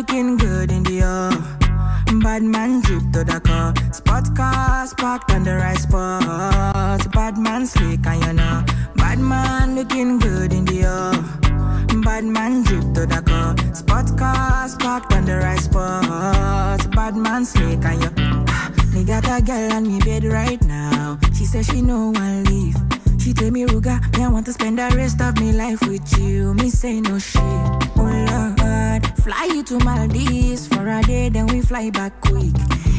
looking good in the bad man drip to the car. Spot cars parked on the right spot. Bad man slick and you know. Bad man looking good in the bad man drip to the car. Spot cars parked on the right spot. Bad man slick and you. Me got a girl on me bed right now. She says she no one leave. She tell me, Ruga, me I want to spend the rest of my life with you. Me say no shit. Oh Lord, fly you to Maldives for a day, then we fly back quick.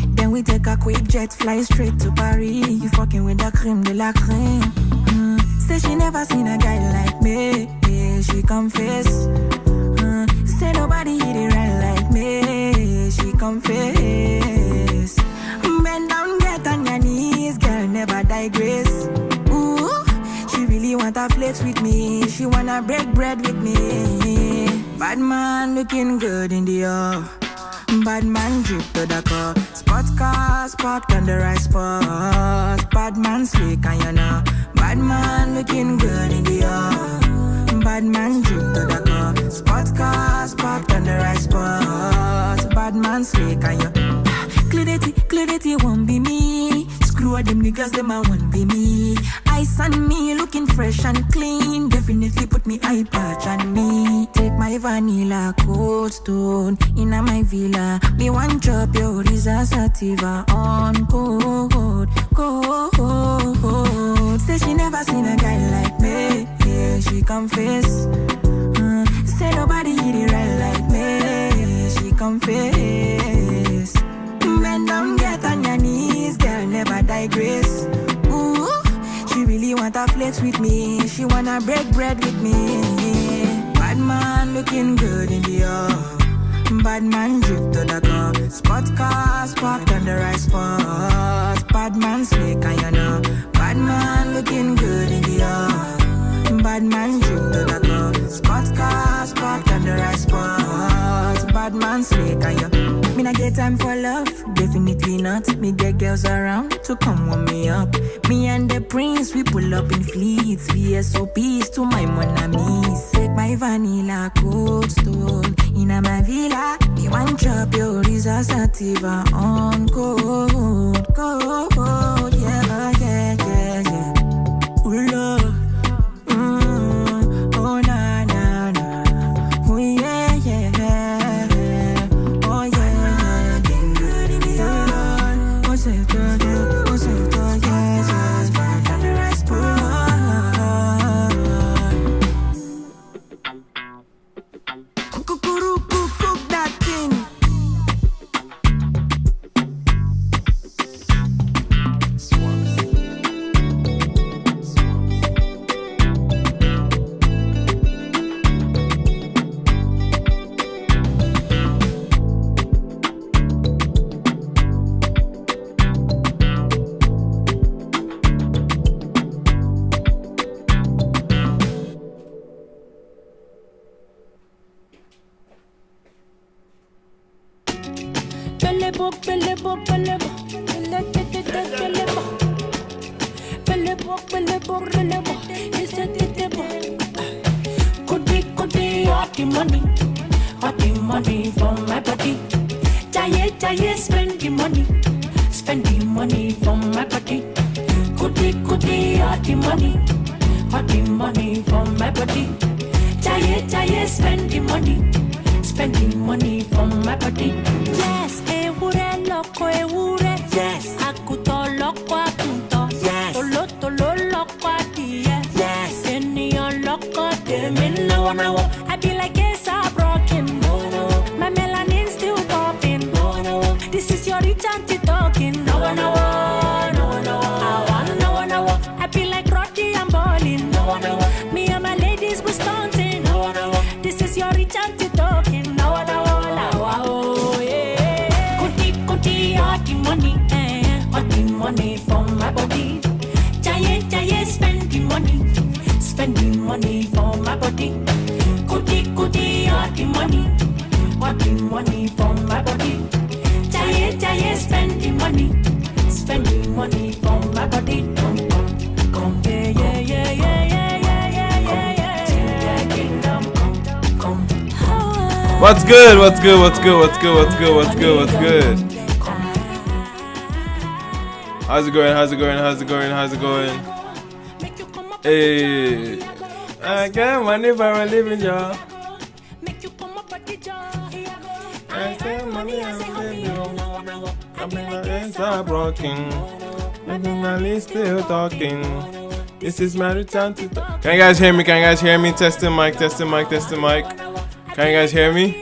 Then we take a quick jet, fly straight to Paris. You fucking with the creme de la creme. Say she never seen a guy like me. Yeah, she confess. Say nobody hit it right like me. She confess. Bend down, get on your knees, girl, never digress. Ooh, she really want to flex with me. She wanna break bread with me. Bad man looking good in the bad man drip to the car. Spot cars parked on the right spot. Bad man slick and you know. Bad man looking good in the bad man drip to the car. Spot cars parked on the right spot. Bad man slick and you. Clarity won't be me. Screw all them niggas, them I won't be me. Ice on me, looking fresh and clean. Definitely put me eye patch on me. Take my vanilla cold stone in my villa. Me one drop your Risa Sativa on cold. Say she never seen a guy like me. Yeah, she confess. Say nobody hit it right like me. She confess. Bend down, get on your knees, girl, never digress. Ooh, she really want to flex with me. She wanna break bread with me. Bad man looking good in the bad man drip to the car. Spot cars parked on the right spot. Bad man slick and you know. Bad man looking good in the bad man drip to the car. Spot cars parked on the right spot. Bad man slick and you. Me not get time for love, definitely not. Me get girls around to come warm me up. Me and the prince, we pull up in fleets. VSOPs to my monamis. Take my vanilla cold stone in my villa. Me one drop your Risa Sativa on cold. Yeah. Ooh, love. Oh, na. Oh, yeah. Oh, yeah. What's it, cook that thing. All the money for my body. Jaye, spend the money for my body. Goody, all the money for my body. Jaye, spend the money for my body. Yes, ewure loco, yes, akuto loco apunto, yes, tolo loco adie, yes, eniyan loco de me no. I be like yes, I'm broken, no. My melanin still popping, no. This is your rich auntie talking, no. I be like Rocky, I'm balling, no. Me and my ladies was dancing, no. This is your rich auntie talking, no. Yeah. Goody, all the money for my body. Jaye, spend the money for my body. Goody, all the money for my body. Jaye, spend the money for my body. Come, yeah. Till the kingdom come. What's good? What's good? What's good? What's good? What's good? What's good? What's good? How's it going? How's it going? How's it going? How's it going? Hey, I got money for a living, y'all. I got money for a living, I'm in the stop rocking. I'm still talking. This is my return to talk. Can you guys hear me? Can you guys hear me? Testing mic, testing mic, testing mic. Can you guys hear me?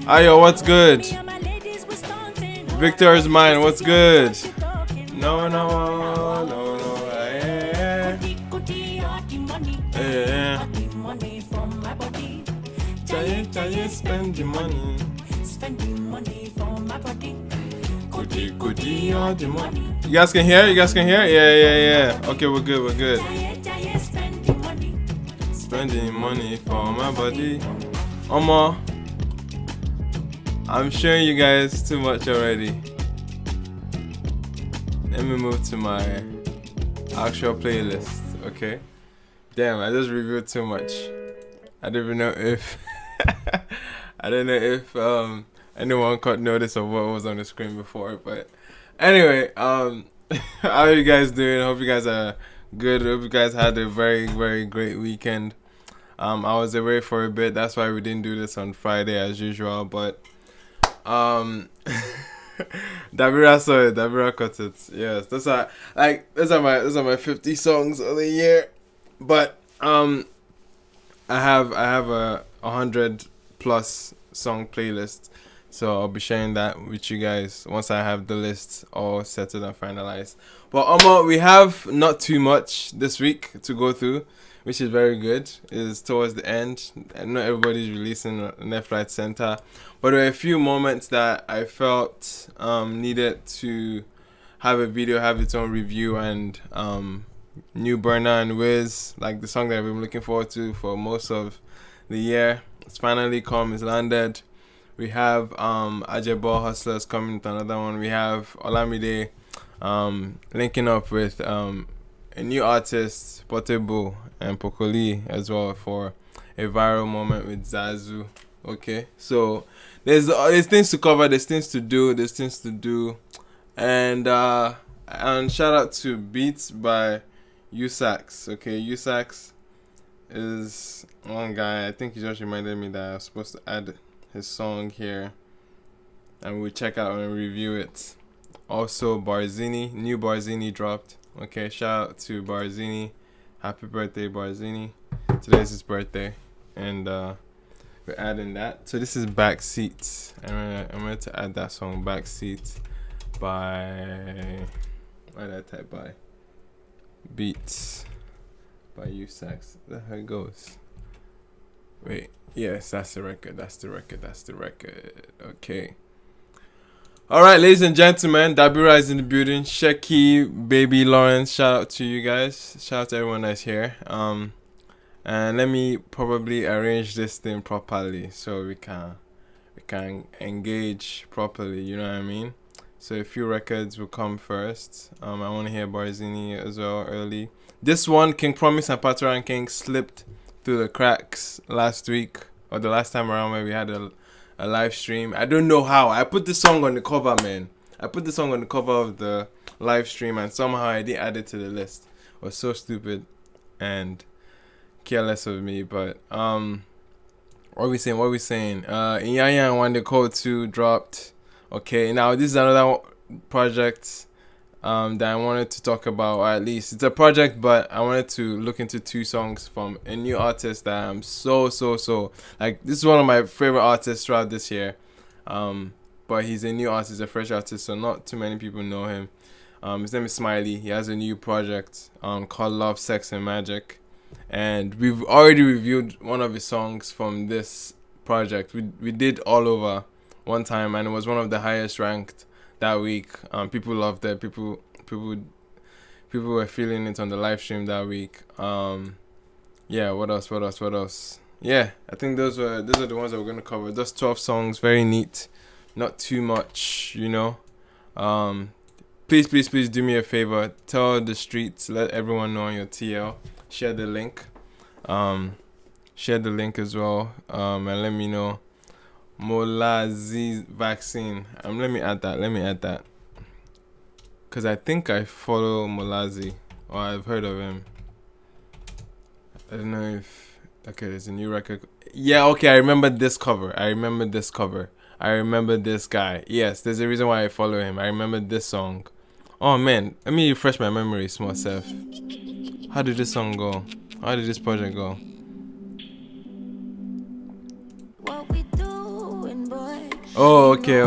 Ayo, what's good? Victor's mine, what's good? No, no, no, no, yeah. Yeah. Chaye, spend the money. Spending money for my body. Goody, all the money. You guys can hear? You guys can hear? Yeah. Okay, we're good, we're good. Spending money for my body. Omo, I'm showing you guys too much already. Let me move to my actual playlist, okay? Damn, I just reviewed too much. I don't even know if I don't know if anyone caught notice of what was on the screen before, but anyway, how are you guys doing? Hope you guys are good. Hope you guys had a very, very great weekend. I was away for a bit, that's why we didn't do this on Friday as usual, but Dabira saw it, Dabira caught it. Yes, those are my 50 songs of the year. But I have a 100 plus song playlist, so I'll be sharing that with you guys once I have the list all settled and finalized. But we have not too much this week to go through, which is very good. It's towards the end, and not everybody's releasing left, right, center. But there were a few moments that I felt needed to have a video, have its own review, and new Burna and Wiz, like the song that I've been looking forward to for most of the year. It's finally come, it's landed. We have Ajebo Hustlers coming with another one. We have Olamide linking up with a new artist, Portable and Pokoli as well, for a viral moment with Zazu. Okay, so there's things to cover, there's things to do, and shout out to BeatsbySacks. Okay, BeatsbySacks is one guy. I think he just reminded me that I was supposed to add his song here, and we'll check out and review it. Also, Barzini, new Barzini dropped. Okay, shout out to Barzini. Happy birthday, Barzini. Today's his birthday, and we're adding that. So this is Backseat. I'm going to add that song, Backseat, by, why did I type by? Beats by BeatsbySacks. That's how it goes. Wait, yes, that's the record. Okay. Alright, ladies and gentlemen, Dabira is in the building. Sheki, Baby, Lawrence, shout out to you guys. Shout out to everyone that's here. And let me probably arrange this thing properly so we can engage properly, you know what I mean? So a few records will come first. I want to hear Barzini as well early. This one, King Promise and Patoranking, slipped through the cracks last week, or the last time around when we had a live stream. I don't know how. I put this song on the cover, man. I put the song on the cover of the live stream, and somehow I didn't add it to the list. It was so stupid and careless of me. But what are we saying? Yanya and Wande Coal 2 dropped. Okay, now this is another project that I wanted to talk about, or at least it's a project, but I wanted to look into 2 songs from a new artist that I'm so like. This is one of my favorite artists throughout this year, but he's a new artist, a fresh artist, so not too many people know him. His name is Smiley. He has a new project called Love, Sex and Magic, and we've already reviewed one of his songs from this project. We did All Over one time, and it was one of the highest ranked that week. People loved it. People were feeling it on the live stream that week. Yeah, what else? Yeah, I think those are the ones that we're gonna cover. Just 12 songs, very neat, not too much, you know. Please do me a favor. Tell the streets, let everyone know on your TL. Share the link. Share the link as well. And let me know Malazzi vaccine. Let me add that. Because I think I follow Malazzi, or I've heard of him. I don't know if... Okay, there's a new record. Yeah, okay, I remember this cover. I remember this guy. Yes, there's a reason why I follow him. I remember this song. Oh, man. Let me refresh my memory, small self. How did this song go? How did this project go? What we doing, boy? Oh, okay.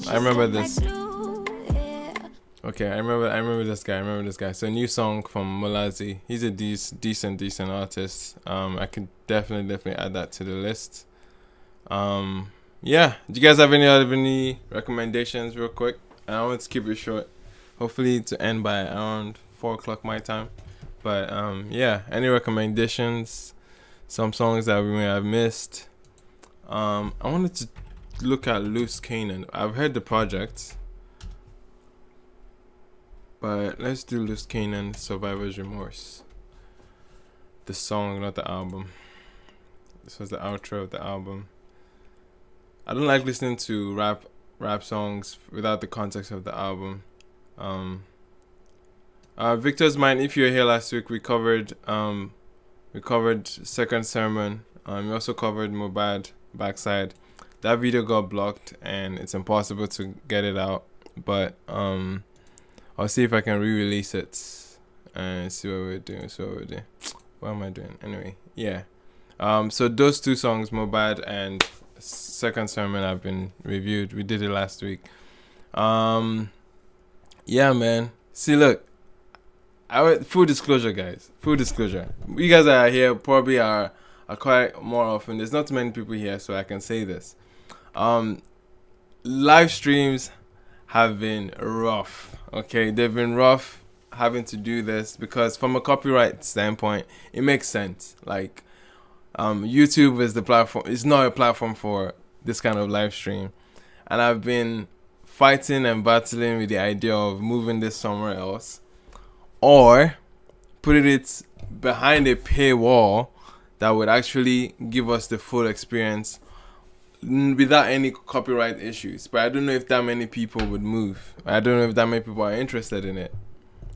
I remember this. Okay, I remember this guy. So new song from Malazzi. He's a decent artist. I could definitely add that to the list. Yeah. Do you guys have any recommendations real quick? I want to keep it short. Hopefully to end by around 4 o'clock my time. But yeah, any recommendations? Some songs that we may have missed. I wanted to look at Loose Kanan. I've heard the project. But let's do Loose Kanan, Survivor's Remorse. The song, not the album. This was the outro of the album. I don't like listening to rap songs without the context of the album. Victor's Mind, if you were here last week, we covered Second Sermon. We also covered Mubad, Backside. That video got blocked and it's impossible to get it out. But I'll see if I can re-release it and see what we're doing. What am I doing? Anyway, yeah. So those two songs, Mobad and Second Sermon, have been reviewed. We did it last week. Yeah, man. See, look. Full disclosure, guys. Full disclosure. You guys that are here probably are quite more often. There's not too many people here, so I can say this. Live streams have been rough. Okay, they've been rough having to do this because from a copyright standpoint, it makes sense. Like, YouTube is the platform. It's not a platform for this kind of live stream, and I've been fighting and battling with the idea of moving this somewhere else, or putting it behind a paywall that would actually give us the full experience without any copyright issues. But I don't know if that many people would move. I don't know if that many people are interested in it.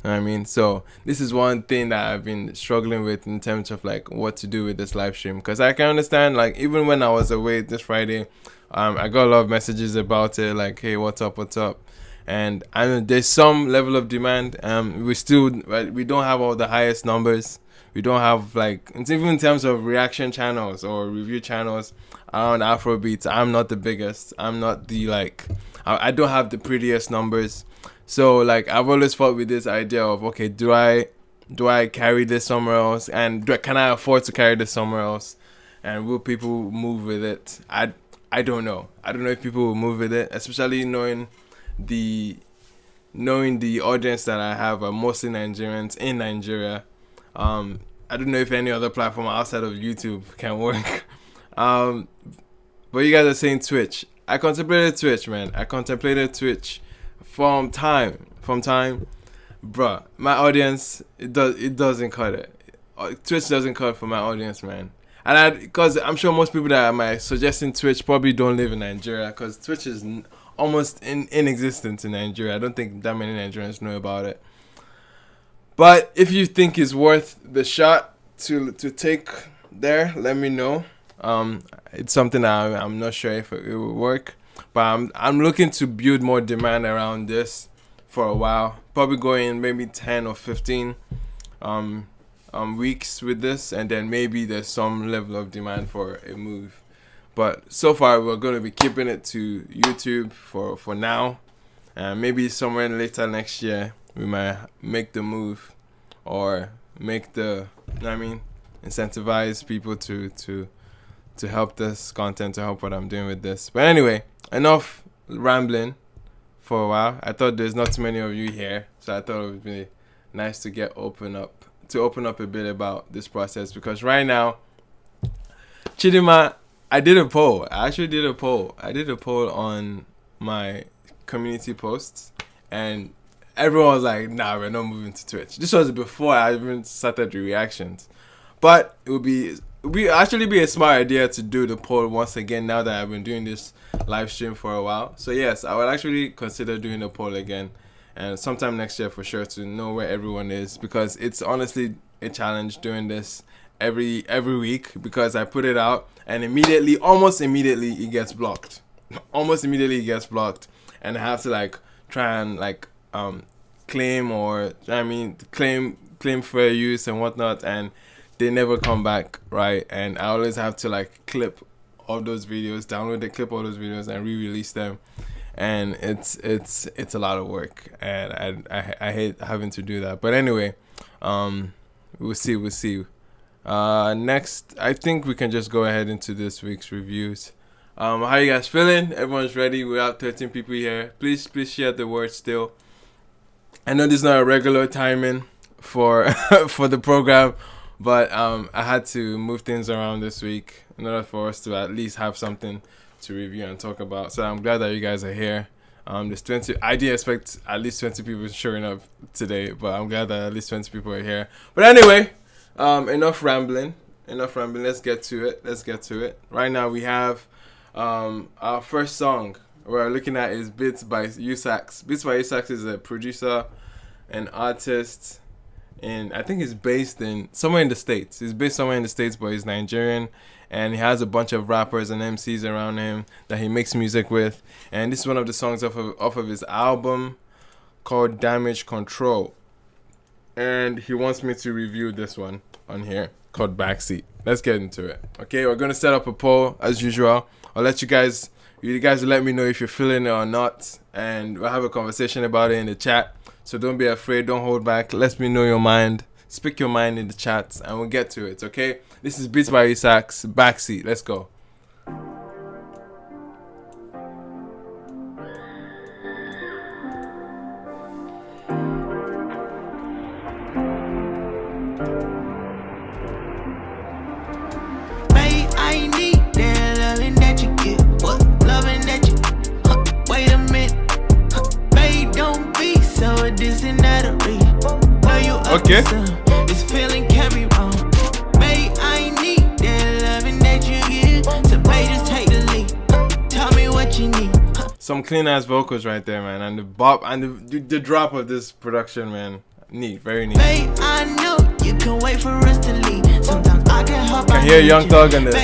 You know what I mean? So this is one thing that I've been struggling with in terms of like what to do with this live stream, because I can understand, like, even when I was away this Friday, I got a lot of messages about it, like, hey, what's up, and I know there's some level of demand. We don't have all the highest numbers. We don't have, like, even in terms of reaction channels or review channels around Afrobeats, I'm not the biggest. I'm not the, like, I don't have the prettiest numbers. So, like, I've always fought with this idea of, okay, do I carry this somewhere else? And can I afford to carry this somewhere else? And will people move with it? I don't know. I don't know if people will move with it, especially knowing the audience that I have are mostly Nigerians in Nigeria. I don't know if any other platform outside of YouTube can work. But you guys are saying Twitch. I contemplated Twitch, man. From time. Bruh, my audience, it doesn't cut it. Twitch doesn't cut for my audience, man. And because I'm sure most people that am suggesting Twitch probably don't live in Nigeria, because Twitch is almost inexistent in Nigeria. I don't think that many Nigerians know about it. But if you think it's worth the shot to take there, let me know. It's something that I'm not sure if it will work, but I'm looking to build more demand around this for a while. Probably going maybe 10 or 15 weeks with this, and then maybe there's some level of demand for a move. But so far we're going to be keeping it to YouTube for now, and maybe somewhere later next year we might make the move, or make the, incentivize people to help this content, to help what I'm doing with this. But anyway, enough rambling for a while. I thought there's not too many of you here, so I thought it would be nice to open up a bit about this process, because right now, Chidima, I did a poll. I did a poll on my community posts, and everyone was like, nah, we're not moving to Twitch. This was before I even started the reactions. But it would be we actually be a smart idea to do the poll once again now that I've been doing this live stream for a while. So yes, I would actually consider doing the poll again, and sometime next year for sure, to know where everyone is, because it's honestly a challenge doing this every week, because I put it out and almost immediately it gets blocked. Almost immediately it gets blocked, and I have to like try and like claim fair use and whatnot, and they never come back, right? And I always have to like clip all those videos, clip all those videos and re-release them, and it's a lot of work, and I hate having to do that. But anyway, we'll see. Next, I think we can just go ahead into this week's reviews. How you guys feeling? Everyone's ready. We have 13 people here. Please share the word still. I know this is not a regular timing for for the program, but I had to move things around this week in order for us to at least have something to review and talk about. So I'm glad that you guys are here. There's 20. I didn't expect at least 20 people showing up today, but I'm glad that at least 20 people are here. But anyway, enough rambling. Let's get to it. Right now we have our first song we're looking at is BeatsbySacks. BeatsbySacks is a producer and artist, and I think he's based somewhere in the States. He's based somewhere in the States, but he's Nigerian, and he has a bunch of rappers and MCs around him that he makes music with. And this is one of the songs off of his album called Damage Control. And he wants me to review this one on here called Backseat. Let's get into it. Okay, we're gonna set up a poll as usual. I'll let you guys let me know if you're feeling it or not, and we'll have a conversation about it in the chat. So don't be afraid, don't hold back. Let me know your mind. Speak your mind in the chat, and we'll get to it, okay? This is BeatsbySacks, Backseat. Let's go. Okay. This feeling can't be wrong. Babe, I need that loving that you give. So babe, just take the lead. Tell me what you need. Some clean ass vocals right there, man, and the bop and the drop of this production, man. Neat, very neat. Babe, I know you can wait for us to leave. Sometimes I can hop. Can hear Young Thug in this.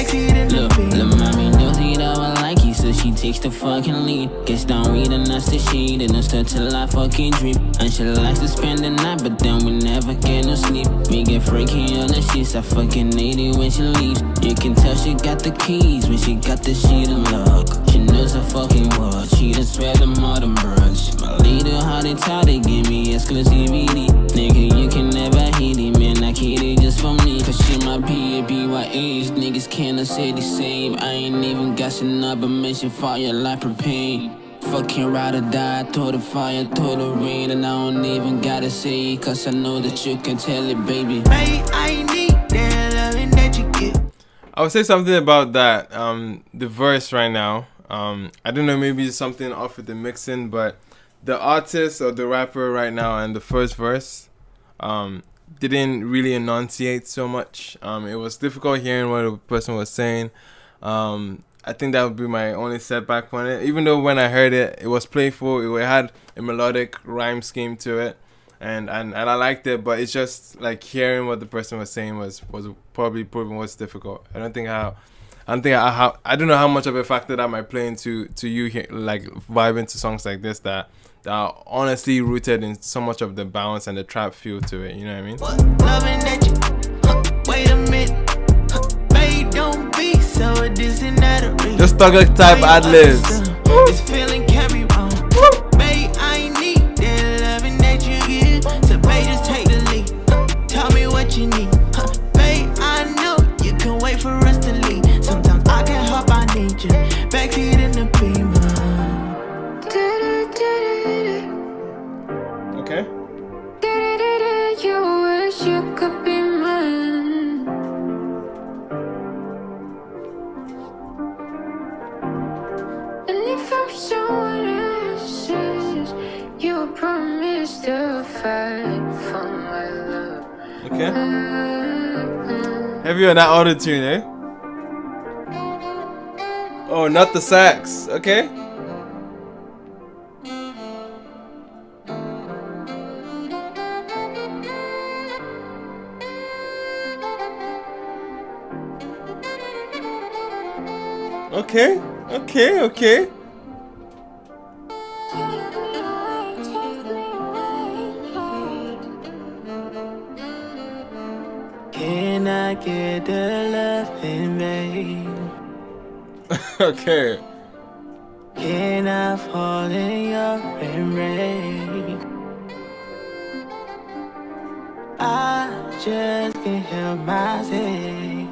Look, mommy knows he don't like you, so she takes the fucking lead. Gets down reading us the sheet, and don't start till I fucking dream. And she likes to spend the night, but then we never get no sleep. We get freaky on the sheets, I fucking hate it when she leaves. You can tell she got the keys when she got the sheet unlock. She knows her fucking word, she done swear them all them birds. My leader, how they try to give me exclusivity. Nigga, you can never hit it, man, I hit it just for me. Cause she my BYAs, niggas cannot say the same. I ain't even guessing up, but mention fire like propane. Fucking ride or die, through the fire, through the rain. And I don't even gotta say it, cause I know that you can tell it, baby. Babe, I need that loving that you get. I would say something about that. The verse right now. I don't know, maybe it's something off with the mixing, but the artist or the rapper right now and the first verse didn't really enunciate so much. It was difficult hearing what the person was saying. I think that would be my only setback on it. Even though when I heard it, it was playful. It had a melodic rhyme scheme to it, and I liked it. But it's just like hearing what the person was saying was probably proving what's difficult. I don't know how much of a factor that might play into you like vibing to songs like this that are honestly rooted in so much of the bounce and the trap feel to it. You know what I mean? Loving that you, wait a minute, babe, don't be so distant that a reach. Just thug type ad-libs. This feeling can't be wrong. Babe, I need that loving that you give. So babe, just take the lead. Tell me what you need. Babe, I know you can wait for us to leave. Sometimes I can help, I need you. Backseat in the Beamer. Okay. You wish you could be mine. And if I'm someone else's, you promise to fight for my love. Okay. Heavy on that auto tune, eh? Oh, not the sax. Okay. Okay. Can I get the love in me? Okay. Can I fall in your embrace? I just can't help myself.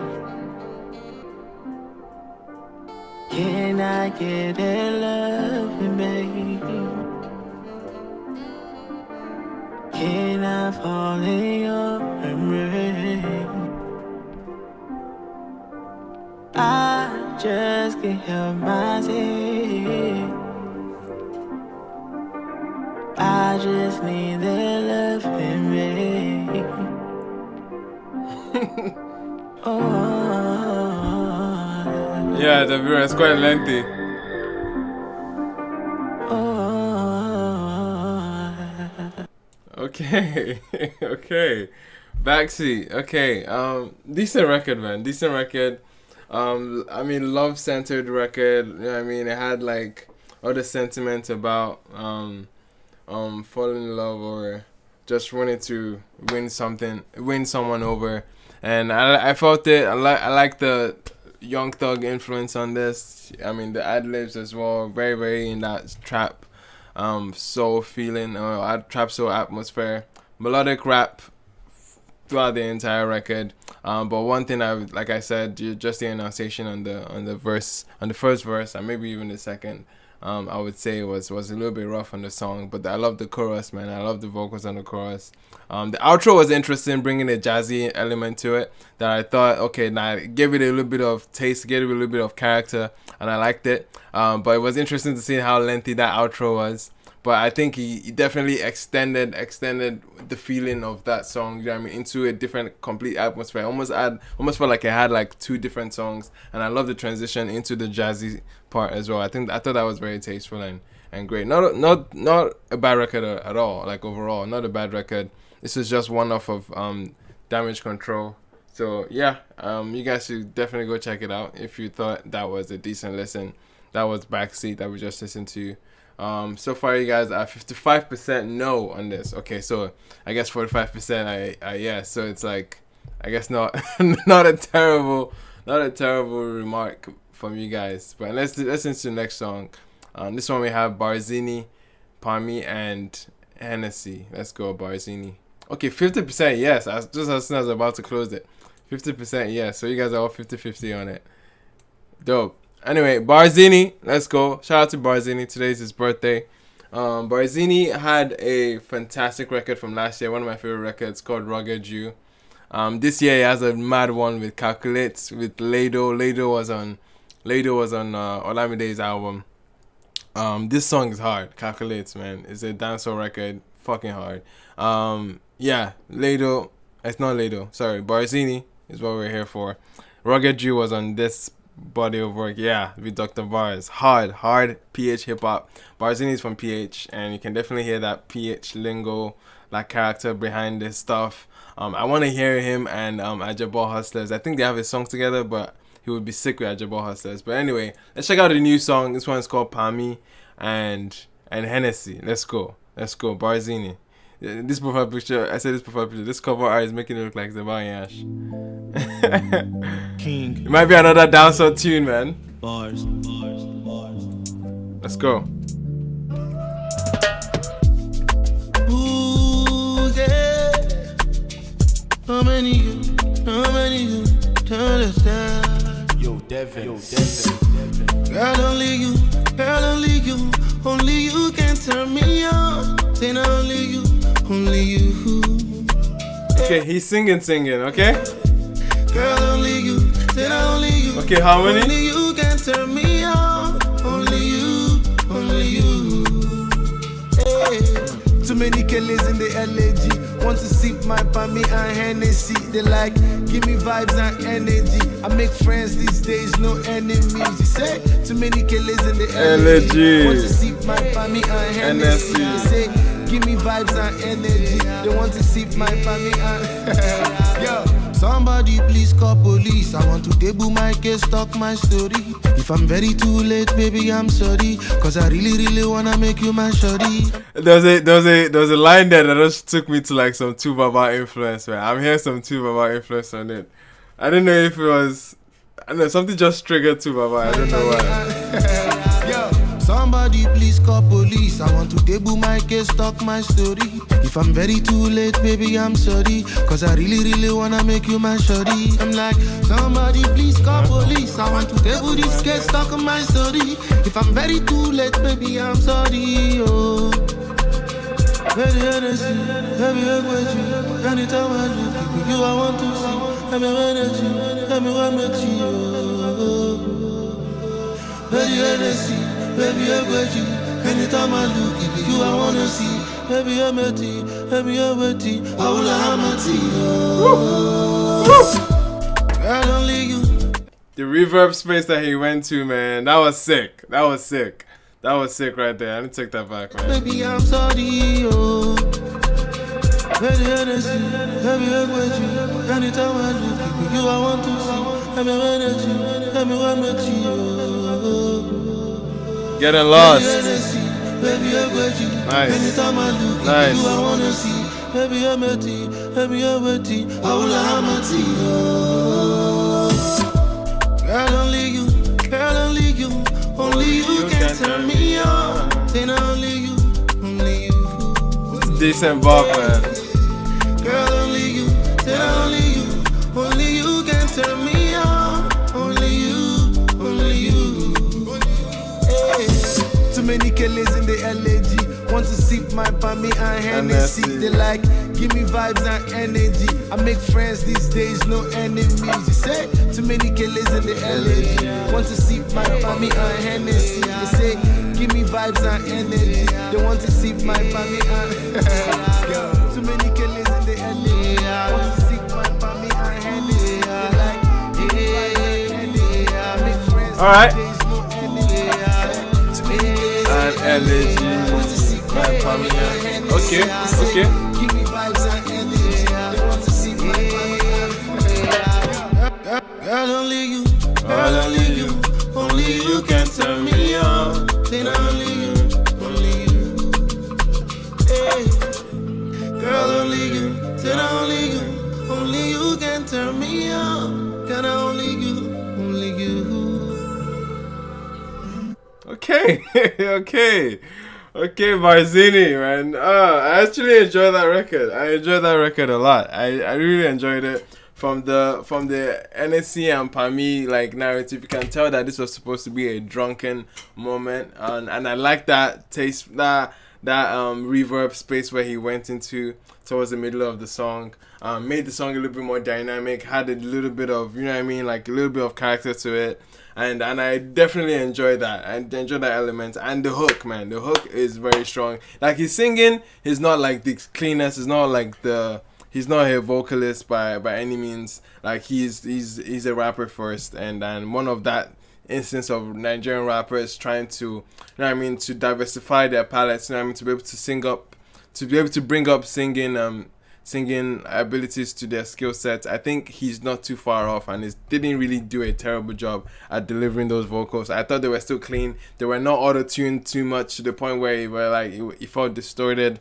Can I get the love in me? Can I fall in your embrace? I just can't help myself. I just need the love in me. Oh, Yeah, the video is quite lengthy. Okay. Okay. Backseat. Okay. Decent record, man. Decent record. I mean, love-centered record. You know what I mean? It had like all the sentiment about falling in love or just wanting to win someone over, and I felt it. I like the Young Thug influence on this. I mean, the ad libs as well. Very, very in that trap, soul feeling, trap soul atmosphere. Melodic rap throughout the entire record. But one thing like I said, just the enunciation on the verse, on the first verse, and maybe even the second, I would say was a little bit rough on the song. But I love the chorus, man. I love the vocals on the chorus. The outro was interesting, bringing a jazzy element to it that I thought, okay, now give it a little bit of taste, give it a little bit of character, and I liked it. But it was interesting to see how lengthy that outro was. But I think he definitely extended the feeling of that song, you know what I mean, into a different, complete atmosphere. Almost felt like it had like two different songs, and I love the transition into the jazzy part as well. I thought that was very tasteful and great. Not a bad record at all. Like overall, not a bad record. This is just one off of Damage Control. So yeah, you guys should definitely go check it out if you thought that was a decent listen. That was Backseat that we just listened to. So far you guys are 55% no on this. Okay, so I guess 45% I yes. So it's like, I guess not not a terrible remark from you guys. But let's listen to the next song. This one we have Barzini, Palmy, and Hennessy. Let's go, Barzini. Okay, 50% yes. Just as soon as I was about to close it, 50% yes. So you guys are all 50-50 on it. Dope. Anyway, Barzini, let's go. Shout out to Barzini. Today's his birthday. Barzini had a fantastic record from last year. One of my favorite records called Rugged You. This year he has a mad one with Calculates with Lado. Lado was on Olamide's album. This song is hard. Calculates, man. It's a dancehall record. Fucking hard. Yeah, Lado. It's not Lado. Sorry, Barzini is what we're here for. Rugged You was on this body of work, yeah, with Dr. Bars. Hard PH hip hop. Barzini is from PH, and you can definitely hear that PH lingo, like character behind this stuff. I want to hear him and Ajebo Hustlers. I think they have a song together, but he would be sick with Ajebo Hustlers. But anyway, let's check out the new song. This one is called Palmy and Hennessy. Let's go, Barzini. This profile picture, this cover art is making it look like Zabari Ash. King. It might be another dancehall tune, man. Bars. Let's go. Ooh, yeah. How many you turn us down? Yo, Devin. Girl, only you can turn me on. Say not only you. Okay, he's singing, okay? Girl, only you. Say not only you. Okay, harmony. Only you can turn me on. Only you. Hey. To many killers in the LAG. Want to sip my Pami and Hennessy. They like, give me vibes and energy. I make friends these days, no enemies. You say, too many killers in the LAG. Want to sip my Pami and Hennessy. They say, give me vibes and energy. They want to sip my Pami and yo. Somebody please call police. I want to debut my case, talk my story. If I'm very too late, baby, I'm sorry. Cause I really wanna make you my shorty. There was a line there that just took me to like some 2 Baba influence, man. I'm hearing some 2 Baba influence on it. I don't know if it was, I don't know, something just triggered 2 Baba. I don't know why. Yo, somebody please call police. I want to debut my case, talk my story. If I'm very too late, baby, I'm sorry. Cause I really wanna make you my shorty. I'm like, somebody please call police. I want to debut this case, talk my story. If I'm very too late, baby, I'm sorry. Oh. Very energy, heavy energy. Anytime I look you, I want to see. Heavy energy, heavy energy. Very energy, heavy energy. Anytime I look at you, I wanna see. Heavy energy, Olamide. Girl, only you. The reverb space that he went to, man, that was sick. That was sick right there. I need to take that back, man. Baby, I'm sorry, oh. Heavy energy, anytime I look at you, I want to see. Heavy energy, oh. Getting lost. Nice. Anytime I look at you, I wanna see. Heavy energy, Olamide. Girl, only you can turn me on. Then only you. It's a decent bop, man. Girl, only you can turn me on. Only you. Hey. Too many killers in the LAG. Want to sip my Pami and Hennessy. They like, give me vibes and energy. I make friends these days, no enemies. You say, too many killers in the LAG. Want to sip my Pami and Hennessy. They say, give me vibes and energy. They want to sip my Pami and too many killers in the LAG. Want to sip my Pami and Hennessy. They like, give me vibes and energy. I make friends Alright. these days, no enemies. Too many killers And LAG. want to sip my Pami and Hennessy. Okay. Give me vibes and energy. They want to see my girl, only you. Only you can turn me on. Then only you. Hey. Girl, only you. Then only you can turn me on. Girl, only you. Okay, Barzini, man. I actually enjoyed that record. I enjoyed that record a lot. I really enjoyed it. From the NSC and Pami like narrative, you can tell that this was supposed to be a drunken moment, and I like that taste, that reverb space where he went into towards the middle of the song. Made the song a little bit more dynamic, had a little bit of, you know what I mean, like a little bit of character to it. And I definitely enjoyed that. I enjoyed that element. And the hook, man. The hook is very strong. Like, he's singing, he's not like the cleanest, he's not a vocalist by any means. Like, he's a rapper first, and one of that instance of Nigerian rappers trying to, you know what I mean, to diversify their palettes, you know what I mean, to be able to sing up, to be able to bring up singing abilities to their skill sets. I think he's not too far off, and he didn't really do a terrible job at delivering those vocals. I thought they were still clean. They were not auto-tuned too much to the point where it felt distorted.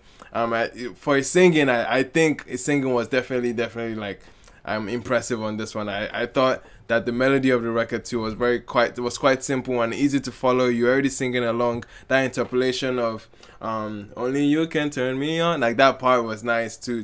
For his singing, I think his singing was definitely like impressive on this one. I thought that the melody of the record too was quite simple and easy to follow. You're already singing along. That interpolation of only you can turn me on, like that part was nice to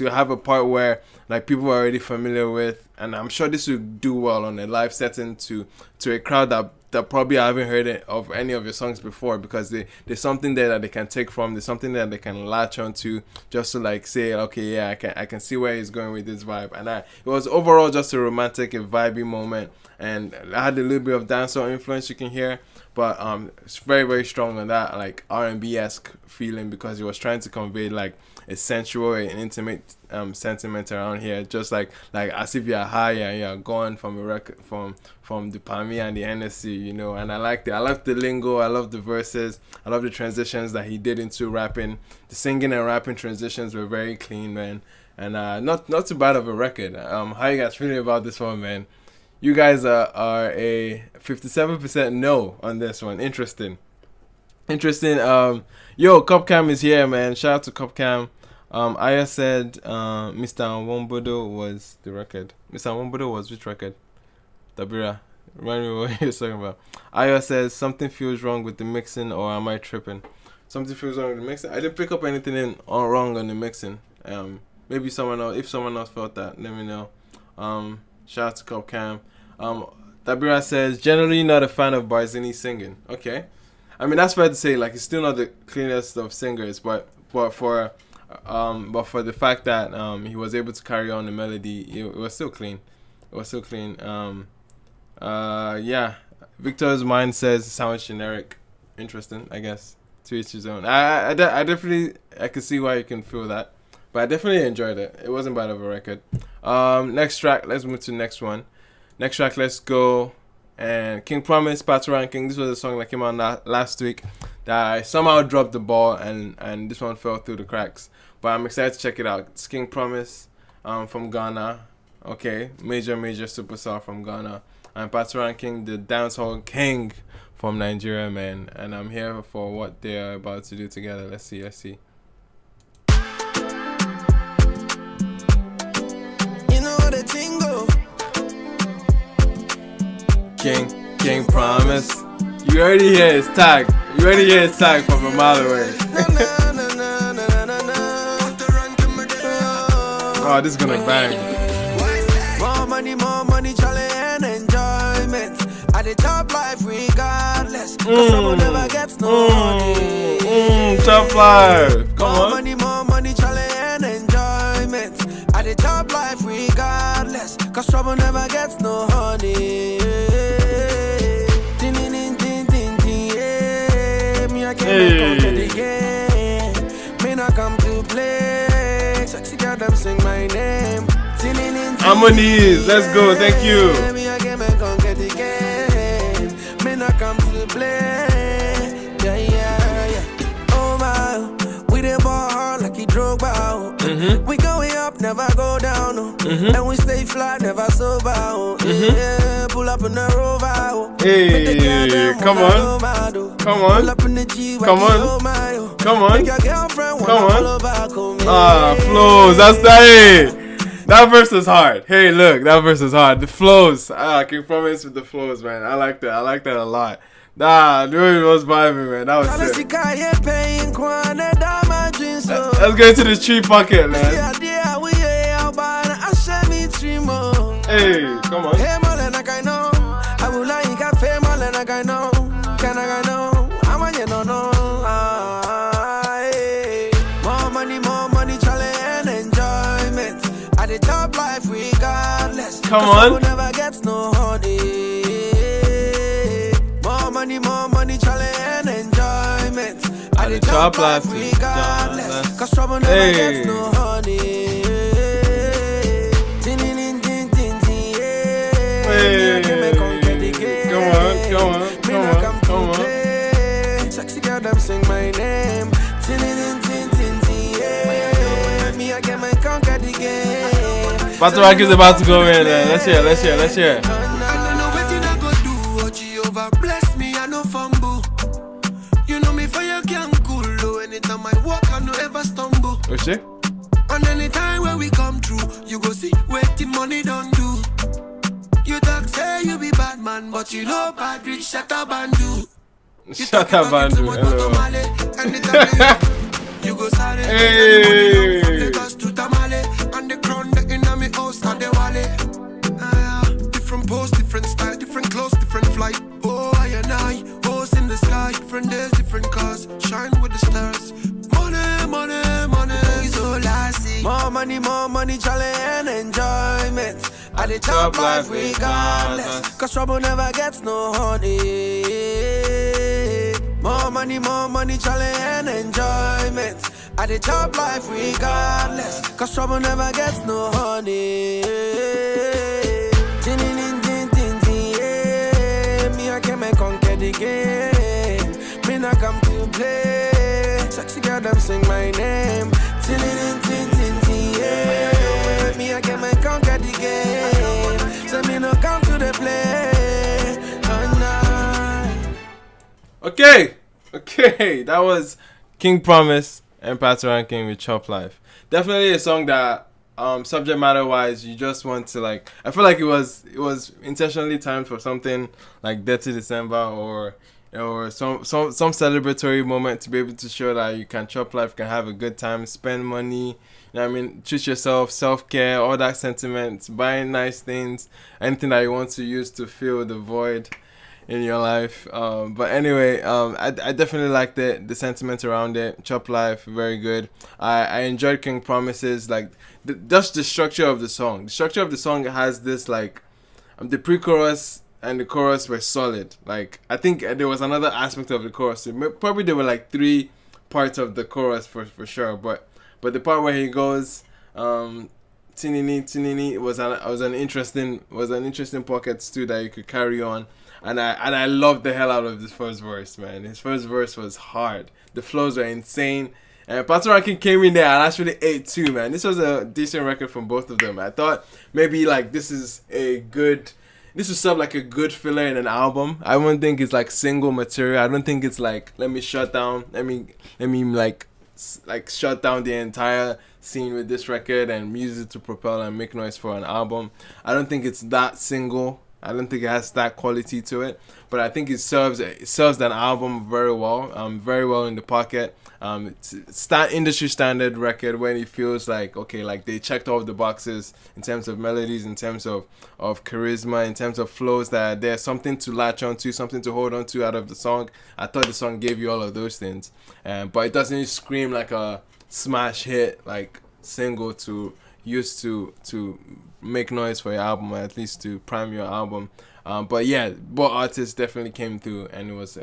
have a part where like people are already familiar with, and I'm sure this would do well on a live setting to a crowd that probably haven't heard of any of your songs before, because there's something there that they can take from, there's something that they can latch onto, just to like say, okay, yeah, I can see where he's going with this vibe. And it was overall just a romantic, a vibey moment. and I had a little bit of dancehall influence you can hear, but it's very, very strong on that like R&B-esque feeling, because he was trying to convey like a sensual and intimate sentiment around here, just like as if you're high and you're gone from a record from the Pami and the Hennessy, you know. And I liked it. I love the lingo, I love the verses, I love the transitions that he did into rapping. The singing and rapping transitions were very clean, man, and not too bad of a record. How you guys feeling about this one, man? You guys are a 57% no on this one. Interesting. Yo, Cupcam is here, man. Shout out to Cupcam. Aya said Mr. Wombodo was the record. Mr. Wombodo was which record? Dabira. Remind me what you're talking about. Aya says something feels wrong with the mixing, or am I tripping? Something feels wrong with the mixing. I didn't pick up anything wrong on the mixing. Maybe someone else, if someone else felt that, let me know. Shout out to Cupcam. Dabira says generally not a fan of Barzini singing. Okay. I mean, that's fair to say. Like, he's still not the cleanest of singers, but for the fact that he was able to carry on the melody, it was still clean. Yeah. Victor's mind says it sounds generic. Interesting, I guess. To each his own. I definitely can see why you can feel that, but I definitely enjoyed it. It wasn't bad of a record. Next track. Let's move to the next one. Next track. Let's go. And King Promise, Patoranking. This was a song that came out last week that I somehow dropped the ball, and this one fell through the cracks. But I'm excited to check it out. It's King Promise from Ghana. Okay, major superstar from Ghana. And Patoranking, the dancehall king from Nigeria, man. And I'm here for what they're about to do together. Let's see. You know what the thing go? King Promise. You already hear his tag. From a mile away. Oh, this is gonna bang. More money, challenge and enjoyment. At the top life regardless. Cause someone never gets no money. Top life. Come on. More money, challenge and enjoyment. At the top life regardless. Cause trouble never gets no honey. Come to play. Sexy girl, them sing my name. I'm on these. Let's go. Thank you. Come to play. Yeah. Oh my, we the ball hard like he drove out. We going up, never go down. And we stay flat, never sober. Yeah, pull up in the Rover. Hey, come on. Pull up in the G, Come on. Make your girlfriend wanna follow back home. Flows. That's that. That verse is hard. Hey, look, that verse is hard. The flows. I can promise with the flows, man. I like that. A lot. Dude, it was vibing, man. That was sick. Let's get into the tree pocket, man. Hey, come on. More money, challenge and enjoyment. At the top life regardless. Come on. Never gets no honey. More money, challenge and enjoyment. At the top life regardless. Cause trouble never gets no honey. Come on. Sexy girl, them sing my name. Patoranking is about to go in there. Let's hear. I don't know what I go do. Oh, Jehovah bless me, I no fumble. You know me for your gang cool. Anytime I walk, I no ever stumble. Oh shit. And anytime when we come through, you go see what the money don't do. You talk say you be bad man, but you know bad rich shut up and do. Shut up and do. Hello. You go sorry. Hey. From Lagos to Tamale, and the crown the in me house and the wallet. Different pose, different style, different clothes, different flight. Oh, I and I, hoes in the sky, different days, different cars, shine with the stars. Money, is all I see. More money, challenge and enjoyment. At I dey chop life regardless. Cause trouble never gets no honey. More money, challenge and enjoyment. I dey chop life regardless. Cause trouble never gets no honey. Me I came and conquer the game. Me not come to play. Sexy girl them sing my name. Me I came and conquer the game. So me no come to the play. Okay, that was King Promise and Patoranking with Chop Life. Definitely a song that, subject matter wise, you just want to like. I feel like it was intentionally timed for something like Dirty December or some celebratory moment to be able to show that you can chop life, can have a good time, spend money. You know what I mean? Treat yourself, self-care, all that sentiment, buying nice things, anything that you want to use to fill the void in your life. But anyway, I definitely liked it, the sentiment around it. Chop Life, very good. I enjoyed King Promises, like just the structure of the song. The structure of the song has this like the pre-chorus and the chorus were solid. Like I think there was another aspect of the chorus. Probably there were like 3 parts of the chorus for sure. But the part where he goes tinini was an interesting pockets too that you could carry on. And I loved the hell out of this first verse, man. His first verse was hard. The flows were insane. And Patoranking came in there and actually ate too, man. This was a decent record from both of them. I thought maybe like this would serve like a good filler in an album. I wouldn't think it's like single material. I don't think it's like let me shut down like shut down the entire scene with this record and use it to propel and make noise for an album. I don't think it's that single. I don't think it has that quality to it, but I think it serves an album very well in the pocket. It's industry standard record when it feels like okay, like they checked all the boxes in terms of melodies, in terms of charisma, in terms of flows that there's something to latch onto, something to hold onto out of the song. I thought the song gave you all of those things, but it doesn't scream like a smash hit like single to use to make noise for your album, or at least to prime your album. But yeah, both artists definitely came through, and it was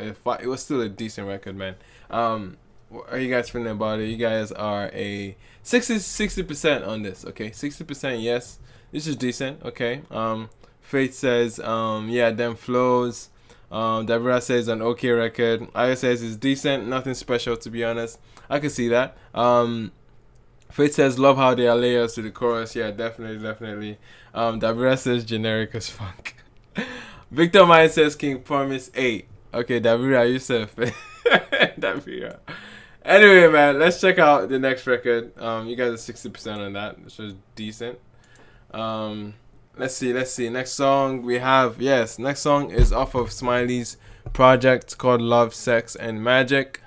still a decent record, man. What are you guys feeling about it? You guys are a 60% on this, okay? 60% yes, this is decent, okay. Faith says yeah, them flows. Deborah says an okay record. Aya says it's decent, nothing special to be honest. I can see that. Faith says love how there are layers to the chorus. Yeah, definitely. Deborah says generic as fuck. Victor Mine says King Promise 8. Okay, Deborah, you said Deborah. Anyway, man, let's check out the next record. You guys are 60% on that, which was decent. Let's see. Next song we have, next song is off of Smiley's project called Love, Sex, and Magic.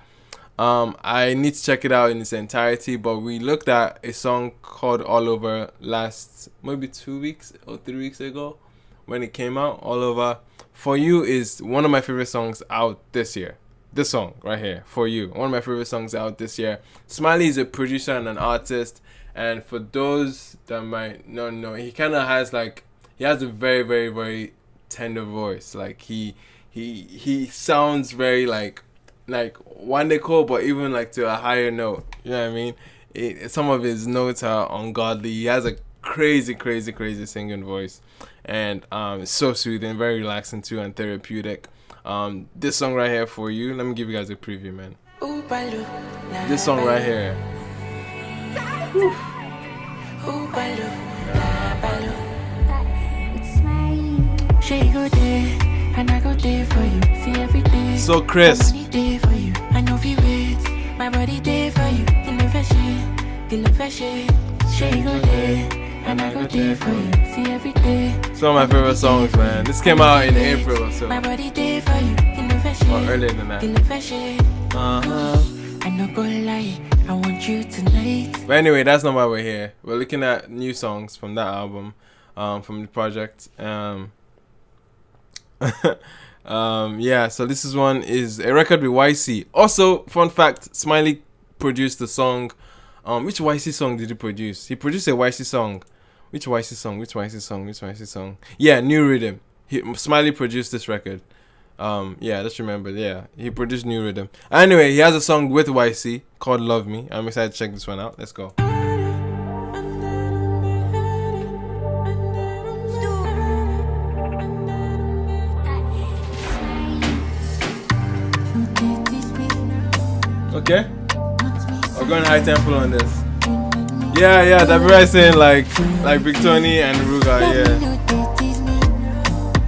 I need to check it out in its entirety, but we looked at a song called All Over last maybe 2 weeks or 3 weeks ago when it came out. All Over For You is one of my favorite songs out this year. This song right here, For You, one of my favorite songs out this year. Smiley is a producer and an artist, and for those that might not know, he kind of has like, he has a very, very, very tender voice. Like he sounds very like Wande Coal, but even like to a higher note. You know what I mean? Some of his notes are ungodly. He has a crazy singing voice, and it's so soothing, very relaxing too, and therapeutic. This song right here, For You, let me give you guys a preview, man. This song right here. She go there, and I go there for you. See every day. So crisp. My body there for you. I know if you wait. My body there for you. In the fashion. She go there, and I go there for you. See every day. It's one of my favorite songs, man. This came out in April or so. My body there for you. In the fashion. Or earlier than that. In the fashion. I no go lie. I want you tonight. But anyway, that's not why we're here. We're looking at new songs from that album, from the project. So this one is a record with YC. Also, fun fact, Smiley produced the song. Which YC song did he produce? He produced a YC song. Which YC song? Yeah, New Rhythm. Smiley produced this record. Yeah, just remember. Yeah, he produced New Rhythm. Anyway, he has a song with YC called Love Me. I'm excited to check this one out. Let's go. Okay, we're going high tempo on this. Yeah, that right saying like Big Tony and Ruga. Yeah.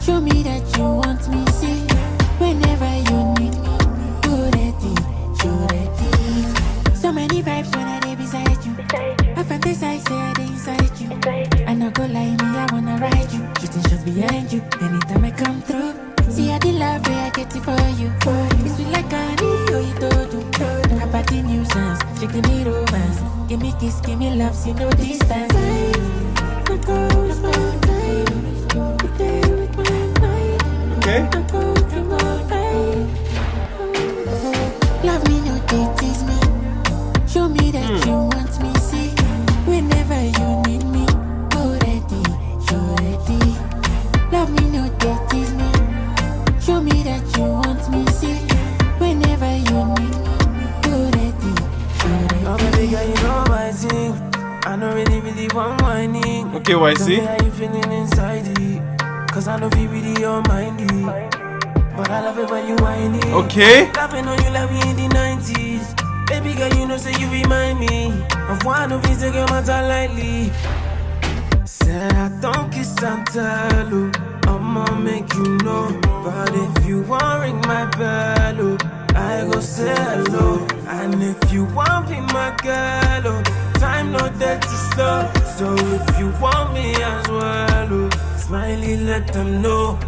Show me that you want me, see. Whenever you need me, you ready. So many vibes when I dey beside you. I fantasize, say I dey inside you. I no go lie, me I wanna ride you. Shooting shots behind you, anytime I come through. See I the love way I get it for you. It's sweet like honey, oh you do. About the nuisance, she give me romance. Give me kiss, give me love, see no distance. Okay. Love me, no tease me. Show me that you want me, see. Whenever you need me, already, you're ready. Love me, no tease me. Show me that you want me, see. Whenever you need me, already, you're ready. Oh baby girl, you know my thing. I don't really want whining. Okay, YC. Tell me how you feeling inside it. Cause I know you really your mindy. But I love it when you whine it. Okay. Laughing on you like we in the 90s. Baby girl, you know, say you remind me of one of these girl matter lightly. Said I don't kiss and tell you. I'ma make you know. But if you want ring my bell, oh, I go say hello. And if you want be my girl, oh, time not there too slow. So if you want me as well, oh, Smiley, let them know.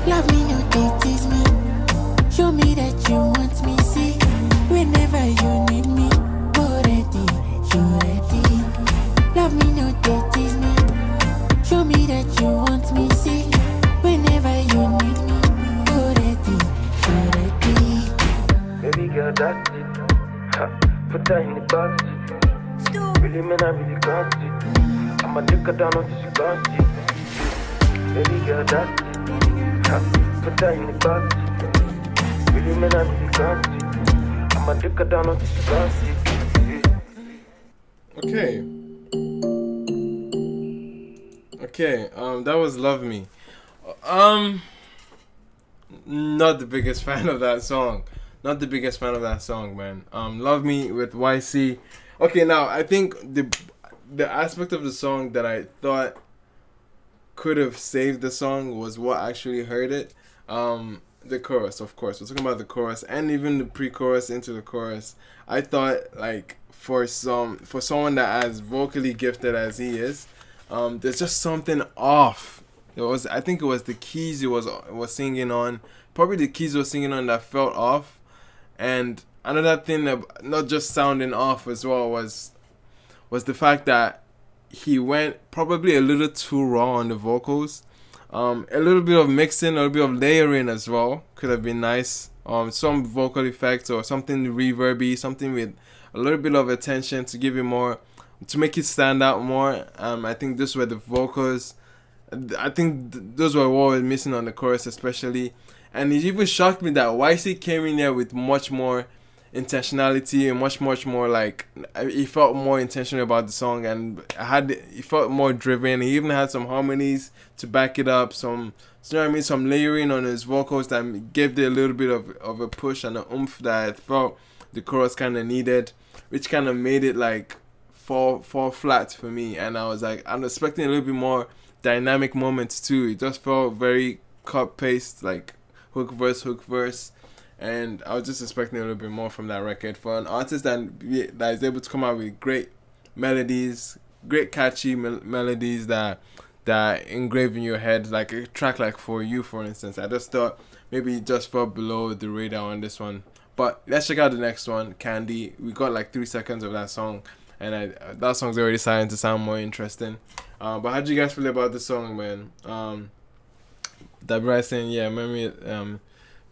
Love me, no tease me. Show me that you want me, see. Whenever you need me, already, you're ready. Love me, no tease me. Show me that you want me, see. Whenever you need me, already, you're ready. Baby girl, that's it. Put that in the box. Really, man, I really got it. I'ma take her down until she got it. Baby girl, that's it. Put that in the box. Really, man, I really got it. I'ma take her down until she got it. Okay, that was Love Me. Not the biggest fan of that song. Man. Love Me with YC. Okay, now I think the aspect of the song that I thought could have saved the song was what actually hurt it. The chorus, of course. We're talking about the chorus and even the pre-chorus into the chorus. I thought like for someone that as vocally gifted as he is, there's just something off. I think it was the keys he was singing on. Probably the keys he was singing on that felt off. And another thing that not just sounding off as well was the fact that he went probably a little too raw on the vocals. A little bit of mixing, a little bit of layering as well could have been nice. Some vocal effects or something reverby, something with a little bit of attention to give it more, to make it stand out more. I think those were the vocals. I think those were what was missing on the chorus especially. And it even shocked me that YC came in there with much more intentionality and much more like he felt more intentional about the song, and he felt more driven. He even had some harmonies to back it up, some layering on his vocals that gave it a little bit of a push and a oomph that I felt the chorus kind of needed, which kind of made it like fall flat for me. And I was like, I'm expecting a little bit more dynamic moments too. It just felt very cut paste, like hook verse, and I was just expecting a little bit more from that record for an artist that is able to come out with great melodies, great catchy melodies that engrave in your head, like a track like For You, for instance. I just thought maybe it just fell below the radar on this one. But let's check out the next one, Candy. We got like 3 seconds of that song, and that song's already starting to sound more interesting. But how do you guys feel about the song, man? That saying, yeah, memory,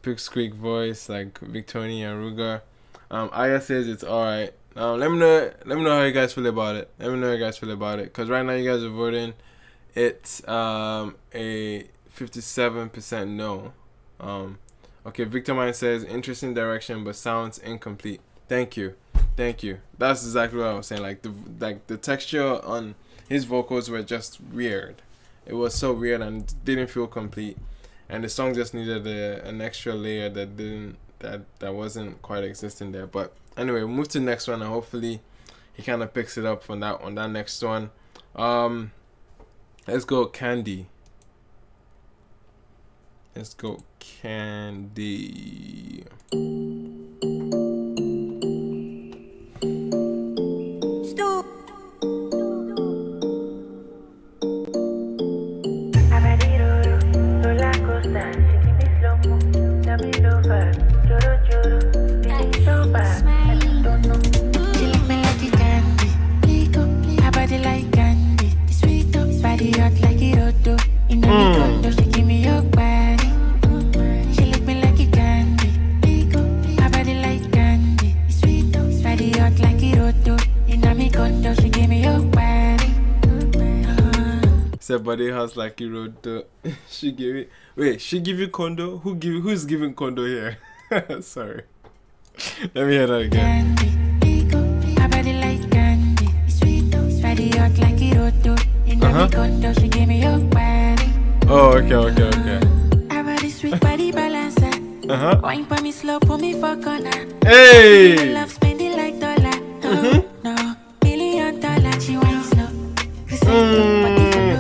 pipsqueak voice like Victoria and Ruger. Aya says it's alright. Let me know how you guys feel about it. Cause right now you guys are voting. It's a 57% no. Okay, Victor Mine says interesting direction but sounds incomplete. Thank you. That's exactly what I was saying. Like the texture on his vocals were just weird. It was so weird and didn't feel complete. And the song just needed an extra layer that wasn't quite existing there. But anyway, we'll move to the next one and hopefully he kind of picks it up from that next one. Let's go Candy. Said body house like you wrote. She gave it. Wait, she give you condo? Who's giving condo here? Sorry. Let me hear that again. Oh, okay. Wine for me slow, put me for corner. Hey! Love spending like dollar. No, $1,000,000. She wine slow.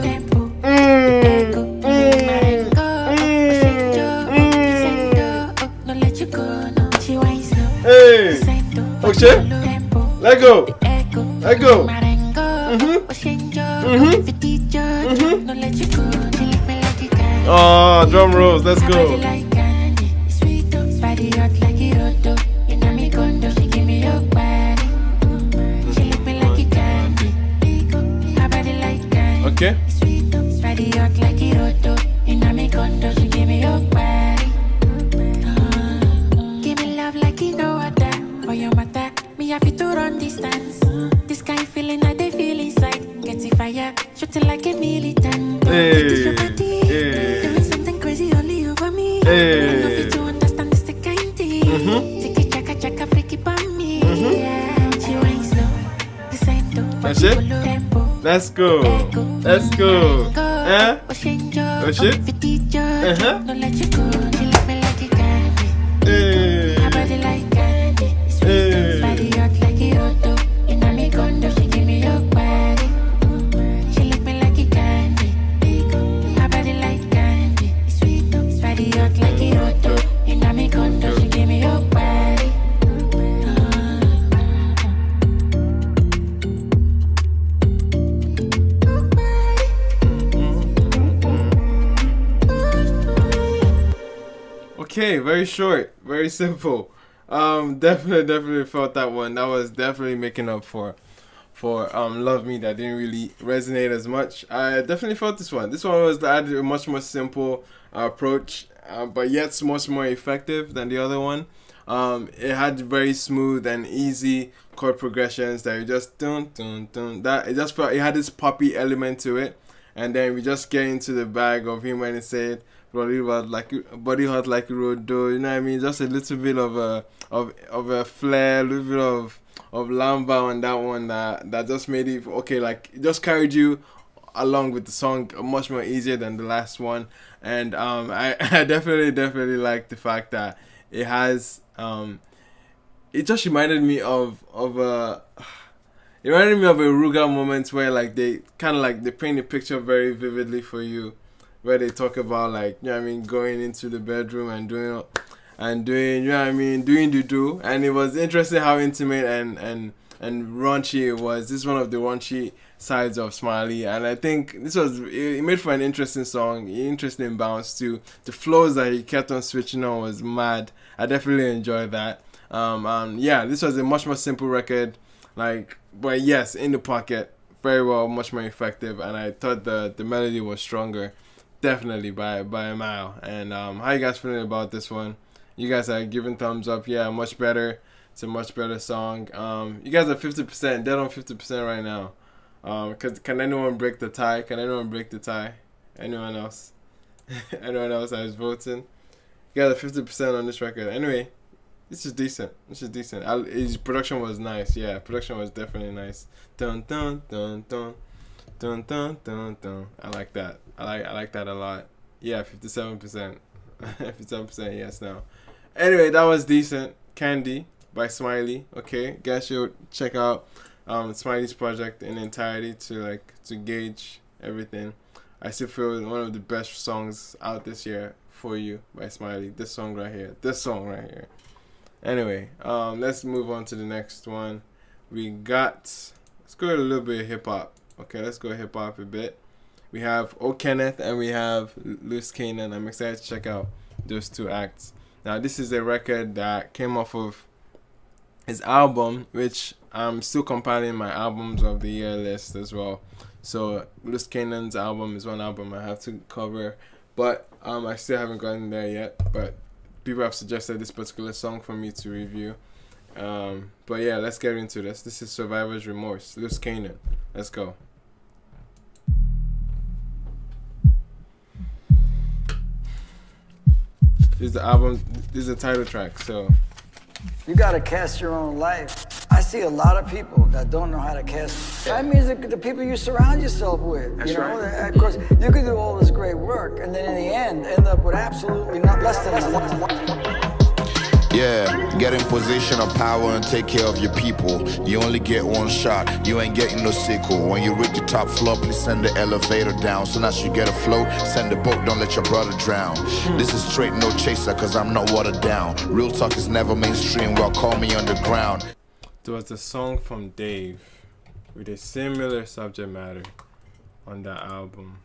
Tempo. Echo. Marengo. No let you go. No, she wine slow. Hey! Okay. Let go. Let go. No let you go. Oh, drum rolls. Let's go. Okay. Give me love like you know what that. For your matter, me happy to run distance. This kind of feeling I they feel inside. Get the fire, shoot it like a militant. Hey. Doing something crazy only over me. I love you to understand this the kind thing. Take it chaka freaky by me. Yeah, she wine slow. This ain't dope. That's it? Let's go. Let's go. Eh? What's it? No let you go. She like me like a candy. Hey. Her body like candy. Sweet body hot like a auto. In a me condo, she give me your body. She like me like a candy. Her body like candy. Sweet body hot like a auto. In a me condo, she give me your body. Okay, very short, very simple. Definitely felt that one. That was definitely making up for Love Me that didn't really resonate as much. I definitely felt this one. This one was had a much more simple approach, but yet much more effective than the other one. It had very smooth and easy chord progressions that you just dun dun dun. That it just felt it had this poppy element to it, and then we just get into the bag of him when he said body hot like a road door, you know what I mean? Just a little bit of a flair, a little bit of lamba on that one that just made it okay, like it just carried you along with the song much more easier than the last one. And I definitely like the fact that it has it just reminded me of a Ruga moment where like they kind of like they paint the picture very vividly for you, where they talk about like, you know what I mean, going into the bedroom and doing you know what I mean, doing the do. And it was interesting how intimate and raunchy it was. This is one of the raunchy sides of Smiley, and I think it made for an interesting song, interesting bounce too. The flows that he kept on switching on was mad. I definitely enjoyed that. Yeah, this was a much more simple record, like, but yes, in the pocket, very well, much more effective, and I thought the melody was stronger. Definitely by a mile. And how you guys feeling about this one? You guys are giving thumbs up. Yeah, much better. It's a much better song. You guys are 50%. Dead on 50% right now. Can anyone break the tie? Can anyone break the tie? Anyone else? Anyone else that is voting? You guys are 50% on this record. Anyway, this is decent. His production was nice. Yeah, production was definitely nice. Dun dun dun dun dun dun dun dun. I like that. I like that a lot. Yeah, 57%. 57% yes now. Anyway, that was decent. Candy by Smiley. Okay, guys should check out Smiley's project in entirety to gauge everything. I still feel one of the best songs out this year, For You by Smiley. This song right here. Anyway, let's move on to the next one. Let's go a little bit of hip hop. Okay, let's go hip hop a bit. We have Kenneth and we have Loose Kanan. I'm excited to check out those two acts. Now, this is a record that came off of his album, which I'm still compiling my albums of the year list as well. So, Loose Kanan's album is one album I have to cover, but I still haven't gotten there yet. But people have suggested this particular song for me to review. But yeah, let's get into this. This is Survivor's Remorse, Loose Kanan. Let's go. This is the album. This is the title track. So you gotta cast your own life. I see a lot of people that don't know how to cast. That means the people you surround yourself with. That's right. Of course, you can do all this great work, and then in the end up with absolutely not less than Yeah, get in position of power and take care of your people. You only get one shot, you ain't getting no sequel. When you reach the top floor, please send the elevator down. Soon as you get afloat, send the boat, don't let your brother drown. This is straight no chaser, cause I'm not watered down. Real talk is never mainstream, well call me underground. there was a song from Dave with a similar subject matter on that album.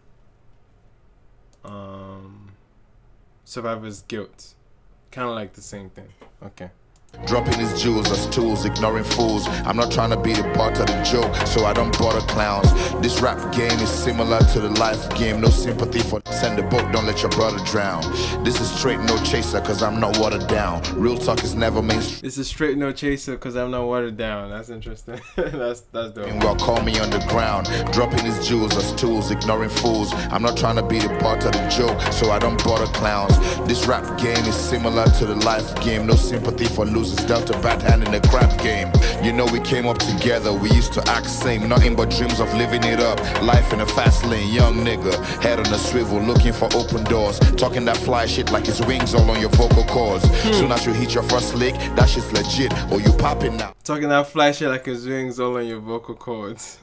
Survivor's Guilt. Kind of like the same thing. Okay. Dropping his jewels as tools, ignoring fools. I'm not trying to be the part of the joke, so I don't bother clowns. This rap game is similar to the life game. No sympathy for send the boat, don't let your brother drown. This is straight no chaser, cause I'm not watered down. Real talk is never mainstream. This is straight no chaser, cause I'm not watered down. That's interesting. that's dope. Well, call me underground. Dropping his jewels as tools, ignoring fools. I'm not trying to be the part of the joke, so I don't bother clowns. This rap game is similar to the life game. No sympathy for losers, dealt a bad hand in the crap game. You know we came up together, we used to act same. Nothing but dreams of living it up. Life in a fast lane, young nigga, head on a swivel, looking for open doors. Talking that fly shit like it's wings all on your vocal cords. Soon as you hit your first lick, that shit's legit, or you popping now. Talking that fly shit like it's wings all on your vocal cords.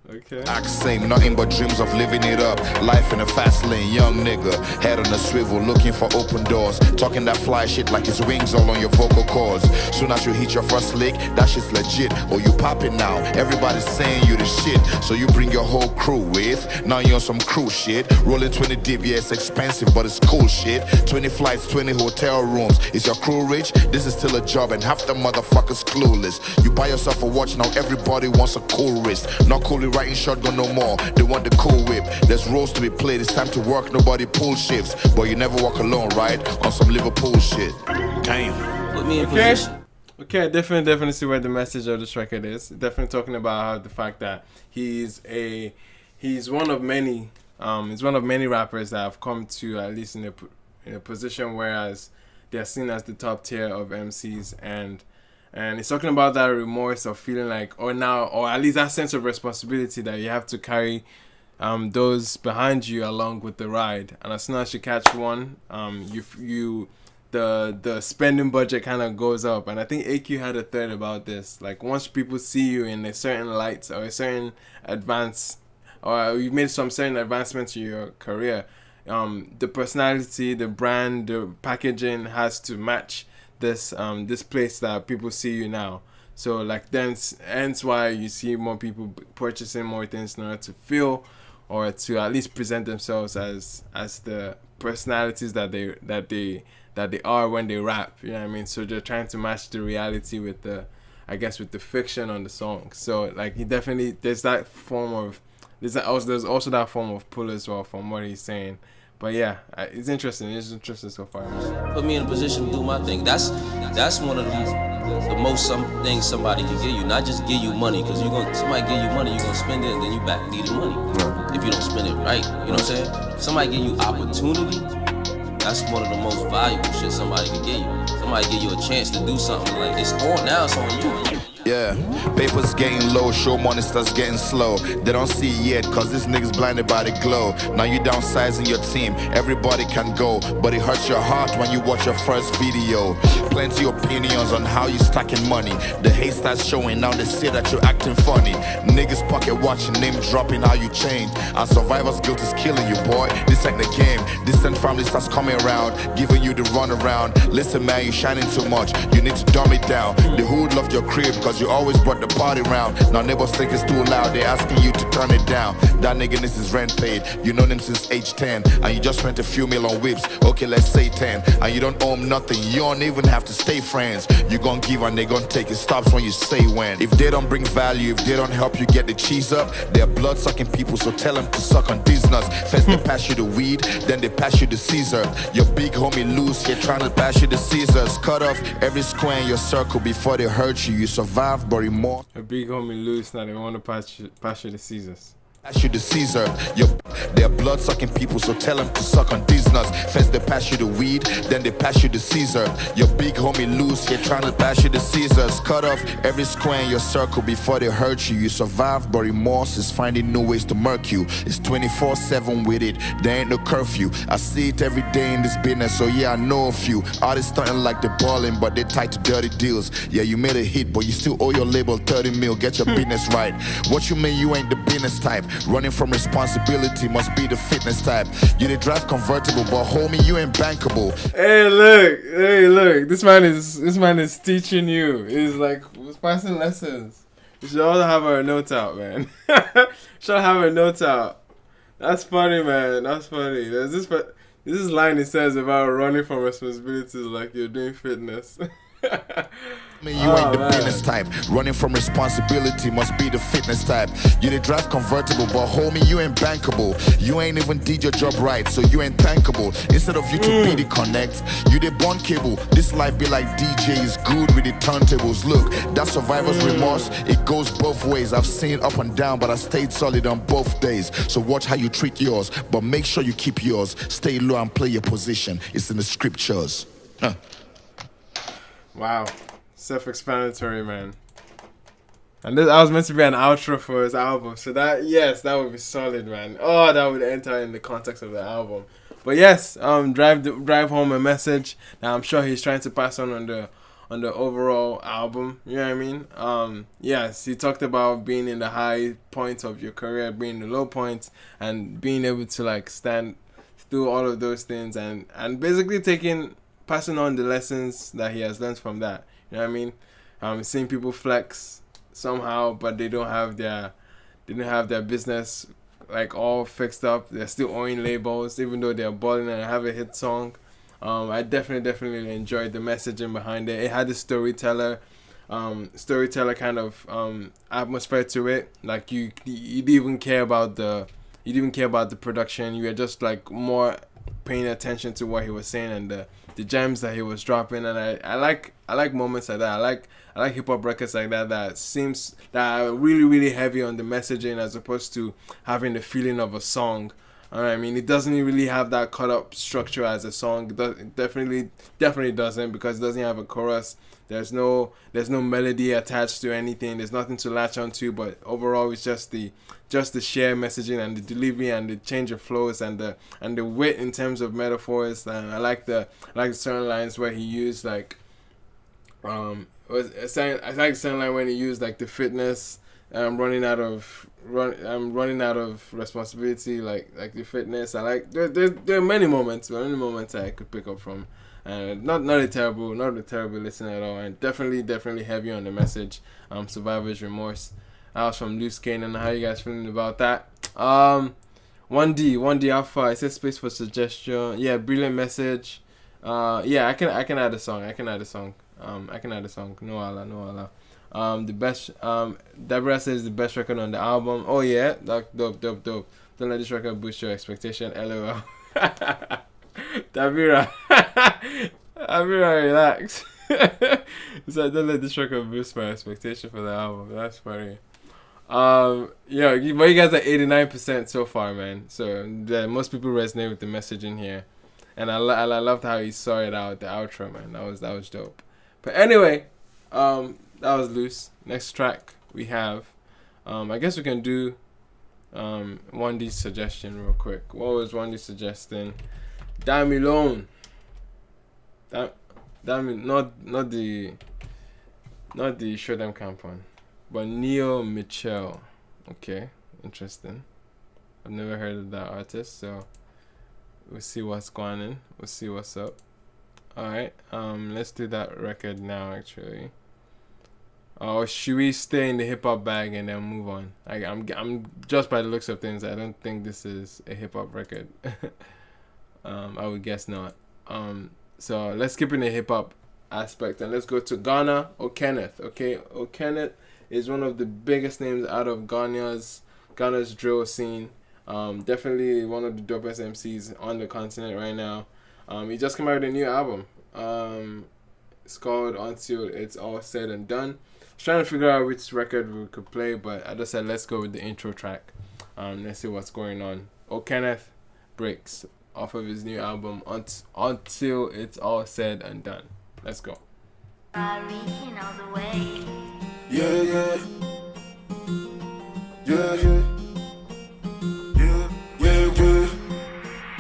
Okay. Act same, nothing but dreams of living it up. Life in a fast lane, young nigga, head on a swivel, looking for open doors. Talking that fly shit like it's wings all on your vocal cords. Soon as you hit your first lick, that shit's legit, or you popping now. Everybody's saying you the shit, so you bring your whole crew with. Now you on some crew shit. Rolling 20 deep, yeah, it's expensive, but it's cool shit. 20 flights, 20 hotel rooms. Is your crew rich? This is still a job, and half the motherfuckers clueless. You buy yourself a watch, now everybody wants a cool wrist. Not coolly riding shotgun no more, they want the cool whip. There's roles to be played, it's time to work, nobody pull shifts. But you never walk alone, right? On some Liverpool shit. Damn. Put me in position. Okay, definitely see where the message of this record is. Definitely talking about how the fact that he's one of many rappers that have come to at least in a position whereas they're seen as the top tier of MCs, and he's talking about that remorse of feeling like, or at least that sense of responsibility that you have to carry those behind you along with the ride. And as soon as you catch one, the spending budget kind of goes up. And I think AQ had a thread about this. Like, once people see you in a certain light or a certain advance, or you made some certain advancements in your career, the personality, the brand, the packaging has to match this place that people see you now. So like hence why you see more people purchasing more things in order to feel or to at least present themselves as the personalities that they are when they rap. You know what I mean? So they're trying to match the reality with the fiction on the song. So like he definitely there's also that form of pull as well from what he's saying. But yeah, it's interesting. It's interesting so far. Man. Put me in a position to do my thing. That's one of the most things somebody can give you. Not just give you money, because somebody give you money, you're gonna spend it, and then you back needing money. If you don't spend it right, you know what I'm saying? If somebody give you opportunity, that's one of the most valuable shit somebody can give you. Somebody give you a chance to do something like it's on now, it's on you. Yeah, paper's getting low, show money starts getting slow. They don't see it yet, cause this nigga's blinded by the glow. Now you downsizing your team, everybody can go, but it hurts your heart when you watch your first video. Plenty opinions on how you stacking money. The hate starts showing, now they say that you're acting funny. Niggas pocket watching, name dropping how you change. And survivor's guilt is killing you, boy. This ain't the game. Distant family starts coming around, giving you the run around. Listen man, you shining too much, you need to dumb it down. The hood loved your crib, cause you always brought the party round. Now neighbors think it's too loud, they asking you to turn it down. That nigga needs his rent paid, you know him since age 10. And you just spent a few mil on whips, okay let's say 10. And you don't owe him nothing, you don't even have to stay friends. You gon' give and they gon' take, it stops when you say when. If they don't bring value, if they don't help you get the cheese up, they're blood sucking people, so tell them to suck on these nuts. First they pass you the weed, then they pass you the Caesar. Your big homie loose, here trying to pass you the Caesars. Cut off every square in your circle before they hurt you. You survive but remorse. A big homie loose, now they want to pass you the Caesars. Pass you the Caesar, they're blood sucking people, so tell them to suck on these nuts. First they pass you the weed, then they pass you the Caesar. Your big homie loose, here trying to pass you the Caesars. Cut off every square in your circle before they hurt you. You survive, but remorse is finding new ways to murk you. It's 24/7 with it, there ain't no curfew. I see it every day in this business, so yeah I know a few. Artists starting like they're balling, but they tied to dirty deals. Yeah you made a hit, but you still owe your label 30 mil. Get your business right. What you mean you ain't the business type? Running from responsibility must be the fitness type. You did drive convertible, but homie, you ain't bankable. Hey look, this man is teaching you. He's like, he's passing lessons. You should all have our notes out, man. Should have our notes out. That's funny, man. That's funny. There's this line he says about running from responsibilities like you're doing fitness. You ain't the business type. Running from responsibility must be the fitness type. You did drive convertible, but homie, you ain't bankable. You ain't even did your job right, so you ain't thankable. Instead of you to be the connect, you did born cable. This life be like DJ is good with the turntables. Look, that survivor's remorse, it goes both ways. I've seen up and down, but I stayed solid on both days. So watch how you treat yours, but make sure you keep yours. Stay low and play your position. It's in the scriptures. Wow. Self-explanatory, man. And this I was meant to be an outro for his album, so that would be solid, man. Oh, that would enter in the context of the album. But yes, drive home a message that I'm sure he's trying to pass on the overall album. You know what I mean? Yes, he talked about being in the high points of your career, being in the low points, and being able to like stand through all of those things, and basically passing on the lessons that he has learned from that. You know what I mean? Seeing people flex somehow, but they don't have their business like all fixed up. They're still owning labels, even though they're balling and have a hit song. I definitely enjoyed the messaging behind it. It had a storyteller kind of atmosphere to it. Like you didn't even care about the production. You were just like more paying attention to what he was saying and the gems that he was dropping. And I like moments like that. I like hip hop records like that that are really, really heavy on the messaging as opposed to having the feeling of a song. I mean, it doesn't really have that cut up structure as a song. It definitely doesn't, because it doesn't have a chorus. There's no melody attached to anything. There's nothing to latch onto. But overall, it's just the sheer messaging and the delivery and the change of flows and the wit in terms of metaphors. And I like the certain lines where he used like I like the certain line when he used like the fitness. I'm running out of responsibility, like the fitness. I like there are many moments I could pick up from, and not a terrible listen at all, and definitely heavy on the message. Survivor's remorse. That was from Loose Kanan. How you guys feeling about that? 1D Alpha. It says space for suggestion. Yeah, brilliant message. Yeah, I can add a song. No Allah. The best. Deborah says the best record on the album. Oh yeah, dope. Don't let this record boost your expectation. LOL. Davira. Davira, relax. So don't let this record boost my expectation for the album. That's funny. Yeah, but you guys are 89% so far, man. So most people resonate with the message in here, and I loved how he saw it out the outro, man. That was dope. But anyway, that was loose. Next track we have, I guess we can do Wande's suggestion real quick. What was Wande suggesting? Damn Alone. Damn, not the Show Them Camp one. But Neo Mitchell. Okay, interesting. I've never heard of that artist, so we'll see what's going on. We'll see what's up. Alright, let's do that record now actually. Or should we stay in the hip hop bag and then move on? I'm just by the looks of things, I don't think this is a hip hop record. I would guess not. So let's keep in the hip hop aspect and let's go to Ghana or Kenneth. Okay, Kenneth is one of the biggest names out of Ghana's drill scene. Definitely one of the dopest MCs on the continent right now. He just came out with a new album. It's called Until It's All Said and Done. I was trying to figure out which record we could play, but I just said let's go with the intro track. Let's see what's going on. Kenneth Breaks off of his new album Until It's All Said and Done. Let's go. Yeah, yeah.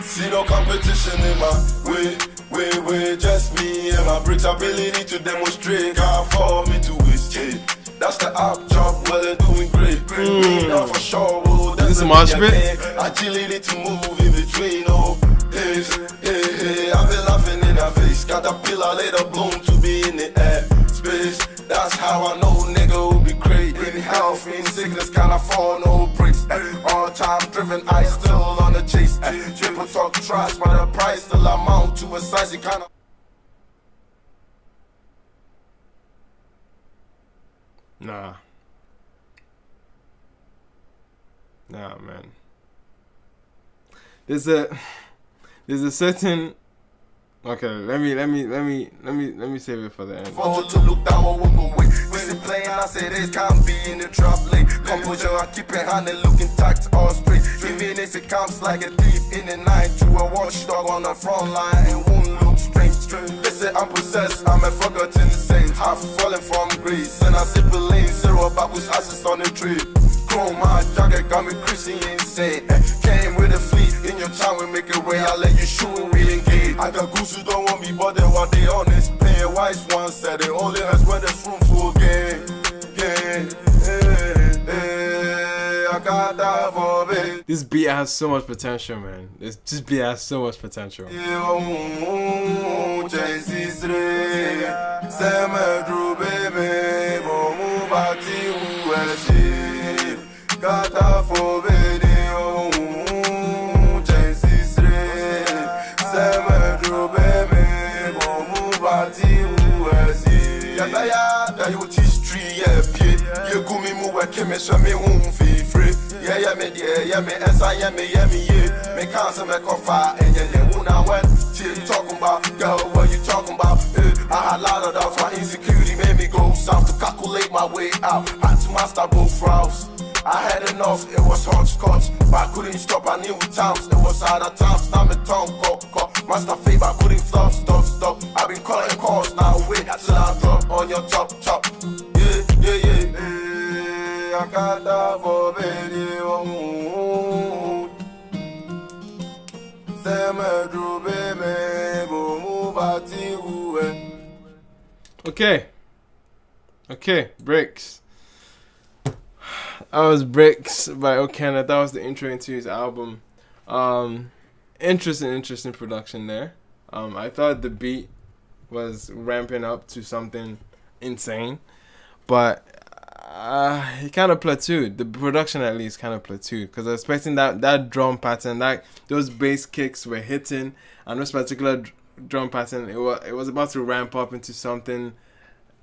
See no competition in my way. Just me and my bricks ability to demonstrate. God for me to waste. That's the up job, well and doing great. Not for sure. Oh, that's this a mosh pit? Agility to move in between. Oh, hey, I've been laughing in her face. Got a pillar later bloom to be in the air space. That's how I know nigga will be great. In health, in sickness, can't afford no breaks. All time driven, I still on the chase. Triple talk trash, but the price still amount to a size you kinda. Nah, man. There's a certain. Okay, let me save it for the end. Forward to look down or walk away. Busy playing, I say this can't be in the trap lane. Composure, I keep it handed looking tact all straight. Even if it comes like a thief in the night to a watchdog on the front line, it won't look strange. They say I'm possessed, I'm a forgotten saint. Half fallen from grace, and I sip a lane, zero backwards asses on the tree. Chrome my jacket got me crazy insane. Came with a fleet in your town, we make a way. I let you shoot, we engage. I got goose who don't want me, but they want they honest. Pay a wise one said it only has when there's room for gain. I got that for me. This beat has so much potential, man. This beat has so much potential. Gata for video, Jensisre, Seme Drobeme, Bomubati, Uesi. Yataya, you history, yeah, you gumi mu keme me won't feel free. Yeah, me, esa, me, me can't make a fire, and yeah, una when talking about, girl, what you talking about? I had a lot of doubts, my insecurity made me go south to calculate my way out. Had to master both routes. I had enough, it was hodgepodge, but I couldn't stop, I knew times, it was harder times, now my tongue caught, master favor, I couldn't stop, I've been calling calls, now wait till I drop on your top, yeah, I got that for video, Okay, Bricks. That was Bricks by Kenneth. That was the intro into his album. Interesting production there. I thought the beat was ramping up to something insane, but he kind of plateaued. The production at least kind of plateaued because I was expecting that drum pattern, that those bass kicks were hitting, and this particular drum pattern, it was about to ramp up into something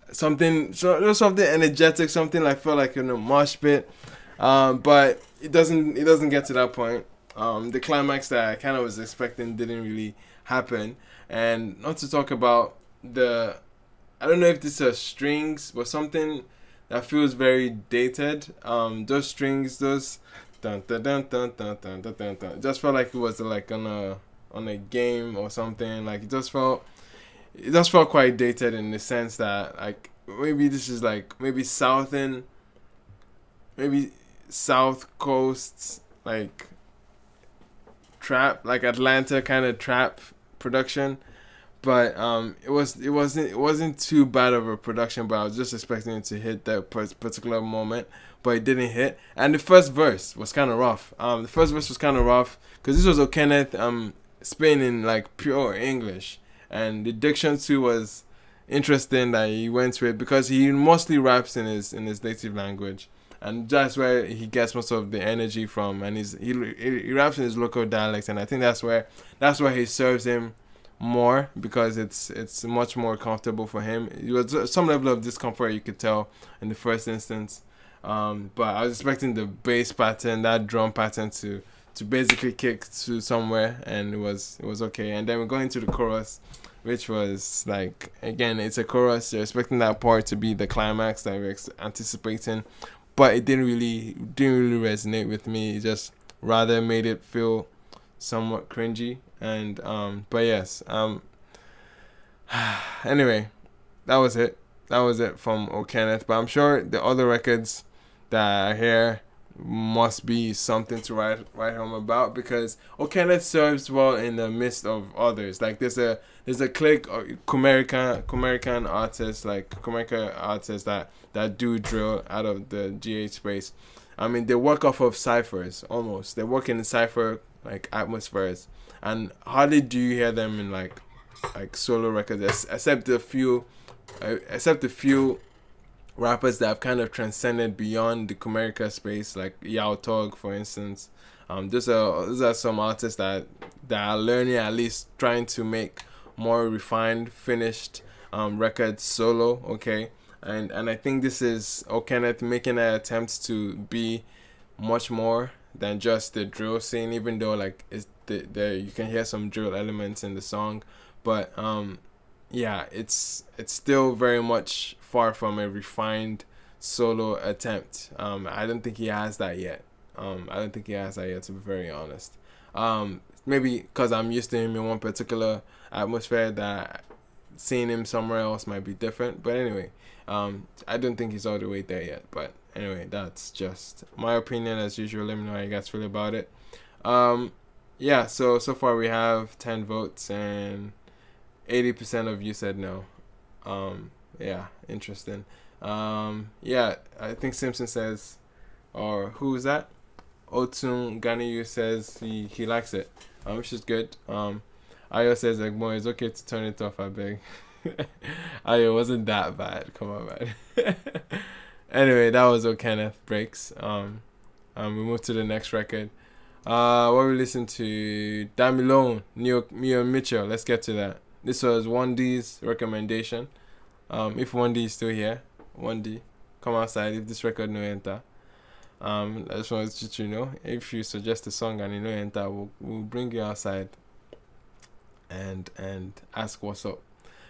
energetic, something like felt like in a mosh pit, but it doesn't get to that point. The climax that I kind of was expecting didn't really happen. And not to talk about I don't know if this is strings, but something that feels very dated. Those strings, those dun dun dun dun dun dun dun dun dun. It just felt like it was like on a game or something. Like it just felt quite dated in the sense that like maybe this is like maybe South Coast like trap, like Atlanta kind of trap production. But it wasn't too bad of a production, but I was just expecting it to hit that particular moment, but it didn't hit. And the first verse was kind of rough. Because this was Kenneth spinning in like pure English, and the diction too was interesting that he went to it because he mostly raps in his native language, and that's where he gets most of the energy from. And he raps in his local dialect, and I think that's where he serves him more because it's much more comfortable for him. It was some level of discomfort you could tell in the first instance, but I was expecting the bass pattern, that drum pattern to basically kick to somewhere, and it was okay. And then we're going to the chorus, which was like, again, it's a chorus, you're expecting that part to be the climax that we're anticipating, but it didn't really resonate with me. It just rather made it feel somewhat cringy. And but yes, anyway, that was it from Kenneth. But I'm sure the other records that are here must be something to write home about, because Kenneth serves well in the midst of others. Like there's a clique of American artists, like American artists that do drill out of the GH space. I mean, they work off of ciphers almost. They work in cipher like atmospheres, and hardly do you hear them in like solo records, except a few rappers that have kind of transcended beyond the Comerica space, like Yao Tog, for instance. Those are some artists that are learning, at least trying to make more refined, finished records solo. Okay, and I think this is Kenneth making an attempt to be much more than just the drill scene, even though like you can hear some drill elements in the song, but yeah, it's still very much far from a refined solo attempt. I don't think he has that yet. To be very honest. Maybe because I'm used to him in one particular atmosphere, that seeing him somewhere else might be different. But anyway, I don't think he's all the way there yet. But anyway, that's just my opinion as usual. Let me know how you guys feel about it. Yeah, so far we have 10 votes and 80% of you said no. Yeah, interesting. Yeah, I think Simpson says, or who is that? Otun Ganiyu says he likes it, which is good. Ayo says, like, boy, it's okay to turn it off, I beg. Ayo, wasn't that bad. Come on, man. Anyway, that was Kenneth Breaks. We move to the next record. What we listen to, Damilone, Mio Mitchell. Let's get to that. This was Wande's recommendation. If Wande is still here, Wande, come outside if this record no enter. I just wanted to know, if you suggest a song and you no enter, we'll bring you outside and ask what's up.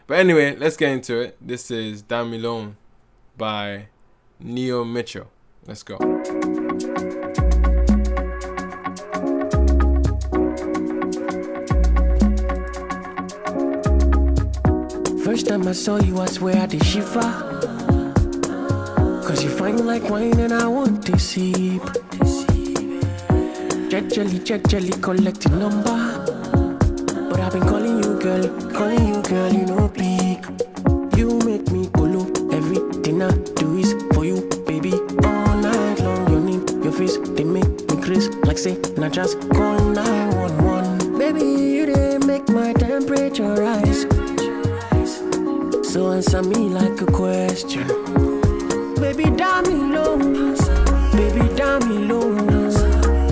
But anyway, let's get into it. This is Damilone by Neo Mitchell. Let's go. First time I saw you, I swear I did shiver. Cause you find like wine and I want to sip. Jet jelly, collecting number. But I've been calling you girl, you know peak. You make me polo, everything I do is for you, baby. All night long, your name, your face, they make me crazy. Like say, not just call 911. Baby, you didn't make my temperature rise. So answer me like a question. Baby, damn me low.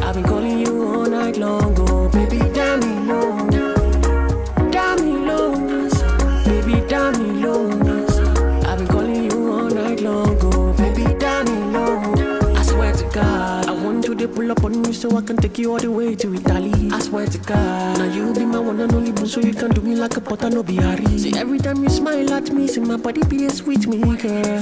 I've been calling you all night long, oh baby, damn me low. Baby, damn me low. I've been calling you all night long, oh baby, damn me low. I swear to God, I want you to pull pull up on you so I can take you all the way to Italy. I swear to God, now you be my one and only boo, so you can do me like a butter, no be Harry. See, every time you smile at me, see my body be a sweet me, girl.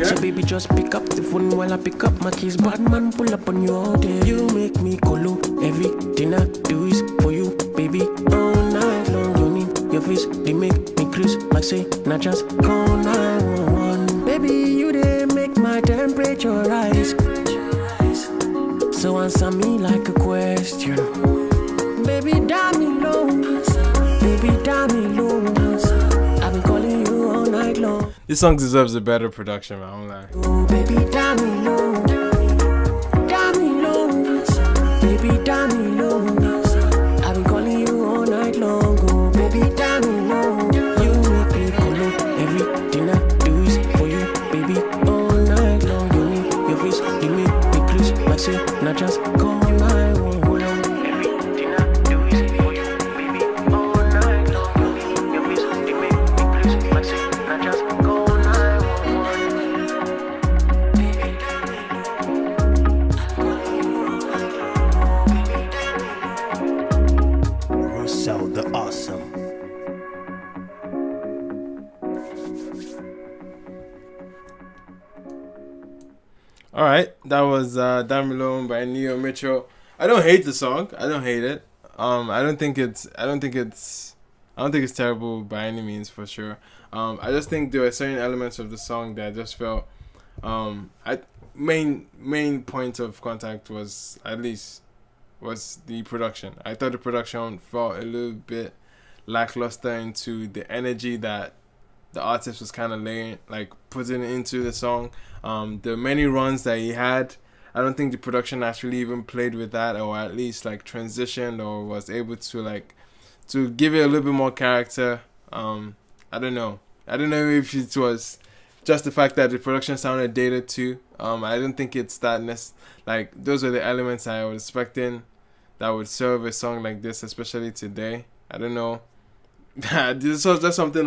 So baby, just pick up the phone while I pick up my keys. Bad man, pull up on you all day. You make me colo. Everything I do is for you, baby. All night long, you need your face. They make me crazy, like say, not just call 911. Baby, you they make my temperature rise. So answer me like a question. Baby, damn me low. Baby, damn me low. I've been calling you all night long. This song deserves a better production, man. I'm like, oh, baby, damn me low. Damn me low. Baby, damn me low. I've been calling you all night long. Oh, baby, damn me low. You make me colo. Everything I do is for you, baby. All night long. You need your face. You make me crazy. Like say, not just call 911. Everything I do is for you, baby. All night long. You need your face. You make me crazy. Like say, not just call 911. Russell the Awesome. all right, that was Damn Alone by Neo Mitchell. I don't hate the song. I don't hate it. I don't think it's terrible by any means, for sure. I just think there were certain elements of the song that I just felt main point of contact was the production. I thought the production felt a little bit lackluster into the energy that the artist was kind of putting into the song. The many runs that he had, I don't think the production actually even played with that, or at least transitioned or was able to give it a little bit more character. I don't know if it was just the fact that the production sounded dated too. I don't think it's that those are the elements I was expecting that would serve a song like this, especially today. I don't know. This was just something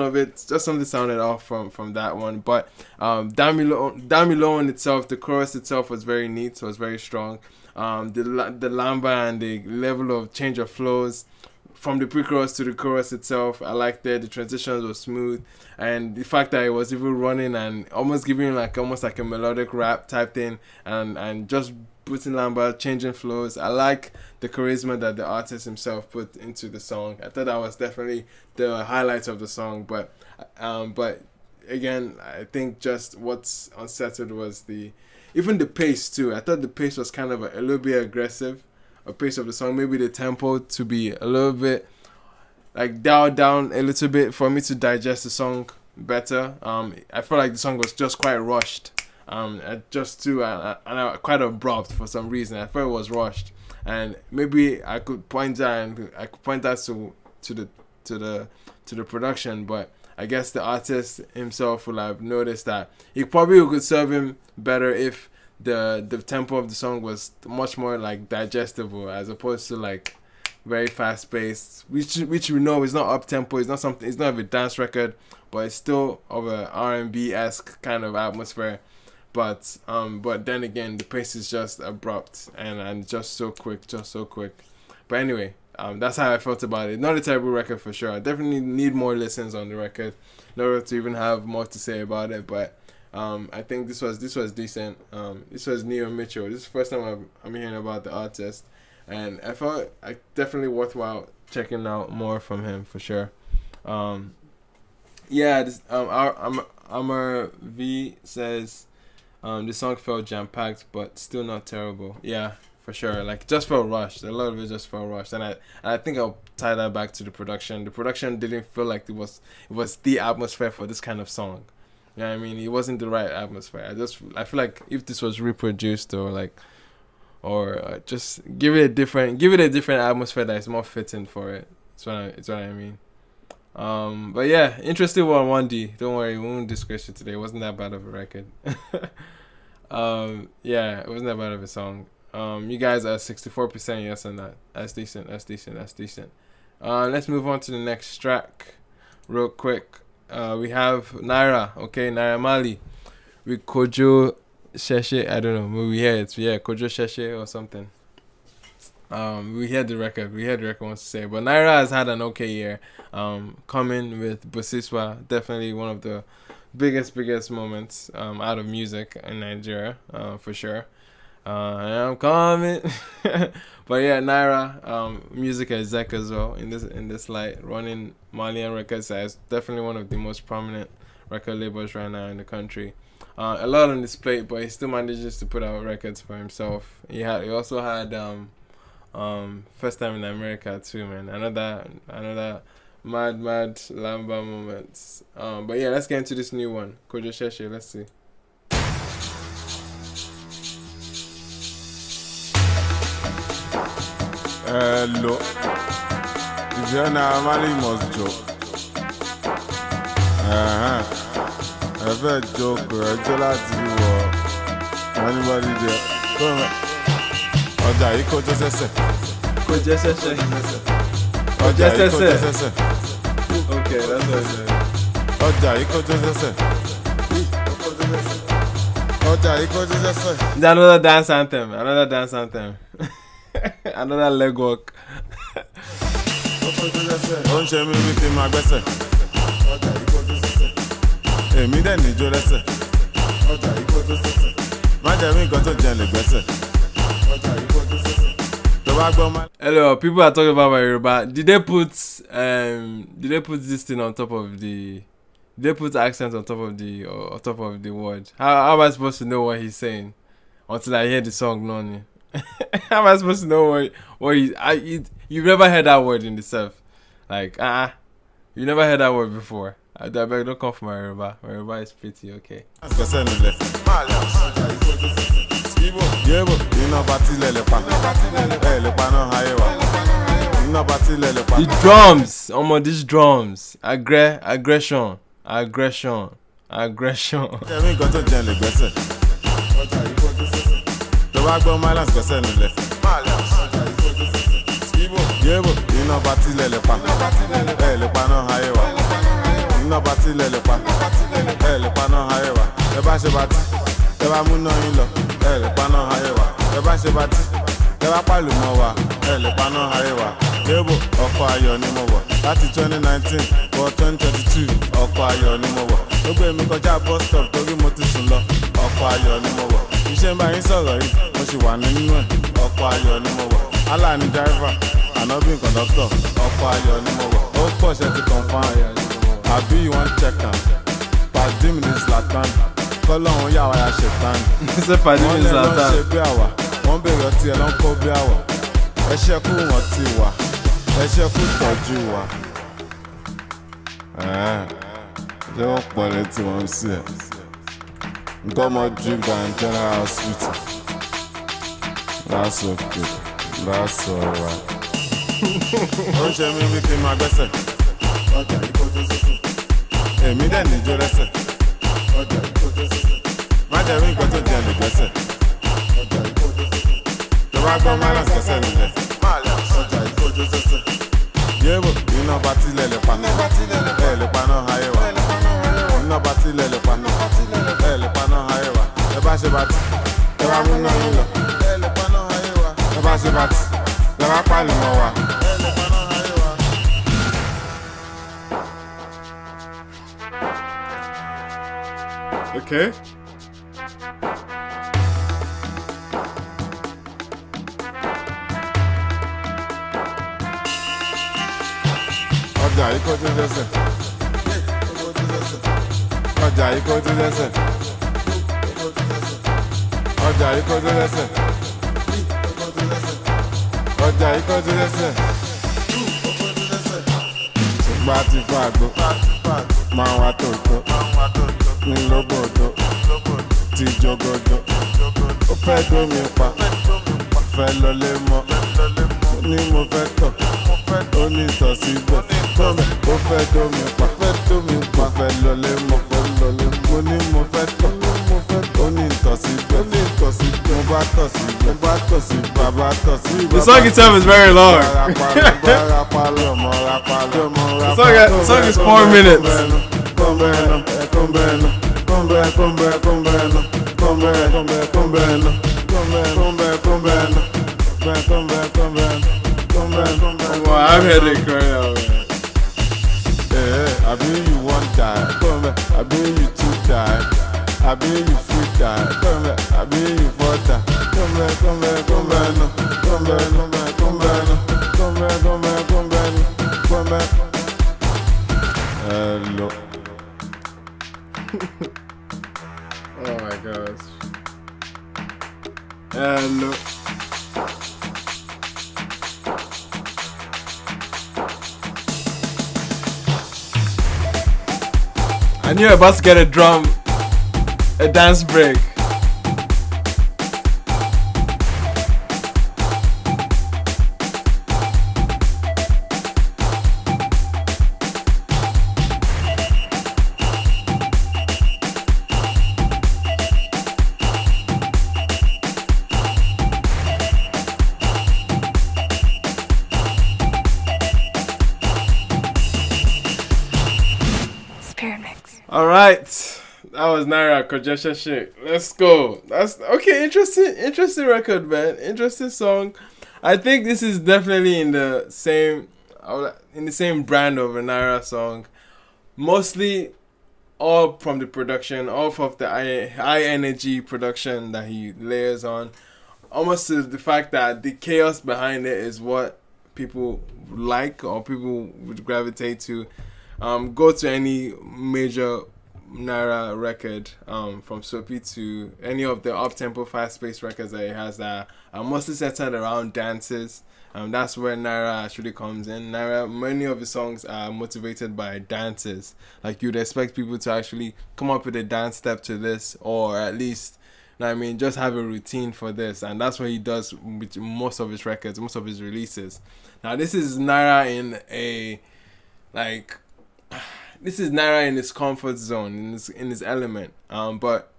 sounded off from that one. But Damn Me Low in itself, the chorus itself was very neat, so it was very strong. The lamba and the level of change of flows from the pre-chorus to the chorus itself, I liked it. The transitions were smooth, and the fact that it was even running and almost giving almost like a melodic rap type thing, and just putting lamba, changing flows. I like the charisma that the artist himself put into the song. I thought that was definitely the highlights of the song. But again, I think just what's unsettled was even the pace too. I thought the pace was kind of a little bit aggressive. A pace of the song, maybe the tempo to be a little bit dialed down a little bit for me to digest the song better. I felt like the song was just quite rushed, quite abrupt for some reason. I felt it was rushed, and maybe I could point that to the production, but I guess the artist himself will have noticed that he probably could serve him better if the tempo of the song was much more digestible, as opposed to very fast paced, which we know is not up tempo. It's not of a dance record, but it's still of a R&B-esque kind of atmosphere. But then again, the pace is just abrupt and just so quick. But anyway, that's how I felt about it. Not a terrible record for sure. I definitely need more listens on the record in order to even have more to say about it. But I think this was decent. This was Neo Mitchell. This is the first time I'm hearing about the artist, and I felt definitely worthwhile checking out more from him for sure. Amar V says the song felt jam-packed but still not terrible. Yeah, for sure. Just felt rushed. A lot of it just felt rushed, and I think I'll tie that back to the production. The production didn't feel like it was the atmosphere for this kind of song. You know what I mean? It wasn't the right atmosphere. I feel like if this was reproduced or just give it a different atmosphere that is more fitting for it. It's what I mean. But yeah, interesting one, 1D. Don't worry, we won't discuss it today. It wasn't that bad of a record. Yeah, it wasn't that bad of a song. You guys are 64% yes on that. That's decent. Let's move on to the next track real quick. We have Naira Marley with Kojo Sheshe, I don't know. We hear it. Yeah, Kojo Sheshe or something. We hear the record. Wants to say. But Naira has had an okay year. Coming with Busiswa, definitely one of the biggest moments out of music in Nigeria, for sure. I'm coming. But yeah, Naira, music exec as well in this light, running Malian Records as definitely one of the most prominent record labels right now in the country. A lot on his plate, but he still manages to put out records for himself. He also had First Time in America too, man. Another mad Lamba moments. But yeah, let's get into this new one, Kojo Sheshe. Let's see. Hello. If you're Naira Marley, you must joke. I feel joke. I tell that to you. Anybody there? Come on. Ọjà yìí Kojo Sheshe. Kojo Sheshe. Ọjà yìí Kojo Sheshe. Okay, that's what it is. Ọjà yìí Kojo Sheshe. Ọjà yìí Kojo Sheshe. Another dance anthem. Another leg walk. Ó ń ṣe mí bí kí n máa gbẹ́sẹ̀. Èmi dẹ̀ níjó lẹ́sẹ̀. Má jẹ́ mí nǹkan tó jẹ́ lè gbẹ́sẹ̀. Hello, people are talking about my Yoruba. Did they put this thing on top of the? Did they put accent on top of the word? How am I supposed to know what he's saying until I hear the song, Noni? How am I supposed to know what you've never heard that word in itself? Like, you never heard that word before. I beg, don't come for my Yoruba. My Yoruba is pretty okay. The drums, these drums. Aggression. Láti 2019 for 2022 ọkọ̀ ayọ̀ ni mo wọ̀. Ó gbé mi kọjá bus stop torí mo ti sùn lọ. Ọkọ̀ ayọ̀ ni mo wọ̀. Iṣẹ́ ń bá yín sọ̀rọ̀ yìí, mo sì wà nínú ẹ̀. Ọkọ̀ ayọ̀ ni mo wọ̀. Allah ni driver, Anobi conductor. Ọkọ̀ ayọ̀ ni mo wọ̀. Ó pọ̀ ṣe ti confirm. Àbí you wan check am? Pàdé mi ní Zlatan. Kọ́lọ́hún yà wá ya ṣètàn. Ṣé pàdé mi ní Zlatan? Wọ́n lẹ́ lọ́ ṣe bí àwà. Wọ́n bèrè ọtí ẹ̀ lọ́n kó bí àwọ̀. Ẹ ṣẹ́kù wọn ti wà. Ẹ ṣẹ́kù tọ́jú wa. Ṣé wọ́n pọ̀ létí wọn sí ẹ̀? Nǹkan mọ drink and general hospital. That's okay. That's alright. Ó ń ṣe mí bí kí n máa gbẹ́sẹ̀. Èmi dẹ̀ níjó lẹ́sẹ̀. Má jẹ́ rí nǹkan tó jẹ́ lè gbẹ́sẹ̀. Tó bá gbọ́ má lọ́sẹ̀ kẹsẹ̀ nílẹ̀. Yébo, iná bá tilẹ̀ lè pa. Ẹ lè pa náà ayé wa. Iná bá tilẹ̀ lè pa. Ẹ lè pa náà ayé wa. Ẹ bá ṣe bá ti, ẹ bá mú náà yín lọ. Ẹ lè pa náà ayé wa. Ẹ bá ṣe bá ti, ẹ bá pàlì mọ́ wa. Ẹ lè pa náà ayé wa. Okay. Ọjà yìí Kojo Sheshe. Ọjà yìí Kojo Sheshe. Ọjà yìí Kojo Sheshe. Ọjà yìí Kojo Sheshe. Ìgbà tí fàgbó máa wá tòótọ́. Ńlọ́gbọ̀dọ̀ ti jọgọdọ̀. Ó fẹ́ dómi pa, fẹ́ lọlé mọ́. Ní mo fẹ́ tọ̀, ó ní ìtọ̀ síbẹ̀. Ó fẹ́ dómi pa, fẹ́ lọlé mọ́. Mo ní mo fẹ́ tọ̀, ó ní ìtọ̀ síbẹ̀. Mo bá tọ̀ síbẹ̀, bàbá tọ̀ síbẹ̀. The song itself is very long. The song is 4 minutes. I'm headache right now, man. I mean you one die, come back. I mean you two die. I mean you three die, come back. I mean you four die. Come back, come back, come back, no. Come back, come back, come back, no. Come back, come back, come back, no. Come back. Hello. Oh my gosh. Hello. I knew I was about to get a dance break. All right, that was Naira Congestion Shake. Let's go. That's okay. Interesting record, man. Interesting song. I think this is definitely in the same brand of a Naira song. Mostly, all from the production, off of the high energy production that he layers on. Almost to the fact that the chaos behind it is what people like or people would gravitate to. Go to any major Naira record, from Soapy to any of the up-tempo, fast-paced records that he has that are mostly centered around dances. That's where Naira actually comes in. Many of his songs are motivated by dances. Like you'd expect people to actually come up with a dance step to this, or at least, just have a routine for this. And that's what he does with most of his records, most of his releases. Now, this is Naira in his comfort zone, in his element. But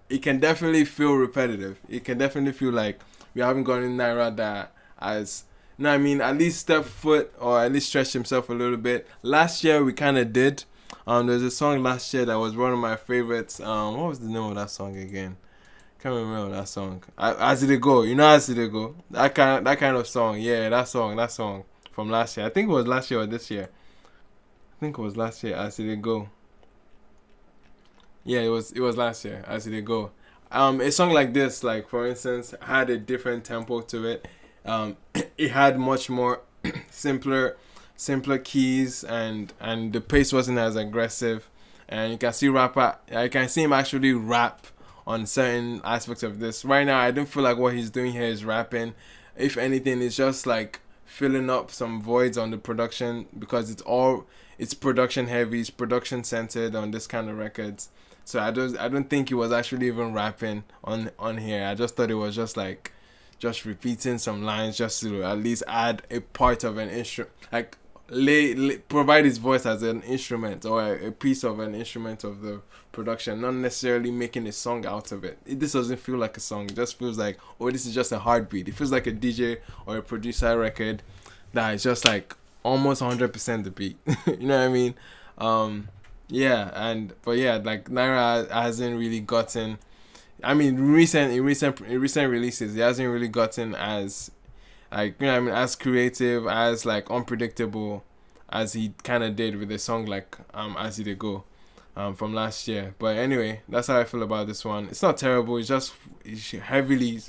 it can definitely feel repetitive. It can definitely feel like we haven't gotten Naira that as, at least step foot or at least stretch himself a little bit. Last year we kind of did. There's a song last year that was one of my favorites. What was the name of that song again? Can't remember that song. As Did It Go? You know As Did It Go? That kind of song. Yeah, that song from last year. I think it was last year or this year. I think it was last year. As Did It Go? Yeah, it was last year. As Did It Go? A song like this, like for instance, had a different tempo to it. It had much more simpler keys, and the pace wasn't as aggressive. And you can see I can see him actually rap on certain aspects of this. Right now, I don't feel like what he's doing here is rapping. If anything, it's just like filling up some voids on the production, because it's production heavy, it's production centered on this kind of records. So I don't think he was actually even rapping on here. I just thought it was just like repeating some lines just to at least add a part of an instrument, like provide his voice as an instrument or a piece of an instrument of the production, not necessarily making a song out of it. This doesn't feel like a song. It just feels like, this is just a heartbeat. It feels like a DJ or a producer record that is just like almost 100% the beat. You know what I mean? Like Naira hasn't really gotten, in recent releases, he hasn't really gotten as, as creative, as like unpredictable as he kind of did with a song like As Did It Go from last year. But anyway, that's how I feel about this one. It's not terrible. It's just heavily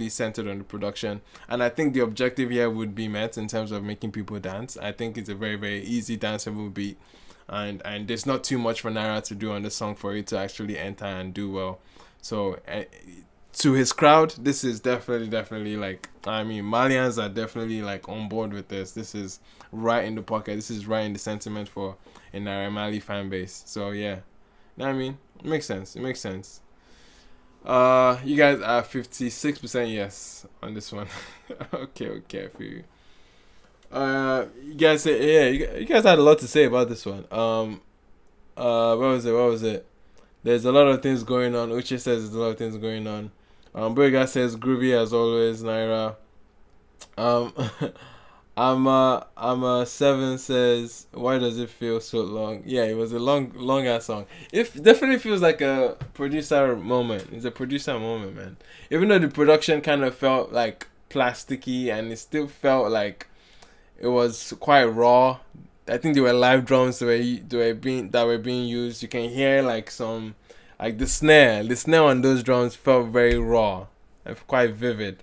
centered on the production, and I think the objective here would be met in terms of making people dance. I think it's a very, very easy danceable beat, and there's not too much for Naira to do on the song for it to actually enter and do well. So to his crowd, this is definitely like, Malians are definitely like on board with this. This is right in the pocket. This is right in the sentiment for a Naira Marley fan base. So yeah, it makes sense. You guys are 56% yes on this one. okay, I feel you. You guys say, you guys had a lot to say about this one. What was it? There's a lot of things going on. Uche says there's a lot of things going on. Burga says groovy as always, Naira. I'm a 7 says, why does it feel so long? Yeah, it was a long ass song. It definitely feels like a producer moment. It's a producer moment, man. Even though the production kind of felt like plasticky and it still felt like it was quite raw. I think there were live drums that were being used. You can hear like some, like the snare on those drums felt very raw and quite vivid.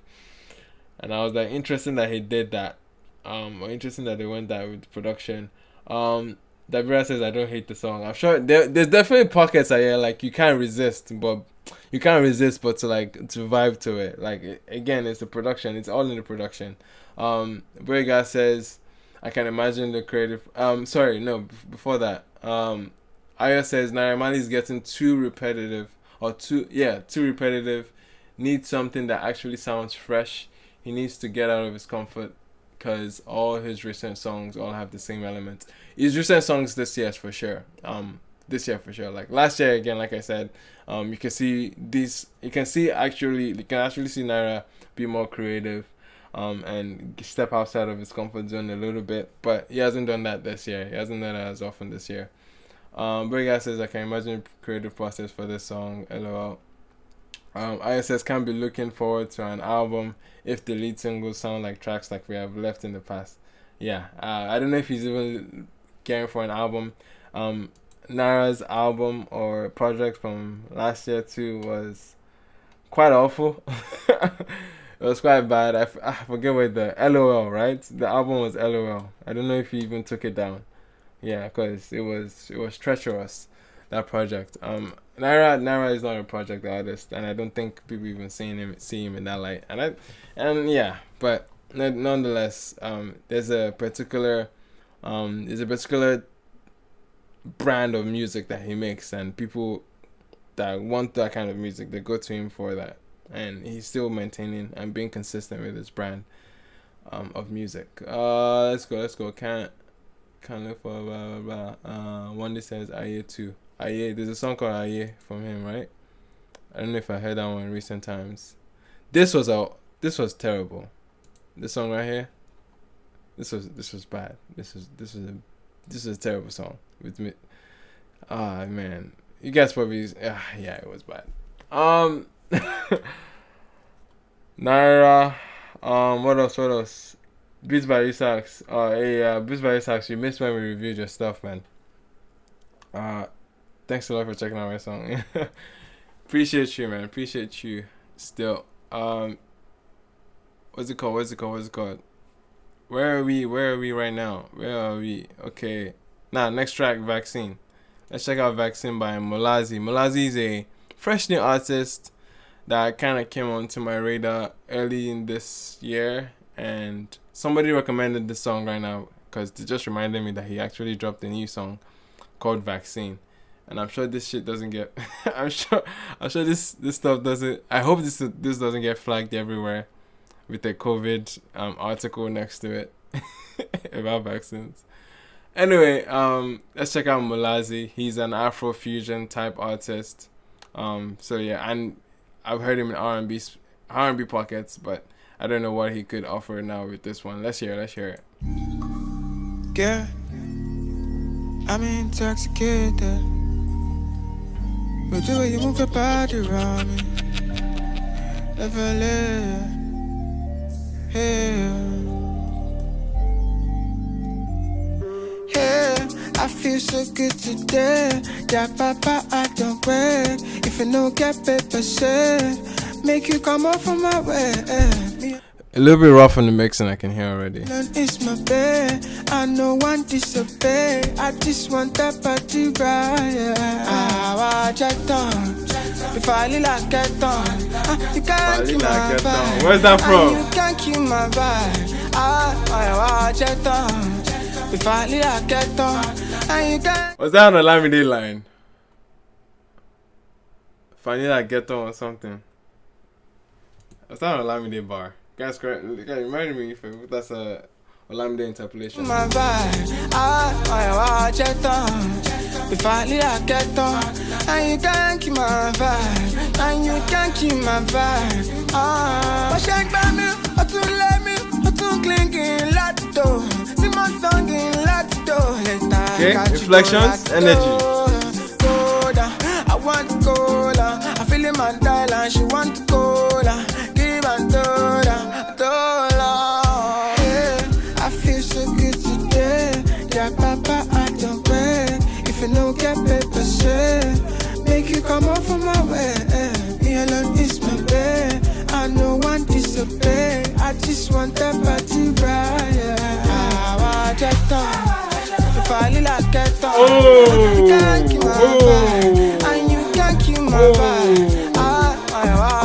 And I was like, interesting that he did that. Or interesting that they went that with production. Dabira says, I don't hate the song. I'm sure there's definitely pockets out here like you can't resist, but to vibe to it. Like again, it's the production. It's all in the production. Brega says, I can imagine the creative. Before that. Aya says Naira Marley is getting too repetitive. Too repetitive. Needs something that actually sounds fresh. He needs to get out of his comfort, because all his recent songs all have the same elements. His recent songs this year for sure. Like last year again, like I said, you can actually see Naira be more creative, and step outside of his comfort zone a little bit. But he hasn't done that this year. He hasn't done that as often this year. Brega says, I can imagine creative process for this song. LOL. ISS can be looking forward to an album if the lead singles sound like tracks like we have left in the past. Yeah, I don't know if he's even caring for an album. Naira's album or project from last year too was quite awful. It was quite bad. I forget what the LOL, right? The album was LOL. I don't know if he even took it down. Yeah, because it was treacherous, that project. Naira is not a project artist, and I don't think people even see him in that light. But nonetheless, there's a particular brand of music that he makes, and people that want that kind of music, they go to him for that, and he's still maintaining and being consistent with his brand of music. Let's go. Can't look for blah blah blah. Wande says Aye too. Aye, there's a song called Aye from him, right? I don't know if I heard that one in recent times. This was terrible. This song right here. This was bad. This is a terrible song with me. Man, you guys probably it was bad. Naira, what else? BeatsbySacks. BeatsbySacks. You missed when we reviewed your stuff, man. Thanks a lot for checking out my song. Appreciate you, man. Appreciate you still. What's it called? Where are we right now? Where are we? Okay. Next track, Vaccine. Let's check out Vaccine by Malazzi. Malazzi is a fresh new artist that kind of came onto my radar early in this year, and somebody recommended this song right now because it just reminded me that he actually dropped a new song called Vaccine. And I'm sure this shit doesn't get I'm sure this stuff doesn't, I hope this doesn't get flagged everywhere with a COVID article next to it about vaccines. Anyway, let's check out Malazzi. He's an Afrofusion type artist. So yeah, and I've heard him in R&B pockets, but I don't know what he could offer now with this one. Let's hear it. Girl, I'm intoxicated with the way you move your body around me. Never let I feel so good today. Yeah, papa, I don't wait. If you don't get paper, say make you come off from my way. A little bit rough on the mixing, I can hear already. It's my bed. I no one disobey. I just want that party right. I jet on. If I like get on, you can't keep my vibe. Where's that from? You can't keep my vibe. I jet on. If I like get on, and you can't. Was that on the Olamide line? Vanilla Ghetto or something. Was that on a Olamide bar? Guys, remind me if that's a Olamide interpolation. My vibe, I jet on. If I get on, and you can't keep my vibe, and you can't keep my vibe. But shake by me, or to let me, or to clinking, let go. Okay, inflections, energy. I want cola. I feel in my dial she want cola. Give and dola. Yeah, I feel so good today. Yeah, papa, I don't beg. If you don't get paper, say, make you come up from my way. Me alone is my bed. I don't want disobey. I just want that party right. I want that time. If I look like that time, you can't keep my vibe. And you can't keep my vibe. I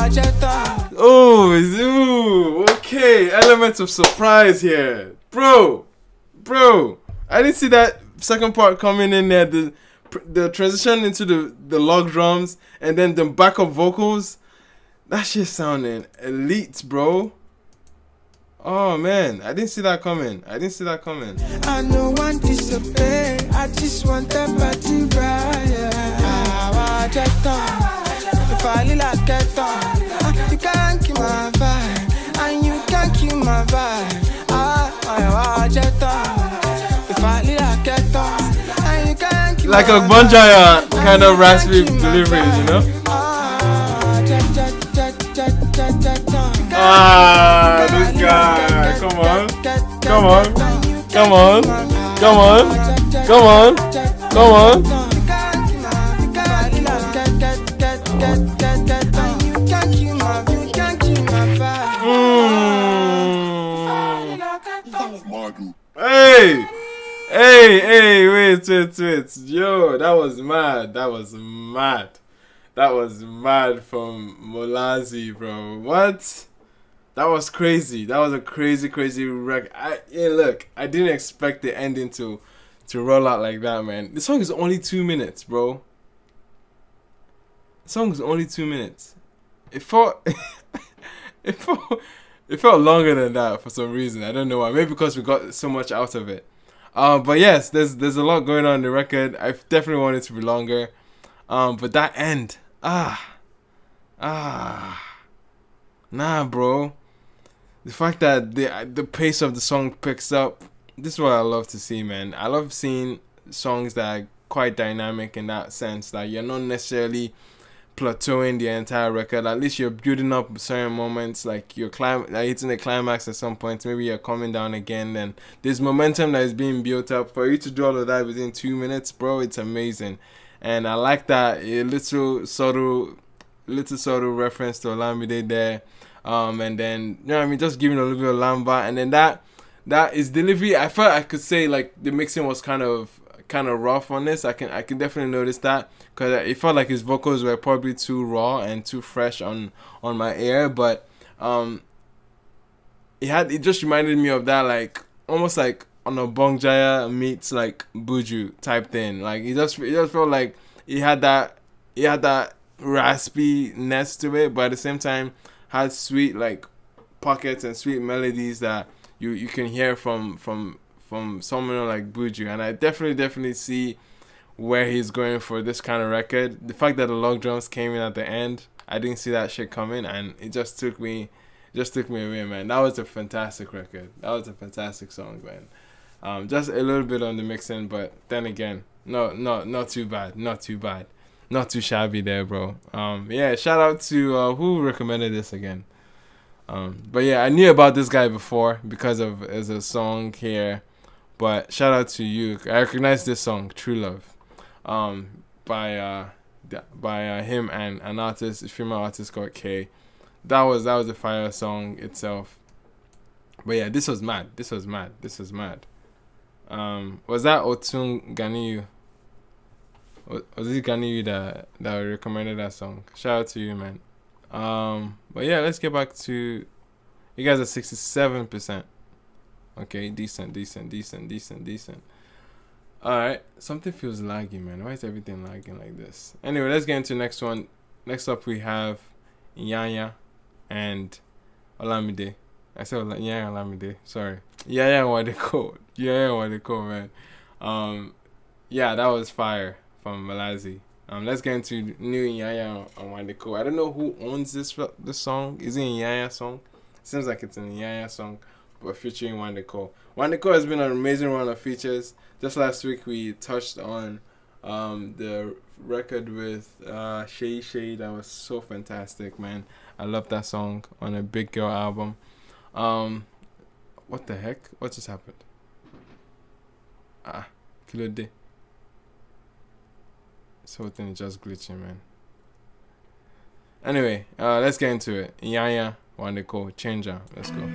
want that time. Oh, zoo. Okay, elements of surprise here. Bro. I didn't see that second part coming in there. The transition into the log drums and then the backup vocals. That shit sounding elite, bro. Oh man, I didn't see that coming. I don't want disobey. I just want that party right. I want that time. If I look like that time, you can't keep my vibe, and you can't keep my vibe. I want that time. If I look like that time, and you can't keep like my a Bonjaya kind of raspy deliveries, you know? This guy. Come on. Hey, wait. Yo, that was mad from Malazzi, bro. What? That was crazy. That was a crazy wreck. I didn't expect the ending to roll out like that, man. The song is only 2 minutes, bro. The song is only 2 minutes. It felt it felt longer than that for some reason. I don't know why. Maybe because we got so much out of it. But yes, there's a lot going on in the record. I definitely want it to be longer. But that end, nah, bro. The fact that the pace of the song picks up, this is what I love to see, man. I love seeing songs that are quite dynamic in that sense. That you're not necessarily plateauing the entire record. At least you're building up certain moments, like you're hitting the climax at some point. Maybe you're coming down again. Then there's momentum that is being built up. For you to do all of that within 2 minutes, bro, it's amazing. And I like that little subtle reference to Olamide there. And then, you know what I mean, just giving a little bit of lamba. And then that is delivery. I felt I could say like the mixing was kind of rough on this. I can definitely notice that, because it felt like his vocals were probably too raw and too fresh on my ear. But it just reminded me of that, like almost like on a Bongjaya meets like Buju type thing. Like it just felt like he had that raspiness to it, but at the same time had sweet like pockets and sweet melodies that you can hear from someone like Buju. And I definitely see where he's going for this kind of record. The fact that the log drums came in at the end, I didn't see that shit coming, and it just took me away, man. That was a fantastic record. That was a fantastic song, man. Just a little bit on the mixing, but then again, not too bad. Not too shabby there, bro. Yeah, shout out to who recommended this again. But yeah, I knew about this guy before because of as a song here. But shout out to you. I recognize this song, True Love, by him and an artist, a female artist called K. That was a fire song itself. But yeah, this was mad. Was that Otun Ganiyu? Was it Ganiyu that recommended that song? Shout out to you, man. But yeah, let's get back to, you guys are 67%. Okay, decent. Alright, something feels laggy, man. Why is everything lagging like this? Anyway, let's get into the next one. Next up we have Yanya and Olamide. I said Yanya and Olamide. Sorry. Yanya and Wande Coal. Man. Yeah, that was fire from Malazzi. Let's get into new Yanya and Wande Coal. I don't know who owns this song. Is it a Yanya song? Seems like it's a Yanya song. but featuring Wande Coal. Wande Coal has been an amazing run of features. Just last week we touched on the record with Shay Shay. That was so fantastic, man. I love that song on a Big Girl album. What the heck? What just happened? Kilo day. This whole thing is just glitching, man. Anyway, let's get into it. Yanya, Wande Coal, Changer. Let's go.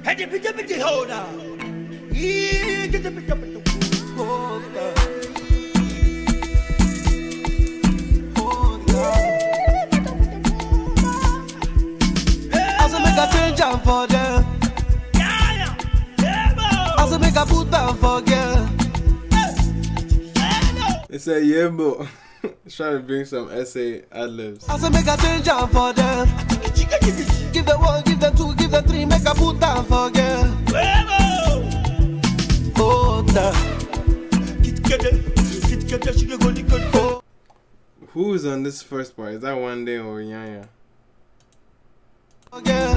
Hey, the hold on. Yeah, get the hold on. Make a change and for them. Also make a put down for girl. It's a yembo. Trying to bring some essay ad-libs. Also make a change and for them. Give them one, give them two, give them three. Make a put down for girl. Who's on this first part? Is that Wande or Yanya? Girl,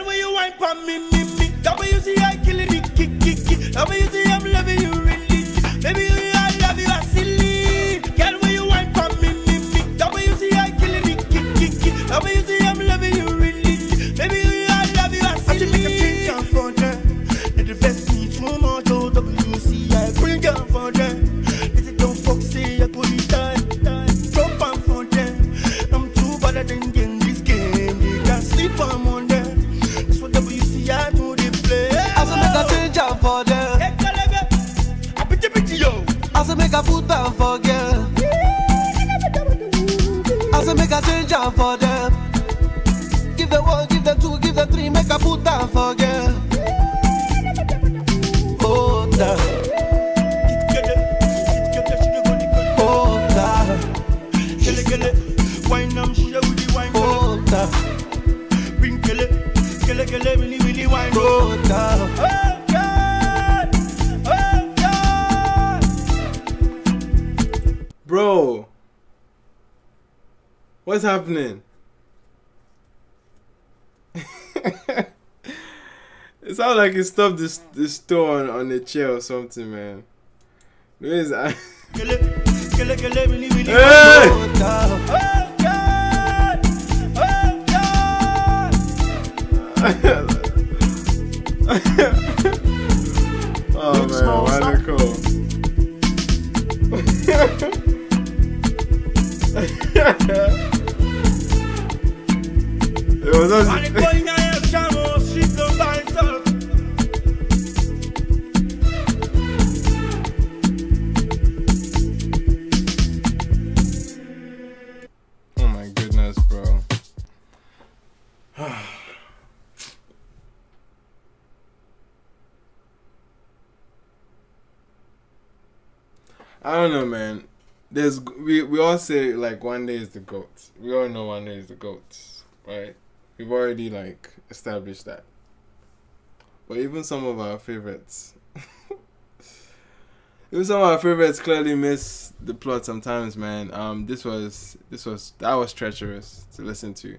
when you wine for me. WCI killing me, kick. WCI, I'm loving you really. Baby, I love you, I silly. Girl, when you wine for me. WCI killing me, kick. WCI, I'm loving you really. Baby, I love you, I silly. I make a change on for them. Let the best meet no more to WCI. Bring down for them. If they don't fuck, say I put it time. Drop on for them. I'm too bad than getting this game. They can't sleep on them. That's what WCI do, they play. Also make a change on for them. I pity yo. Also make a put down for girl. Also make a change on for them. Give them one, give them two, give them three. Make a put down for girl. Hold down. Hold down. Wine them, she with the wine. Hold down. Bring kill it, really wine. Hold down. Bro, what's happening? It sounds like he stopped this store on the chair or something, man. Where is that? Oh man, Wande Coal. It was us. Oh my goodness, bro. I don't know, man. We all say like Wande is the GOAT. We all know Wande is the GOAT, right? We've already like established that. But even some of our favorites, clearly miss the plot sometimes, man. That was treacherous to listen to.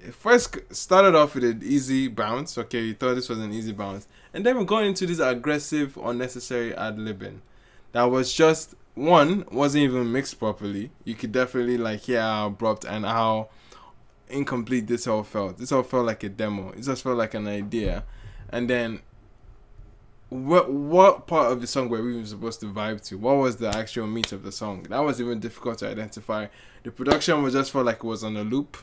It first started off with an easy bounce. Okay, you thought this was an easy bounce, and then we're going into this aggressive, unnecessary ad-libbing. That was just wasn't even mixed properly. You could definitely like hear how abrupt and how incomplete this all felt. This all felt like a demo. It just felt like an idea. And then what part of the song were we even supposed to vibe to? What was the actual meat of the song? That was even difficult to identify. The production was just felt like it was on a loop.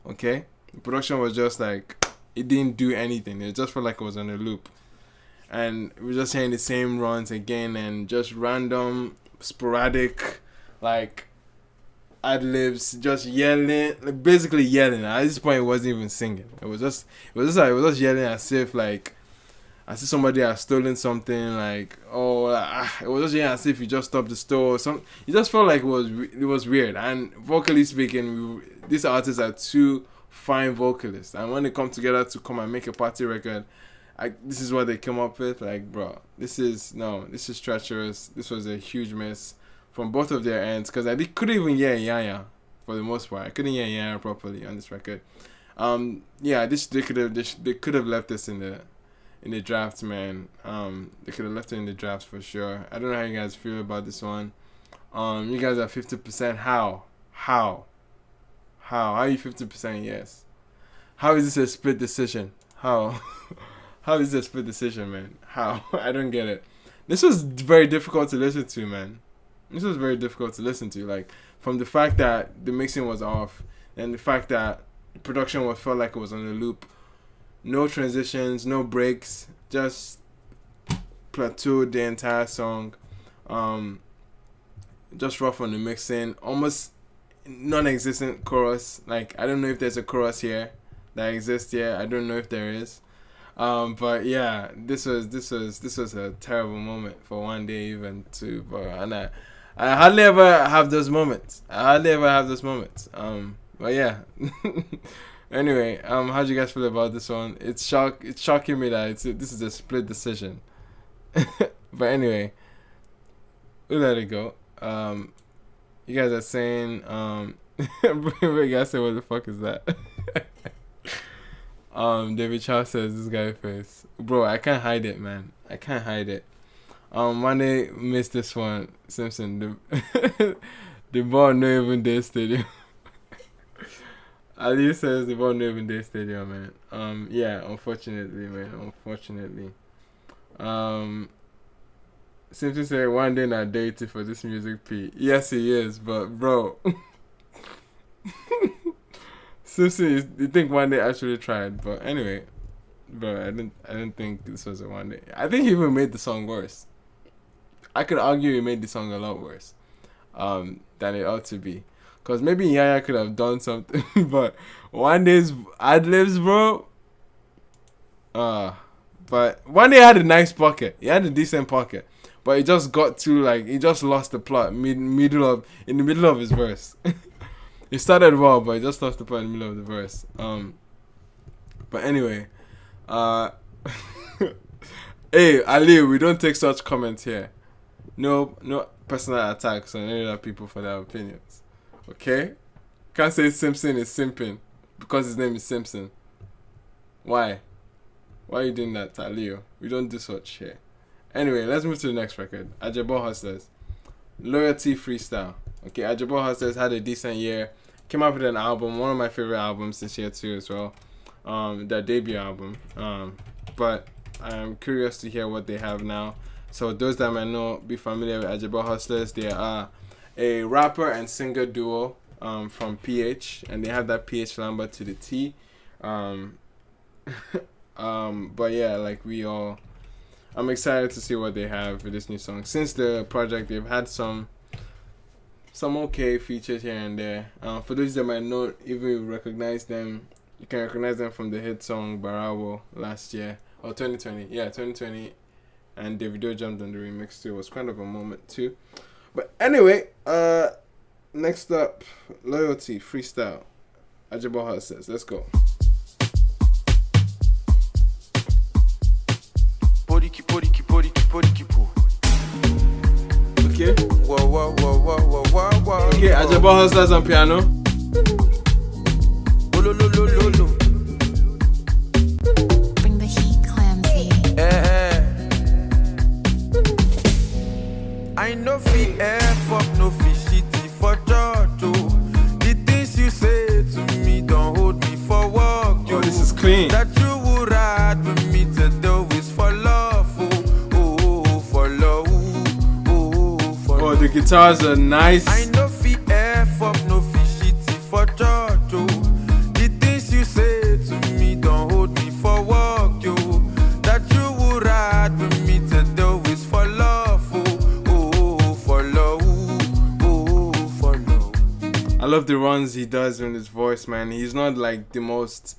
Okay? The production was just like, it didn't do anything. It just felt like it was on a loop. And we're just hearing the same runs again and just random, sporadic, like, ad-libs, just yelling, like basically yelling. At this point, it wasn't even singing. It was just yelling as if like I see somebody has stolen something, like, it was just as if you just stopped the store. You just felt like it was weird. And vocally speaking, these artists are two fine vocalists, and when they come together to come and make a party record, this is what they came up with. Like, bro, this is treacherous. This was a huge miss from both of their ends, because I couldn't even hear Yanya for the most part. I couldn't hear Yanya properly on this record. They could have left this in the draft, man. They could have left it in the draft for sure. I don't know how you guys feel about this one. You guys are 50%. How are you 50% yes? How is this a split decision? How is this a split decision, man? How? I don't get it. This was very difficult to listen to, man. This was very difficult to listen to. Like, from the fact that the mixing was off, and the fact that the production felt like it was on a loop. No transitions, no breaks, just plateaued the entire song. Just rough on the mixing, almost non-existent chorus. Like, I don't know if there's a chorus here that exists here. I don't know if there is. But yeah, this was a terrible moment for one day even too. But I hardly ever have those moments. But yeah. Anyway, how do you guys feel about this one? It's shocking me that this is a split decision. But anyway, we'll let it go. You guys are saying, you guys say, what the fuck is that? David Charles says, this guy face. Bro, I can't hide it, man. I can't hide it. Wande missed this one. Simpson, the ball no even day stadium. Ali says the ball no even day stadium, man. Yeah, unfortunately, man. Unfortunately. Simpson said one day not dating for this music P. Yes, he is, but bro. Simpson, you think one day actually tried, but anyway, bro, I didn't think this was a one day. I think he even made the song worse. I could argue he made the song a lot worse, than it ought to be. Cause maybe Yaya could have done something, but one day's ad libs, bro. But one day had a nice pocket. He had a decent pocket, but he just got to he just lost the plot in the middle of his verse. He started well, but he just lost the plot in the middle of the verse. But anyway, hey Ali, we don't take such comments here. No personal attacks on any other people for their opinions. Okay? Can't say Simpson is simping because his name is Simpson. Why? Why are you doing that, Talio? We don't do such here. Anyway, let's move to the next record. Ajebo Hustlers. Loyalty Freestyle. Okay, Ajebo Hustlers had a decent year. Came up with an album, one of my favorite albums this year too as well. Their debut album. But I'm curious to hear what they have now. So those that might not be familiar with Ajebo Hustlers, they are a rapper and singer duo from PH, and they have that PH Lambert to the T. But yeah, I'm excited to see what they have for this new song. Since the project, they've had some okay features here and there. For those that might not even recognize them, you can recognize them from the hit song Barawo last year, or 2020. Yeah, 2020. And Davido jumped on the remix too. It was kind of a moment too. But anyway, next up, Loyalty Freestyle. Ajebo Hustlers. Let's go. Okay. Okay, Ajebo Hustlers on piano. Bring the heat, Clamsy. I know fi F up, no fi shitty for church, oh. The things you say to me don't hold me for work, oh. This is clean. That you would ride with me to do is for love, for love, for love. The guitars are nice. I know fi F up, no fi shitty for church, oh. The things you say to me don't hold me for work, yo. That you would ride with me to do is for love. I love the runs he does in his voice, man. He's not like the most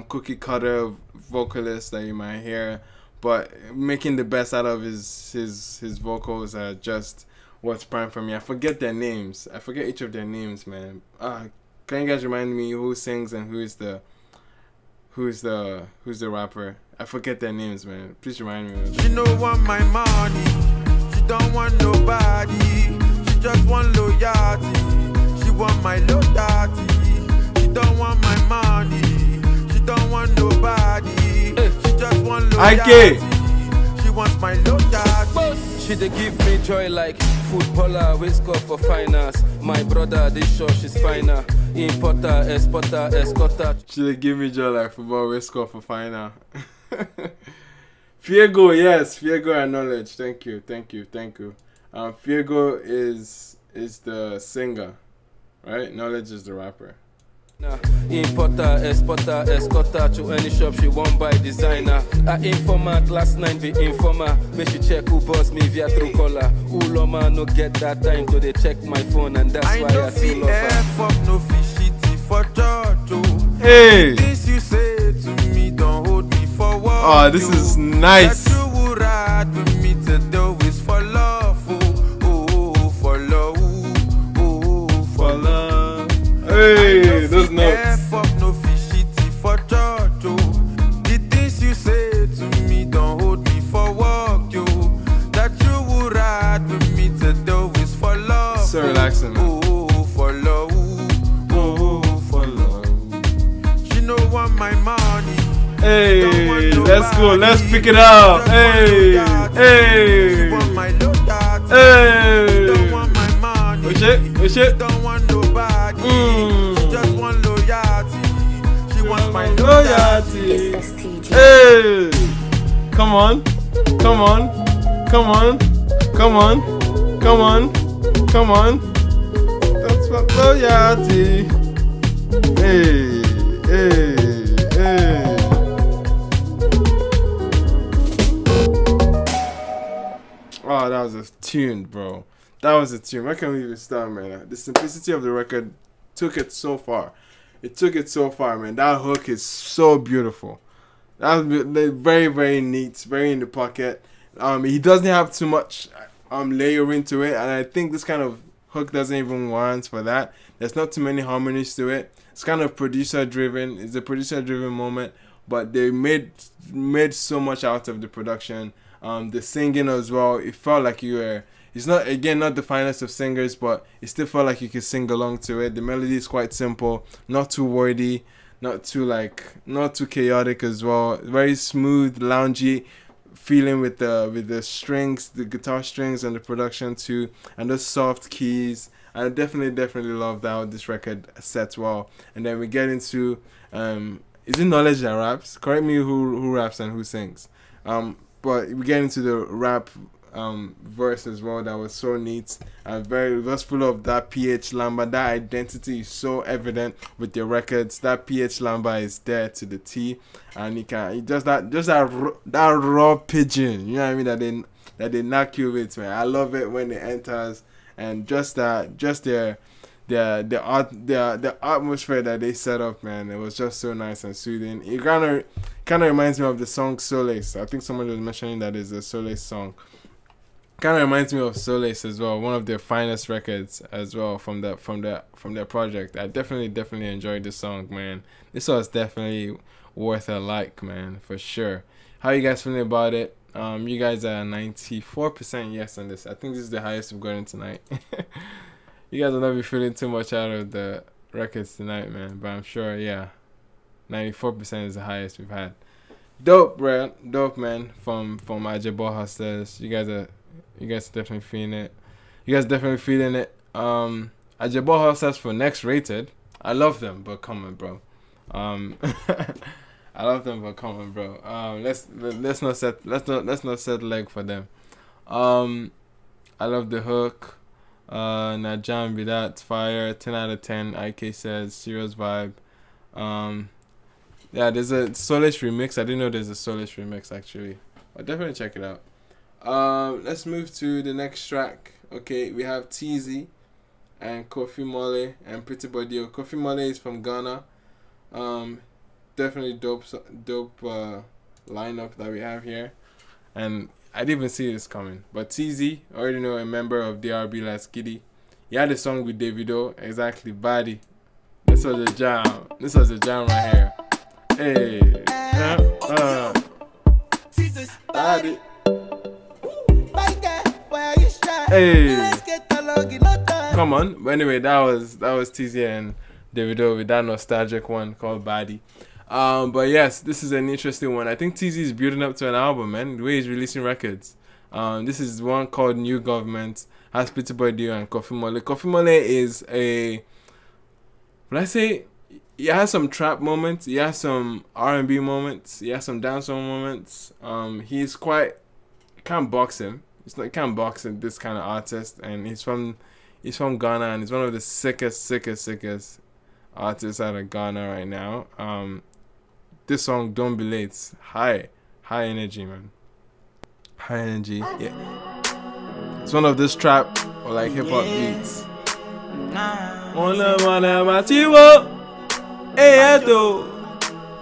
cookie cutter vocalist that you might hear, but making the best out of his vocals are just what's prime for me. I forget their names. I forget each of their names, man. Can you guys remind me who sings and who's the rapper? I forget their names, man. Please remind me. She don't want my money. She don't want nobody. She just want loyalty. She want my loyalty. She don't want my money. She don't want nobody. She just want loyalty. She wants my loyalty. She dey give me joy like footballer, we score for finance. My brother, this show she's finer. Importer, exporter, escorter. She dey give me joy like football, we score for final. Fiego, yes, Fiego and Knowledge. Thank you. Fiego is the singer, right? Knowledge is the rapper. Importer, exporter, escorter to any shop she won't buy designer. I informant last night the informer. Make she check who boss me via true caller. Uloma no get that time to they check my phone and that's why I still love her. No shitty for George. Hey! This you say to me, don't hold me for what. Oh, this is nice. That you would ride with me to do is for love. For love. For love. Hey, those notes. No shitty for George. The things you say to me, don't hold me for work. That you would ride with me to do is for love. So relaxing, man. For love. For love. She no want my money. Hey, let's go. Let's pick it up. Hey. She want my loyalty. Hey. Don't want my money. Oh shit. Don't want nobody. She just want loyalty. She wants my loyalty. Hey. Come on. That's what loyalty. Hey. Oh, that was a tune, bro. That was a tune. Where can we even start, man? The simplicity of the record took it so far. Man. That hook is so beautiful. That was very, very neat. Very in the pocket. He doesn't have too much layering to it, and I think this kind of hook doesn't even warrant for that. There's not too many harmonies to it. It's kind of producer driven. It's a producer driven moment, but they made so much out of the production. The singing as well. It felt like you were. It's not the finest of singers, but it still felt like you could sing along to it. The melody is quite simple, not too wordy, not too chaotic as well. Very smooth, loungy feeling with the strings, the guitar strings, and the production too, and the soft keys. I definitely love how this record sets well. And then we get into is it Knowledge that raps? Correct me who raps and who sings. But we get into the rap verse as well. That was so neat and it was full of that PH Lamba. That identity is so evident with your records. That PH Lamba is there to the T, and that raw pigeon. You know what I mean? That they knock you with, man. I love it when it enters, and the atmosphere that they set up, man. It was just so nice and soothing. It kind of reminds me of the song Solace. I think someone was mentioning that is a Solace song. Kind of reminds me of Solace as well, one of their finest records as well from their project. I definitely enjoyed this song, man. This was definitely worth a like, man, for sure. How you guys feeling about it? You guys are 94% yes on this. I think this is the highest we've gotten tonight. You guys will not be feeling too much out of the records tonight, man, but I'm sure, yeah, 94% is the highest we've had. Dope, bro. Dope, man. From Ajebo Hustlers. You guys are definitely feeling it. Ajebo Hustlers for Next Rated. I love them, but come on, bro. Let's not set leg for them. I love the hook. Najam be that fire. 10 out of 10. IK says serious vibe. Yeah, there's a Solace remix. I didn't know there's a Solace remix actually. I'll definitely check it out. Let's move to the next track. Okay, we have TZ and Coffee Mully and Pretty Bodio. Coffee Mully is from Ghana. Definitely dope lineup that we have here. and I didn't even see this coming. But TZ, already know, a member of DRB last Giddy. He had a song with Davido, exactly, Body. This was a jam. This was a jam right here. Hey, Body. Hey, come on. But anyway, that was TZ and Davido with that nostalgic one called Body. But yes, this is an interesting one. I think TZ is building up to an album, man. The way he's releasing records. This is one called New Government. Has Pretty Boy Dio and Coffee Mully. Coffee Mully is a, let's say, he has some trap moments. He has some R&B moments. He has some dancehall moments. He's quite, can't box him. It's like can't box him, this kind of artist. And he's from Ghana, and he's one of the sickest artists out of Ghana right now. This song, Don't Be Late, high energy, man. High energy, yeah. It's one of this trap or like hip hop beats.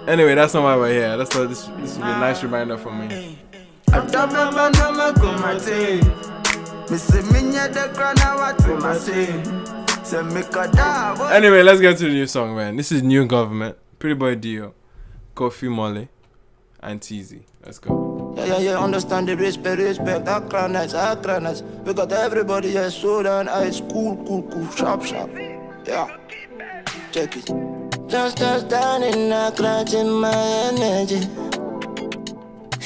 Anyway, that's not why we're here. This will be a nice reminder for me. Anyway, let's get to the new song, man. This is New Government, Pretty Boy Dio, Coffee Mully, and TZ. Let's go. Yeah, understand the respect, I cry nice. We got everybody here, so down, ice, cool, sharp, yeah, check it. Just standing, I clutching my energy.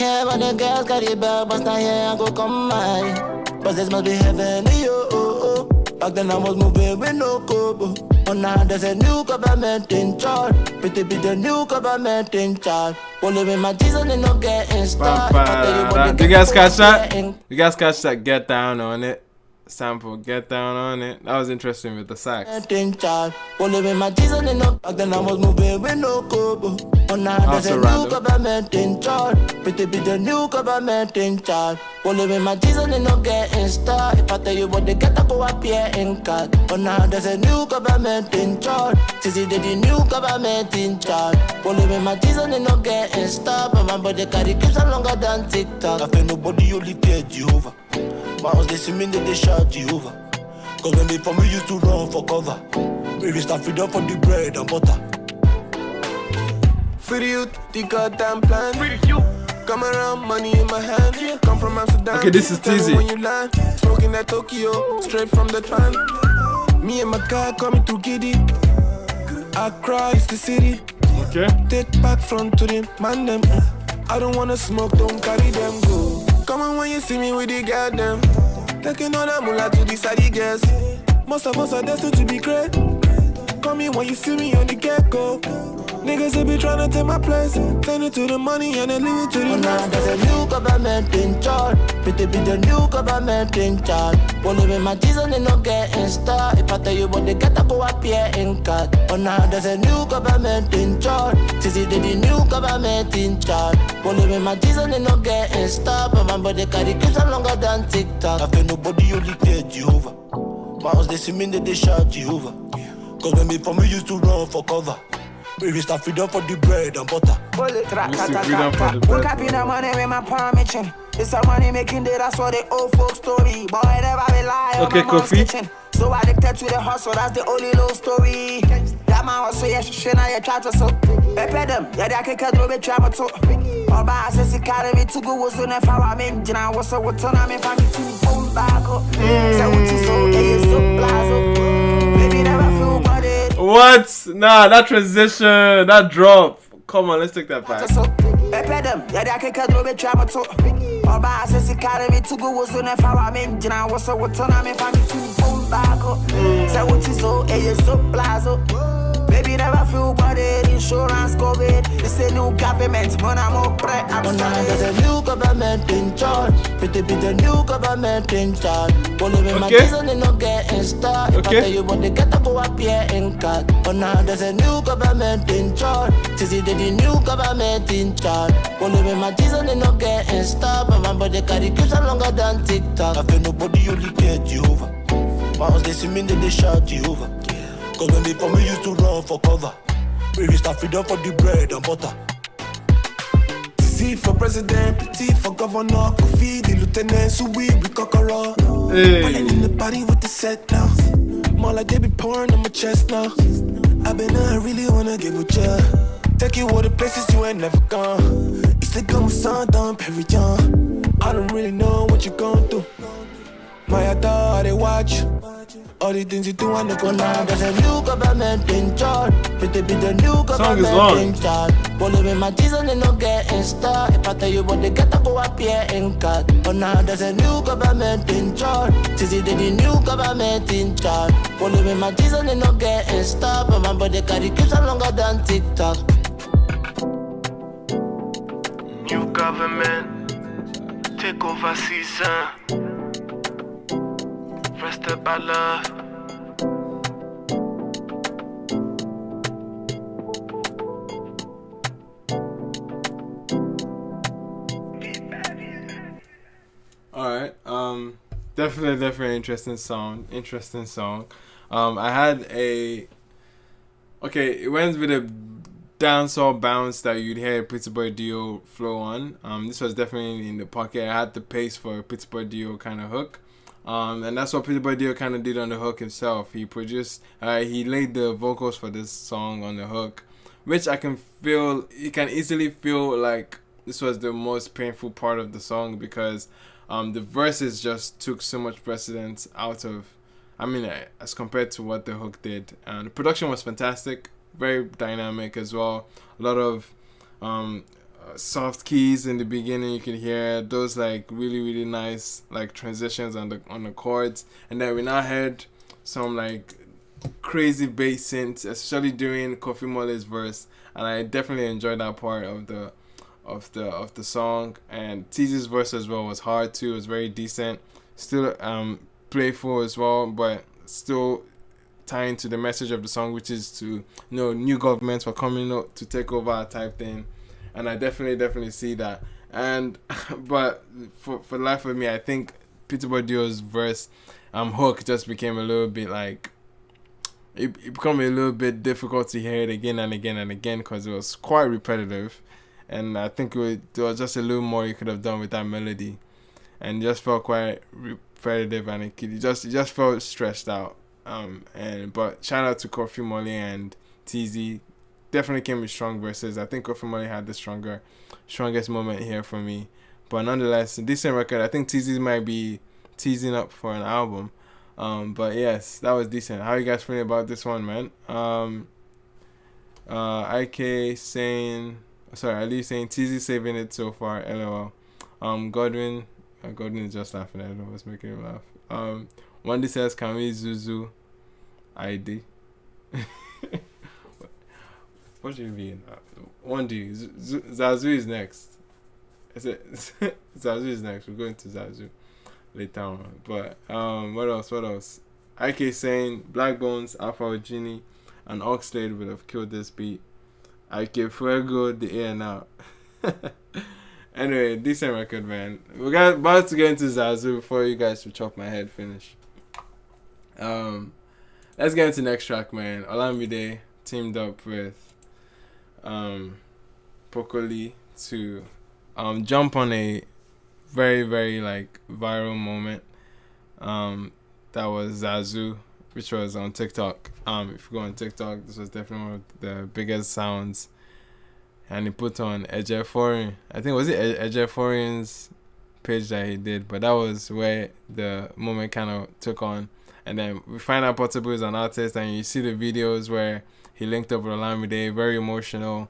Yeah, but the girls got it back, but now here I go come my. But this must be heaven, yo. Back then I was moving with no kobo. But now there's a new government in charge. Pretty be the new government in charge. Only with my Jesus and not getting started. You guys catch that? You guys catch that? Get down on it. Sample, get down on it. That was interesting with the sax. Only with my Jesus and not. Back then I was moving with no kobo. But now there's a new government in charge. Pretty be the new government in charge. Only with my Jesus and not getting started. If I tell you what they get, I go up here in cut. But now there's a new government in charge. See the new government in charge. Only with my Jesus and not getting started. But my body carry keeps on longer than TikTok. I feel nobody only fear Jehovah. Mountains they see me, they shout Jehovah. Cause when they for me used to run for cover. We reached our freedom for the bread and butter. For the youth, the goddamn plan. Come around, money in my hand. Come from Amsterdam. Okay, this is TZ. When you land, smoking at Tokyo, straight from the pan. Me and my car coming through Giddy. Accra is the city. Okay. Take back front to them, man them. I don't wanna smoke, don't carry them, go. Come on when you see me with the goddamn. Taking all that moolah to the side, guess. Most of us are destined to be great. Come in when you see me on the get-go. Niggas they be tryna take my place. Send it to the money and then leave it to the now there's a new government in charge. Pretty be the new government in charge. Only with my Jesus they not getting started. If I tell you what they get, I go up here in cut. But now there's a new government in charge. See the new government in charge. Only with my Jesus they not getting started. But my body carry keeps on longer than TikTok. I feel nobody only fear Jehovah. Mountains they see me, they shout Jehovah. Cause when me for me used to run for cover. We reached our freedom for the bread and butter. Woke up in the morning with my permission. It's a money making day, that's what the old folk story. Boy, never rely on my mom's kitchen. So addicted to the hustle, that's the only low story. That man was so yeah, she now you try to so. Pepe them, yeah, they can't do it, try to. Oba, I said, she carry me to go, was on if I mean, Jina was so what turn on me for me to boom back up. So what you so, yeah, you so plazo. Baby, never feel body. What? Nah, that transition, that drop. Come on, let's take that back. Pepe them, yeah, they can't do it, try to. Oba, I said, she carry me to go, was on if I mean, Jina was so what turn on me for me to boom back up. So what you so, yeah, you so plazo. Baby, never feel body, insurance COVID. It's a new government, man, I'm up right. I'm there's a new government in charge. Pretty be the new government in charge. Only with my Jesus they not getting started. If I tell you what they get, I go up here in cut. But now there's a new government in charge. See the new government in charge. Only with my Jesus they not getting started. But my body carry keeps on longer than TikTok. I feel nobody only care Jehovah. Mountains they see me, they shout Jehovah. Cause when they for me used to run for cover. We reached our freedom for the bread and butter. See T for president, T for governor, Kofi, the lieutenant, so we kokoro. Rolling in the body with the set now. More like they be pouring on my chest now. I've been I really wanna get with ya. Take you all the places you ain't never gone. It's the gun with sun down Perignon. I don't really know what you're going through. My adore, they watch you. All the things you do, I know go now. There's a new government in charge. Pretty be the new government in charge. Follow me, my Jesus, they no get in star. If I tell you what they get, I go appear in cut. But now there's a new government in charge. Tizzy, they the new government in charge. Follow me, my Jesus, they no get in star. But my body carry keeps on longer than TikTok. New government, take over season. Rest up, I love. Alright, definitely interesting song. I had it went with a dancehall bounce that you'd hear Pretty Boy Dio flow on. This was definitely in the pocket. I had the pace for a Pretty Boy Dio kind of hook. And that's what Pretty Boy Dio kind of did on the hook himself. He laid the vocals for this song on the hook, which you can easily feel like this was the most painful part of the song because the verses just took so much precedence out of, as compared to what the hook did. And the production was fantastic, very dynamic as well. A lot of soft keys in the beginning. You could hear those like really nice like transitions on the chords, and then we now heard some like crazy bass synths, especially during Coffee Mully's verse, and I definitely enjoyed that part of the song. And Tizzy's verse as well was hard too. It was very decent, still playful as well, but still tying to the message of the song, which is to new governments were coming up to take over type thing. And I definitely see that. And but for life of me, I think Pretty Boy Dio's verse hook just became a little bit like it became a little bit difficult to hear it again and again because it was quite repetitive. And I think there was just a little more you could have done with that melody, and it just felt quite repetitive, and it just felt stressed out. But shout out to Coffee Mully and TZ. Definitely came with strong verses. I think Coffee Mully had the strongest moment here for me. But nonetheless, a decent record. I think TZ might be teasing up for an album. But yes, that was decent. How you guys feeling about this one, man? IK saying, Ali saying TZ saving it so far. LOL. Godwin is just laughing at it. What's making him laugh? Wande says, can we Zuzu ID? What should it be? Wande, Zazu is next. Zazu is next. We're going to Zazu later on. But what else? IK saying Black Bones, Alpha Genie, and Oxlade would have killed this beat. IK Fuego, the air now. Anyway, decent record, man. We're about to get into Zazu before you guys will chop my head finish. Let's get into the next track, man. Olamide teamed up with Pokoli to jump on a very like viral moment that was Zazu, which was on TikTok. If you go on TikTok, this was definitely one of the biggest sounds, and he put on Ajebo. I think was it Ajebo's page that he did, but that was where the moment kind of took on. And then we find out Portable is an artist, and you see the videos where he linked up with Olamide, very emotional,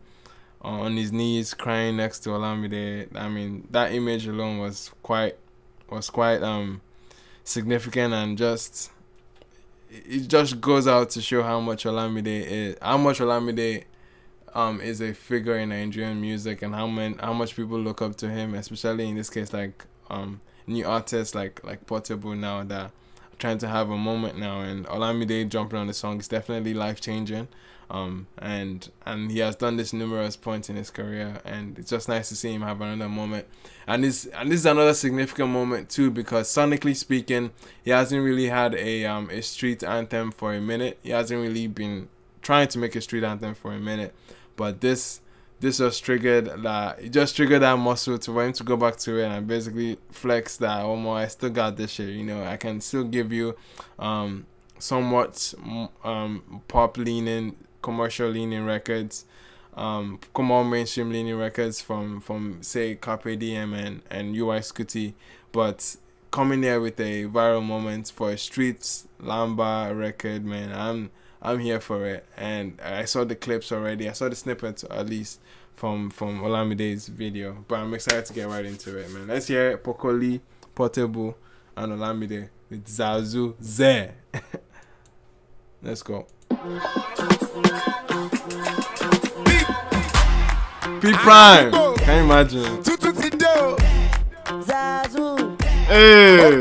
on his knees, crying next to Olamide. I mean, that image alone was quite significant, and it just goes out to show how much Olamide is a figure in Nigerian music, and how much people look up to him, especially in this case, like new artists like Portable now that are trying to have a moment now, and Olamide jumping on the song is definitely life changing. And he has done this numerous points in his career, and it's just nice to see him have another moment. And this is another significant moment too, because sonically speaking, he hasn't really had a street anthem for a minute. He hasn't really been trying to make a street anthem for a minute, but this this just triggered that muscle to for him to go back to it and basically flex that, oh my, I still got this shit, you know, I can still give you somewhat pop leaning, commercial leaning records, more mainstream leaning records from say Carpe Diem and UI Scooty, but coming there with a viral moment for a streets Lamba record, man, I'm here for it. And I saw the clips already. I saw the snippets at least from Olamide's video. But I'm excited to get right into it, man. Let's hear Pokoli, Portable, and Olamide with Zazu Ze. Let's go. P Prime. Can you imagine? Zazu. Hey.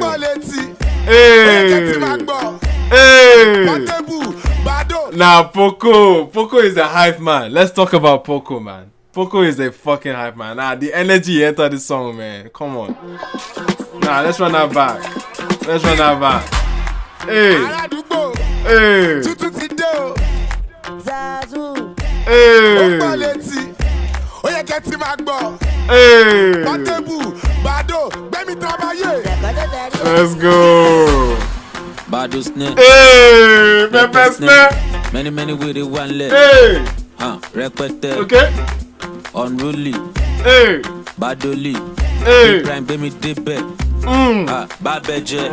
Nah, Poco is a hype man. Let's talk about Poco, man. Poco is a fucking hype man. Nah, the energy he entered the song, man. Come on. Nah, let's run that back. Hey. Hey. Zazu. Hey. Let's go. Bado snake. Hey, pepper snake. Many with it one leg. Hey. Requete. Okay. Unruly. Hey. Badoli. Hey. Prime baby debate. Babeje.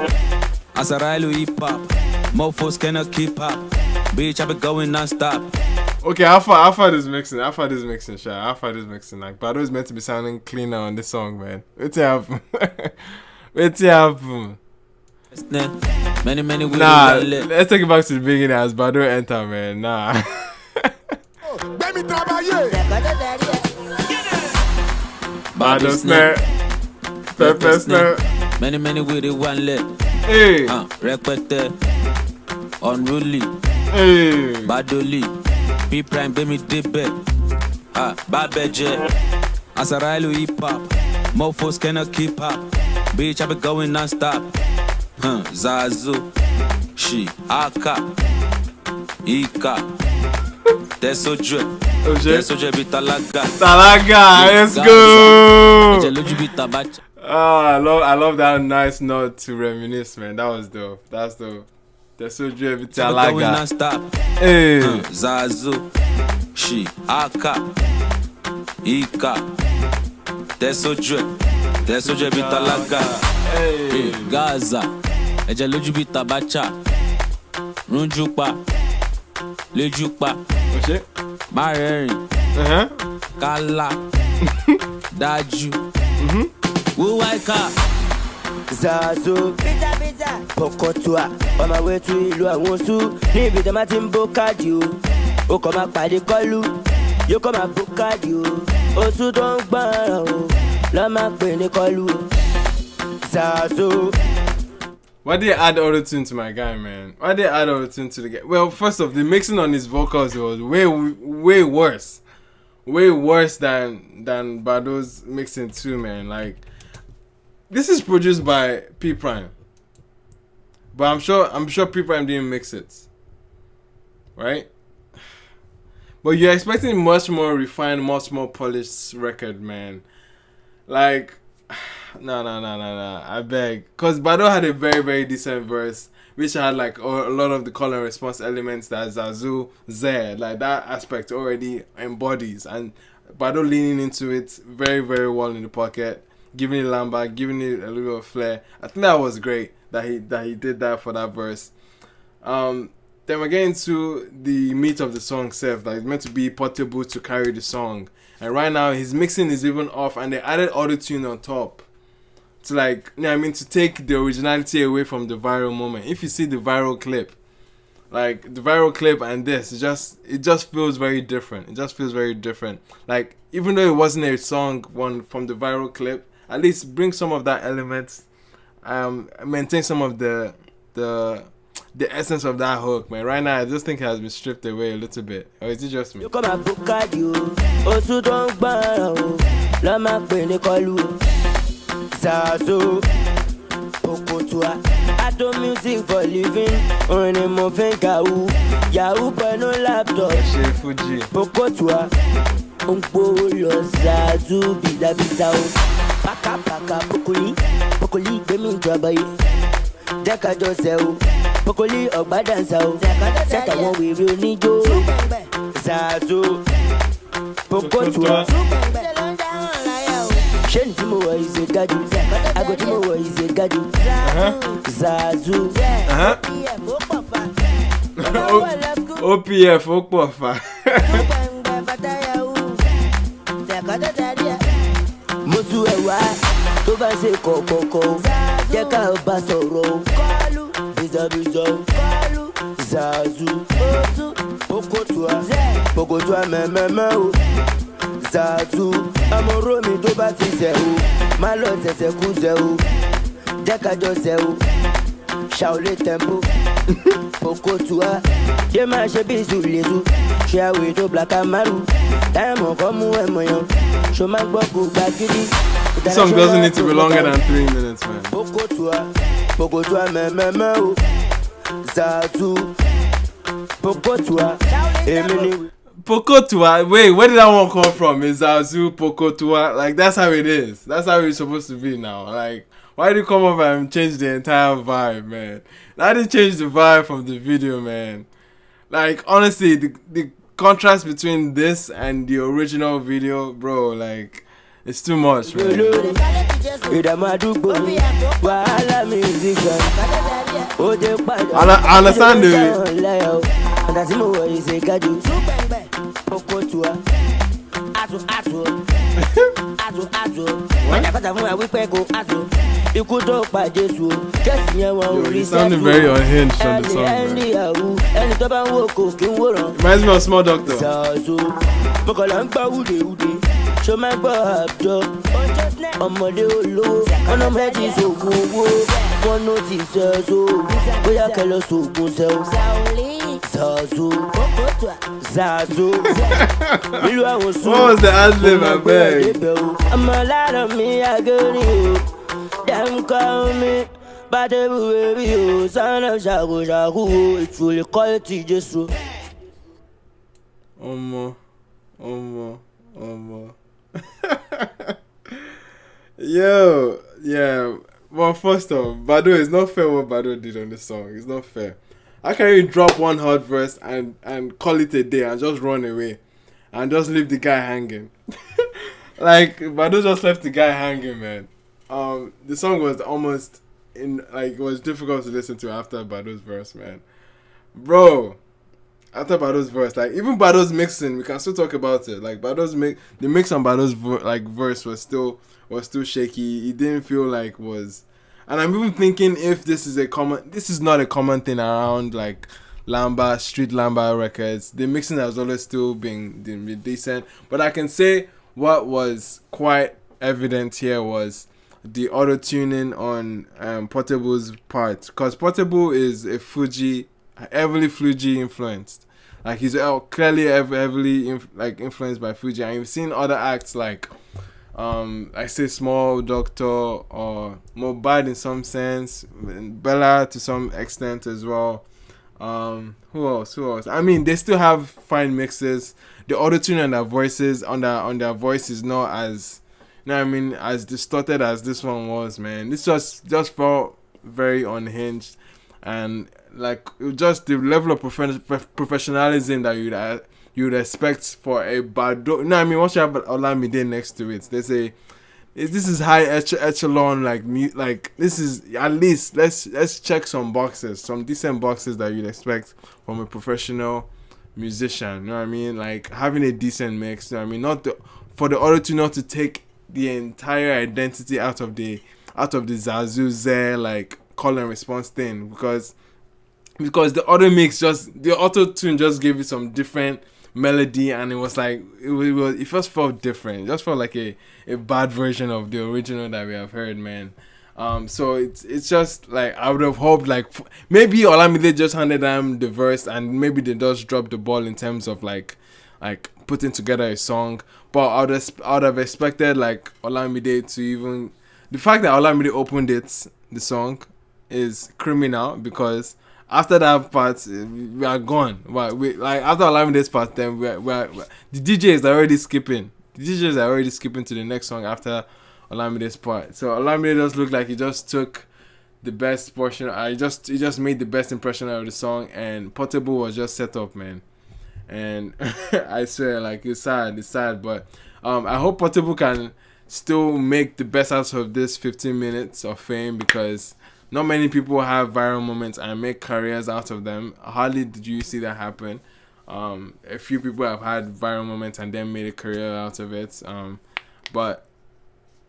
Asarailu hip hop. Mofos cannot keep up. Bitch, I be going non-stop. Okay, how far this mixing? Like, Bado is meant to be sounding cleaner on this song, man. What's happening? Many with nah, let's take it back to the beginning as Bado enter, man. Nah. Bado snare. Pepper snare. Many with it one leg. Hey. Requete. Unruly. Hey. Badoli. P Prime baby debate. Babeje. Asarailu hip hop. Mofos cannot keep up. Bitch, I be going non-stop. Zazu. She. Aka. Ika. Tesoje. Tesoje bi talaga. Let's go. I love that nice note to reminisce, man. That was dope. That's dope. Tesoje bi talaga. Hey. Zazu. She. Aka. Ika. Tesoje bi talaga. Hey. Gaza. Eje loju bi tabacha. Runjupa. Lejupa. Okay. Marerin. Kala. Daju. Wuwaika. Zazu. Pizza. Pokotua. On my way to Ilu Awonsu. Níbi tí ma ti ń bó káàdì o. Ó kàn máa pàdé kọlu. Yóò kàn máa bó káàdì o. Oṣù tó ń gbọ́ràn o. Lọ́ máa pè ní kọlu o. Zazu. Why did they add auto-tune to my guy, man? Why did they add auto-tune to the guy? Well, first off, the mixing on his vocals was way worse. Way worse than Bado's mixing too, man. Like, this is produced by P Prime. But I'm sure P Prime didn't mix it. Right? But you're expecting much more refined, much more polished record, man. Like, no, I beg. Because Bado had a very, very decent verse, which had like a lot of the call and response elements that Zazu, Zed, like that aspect already embodies. And Bado leaning into it very, very well in the pocket, giving it lamba, giving it a little flair. I think that was great that he did that for that verse. Then we're getting to the meat of the song itself, that it's meant to be portable to carry the song. And right now his mixing is even off, and they added auto-tune on top to to take the originality away from the viral moment. If you see the viral clip, like the viral clip and this, it just feels very different. It just feels very different. Like, even though it wasn't a song one from the viral clip, at least bring some of that element, maintain some of the essence of that hook, man. Right now, I just think it has been stripped away a little bit. Or is it just me? Zazu, Pokotua, I do music for living. Only moving Yahoo, Yahoo, but no laptop. Fuji. Pokotua, Umpolo Zazu Biza Biza Paka Paka Pokoli Pokoli Bemi Drabai Deka Joseo Pokoli Ogbadansa Seta won we real nijo Zazu Pokotua Shen Timo is a gadu Agotimo is a gadu Zazu OPF Okpofa. Motu ewa tó bá ṣe kọ̀kọ̀kọ̀ jẹ́ ká bá sọ̀rọ̀ bizabiza Zazu Pokotua mẹ́mẹ́mẹ́ o Zazu amọ̀rọ̀ mi tó bá ti ṣẹ̀ o má lọ ṣẹ̀ṣẹ̀ kú ṣẹ̀ o jẹ́ ká jọ ṣẹ̀ o Shaolin tempo Pokotua yé máa ṣe bí ìṣúlẹ̀ṣù ṣe àwẹ̀ tó black amaru táyàmọ̀ kọ́ mú ẹ̀mọ̀ yan ṣo máa gbọ́ kó gba gidi. This song doesn't need to be longer than 3 minutes, man. Pokotua mẹ́mẹ́mẹ́ o Zazu Pokotua Emini. Pokotua, wait, where did that one come from? Is Zazu Pokotua? Like, that's how it is. That's how it's supposed to be now. Like, why did you come up and change the entire vibe, man? That didn't change the vibe from the video, man. Like, honestly, the contrast between this and the original video, bro, like, it's too much, man. I understand You're sounding very unhinged on the song, man. Reminds me of Small Doctor. Ọmọdé olówó ọ̀nà méjì sóògùn owó wọn ló ti sẹ́ẹ̀só bóyá kẹlẹ́ sóògùn sẹ́ẹ̀ Zazu Zazu ìlú àwọn sùn. What was the ad-lib, I beg? ọmọ lára mi àgẹ́rì o dem call me bàdébù bèbí o sànà ṣàkóṣàkó o ìtúlẹ̀ kọ́ ti Jésù. Ọmọ. Yo, yeah. Well, first off, Bado, it's not fair what Bado did on this song. It's not fair. How can you drop one hot verse and call it a day and just run away and just leave the guy hanging? Like, Bado just left the guy hanging, man. The song was almost it was difficult to listen to after Bado's verse, man. Bro, after Bado's verse, like, even Bado's mixing, we can still talk about it. Like, the mix on Bado's verse was still shaky. It didn't feel like was, and I'm even thinking if this is not a common thing around like street Lamba records. The mixing has always still been decent, but I can say what was quite evident here was the auto tuning on Portable's part, because Portable is a heavily Fuji influenced. Like, he's clearly heavily influenced by Fuji, and you've seen other acts like I say Small Doctor or Mobad in some sense, Bella to some extent as well. Who else? I mean, they still have fine mixes. The auto-tune on their voices, on their voice is not as, as distorted as this one was, man. This just felt very unhinged, and like just the level of professionalism that you'd expect for a Bado. Once you have Olamide next to it, they say this is high echelon, like this is at least let's check some decent boxes that you'd expect from a professional musician. You know what I mean? Like having a decent mix. You know what I mean? Not for the auto-tune not to take the entire identity out of the Zazu like call and response thing, because the auto-tune just gave it some different melody, and it was like it first felt different. It just felt like a bad version of the original that we have heard, man. So it's just like I would have hoped like maybe Olamide just handed them the verse and maybe they just dropped the ball in terms of like putting together a song. But I would have expected like Olamide to even, the fact that Olamide opened the song is criminal, because after that part, we are gone. But we like after Olamide's part, then we are the DJ is already skipping. The DJs are already skipping to the next song after Olamide's part. So Olamide just looked like he just took the best portion. He just made the best impression out of the song, and Portable was just set up, man. And I swear, like it's sad, but I hope Portable can still make the best out of this 15 minutes of fame, because not many people have viral moments and make careers out of them. Hardly did you see that happen. A few people have had viral moments and then made a career out of it. But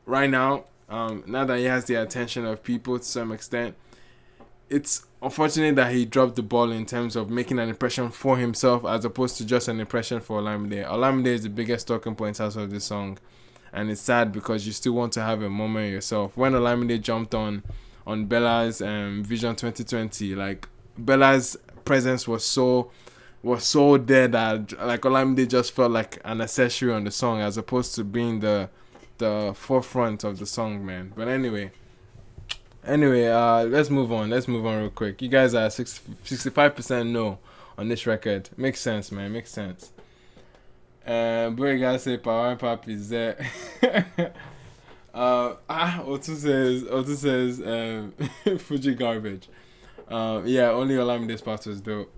right now, now that he has the attention of people to some extent, it's unfortunate that he dropped the ball in terms of making an impression for himself as opposed to just an impression for Olamide. Olamide is the biggest talking point out of this song, and it's sad because you still want to have a moment yourself. When Olamide jumped on Bella's Vision 2020, like Bella's presence was so there that like Olamide just felt like an accessory on the song as opposed to being the forefront of the song, man. But anyway, let's move on real quick. You guys are 65% no on this record. Makes sense, man. Makes sense. Boy, guys say Power and Pop is there. Otu says Fuji garbage. Yeah, only Olamide's part was dope.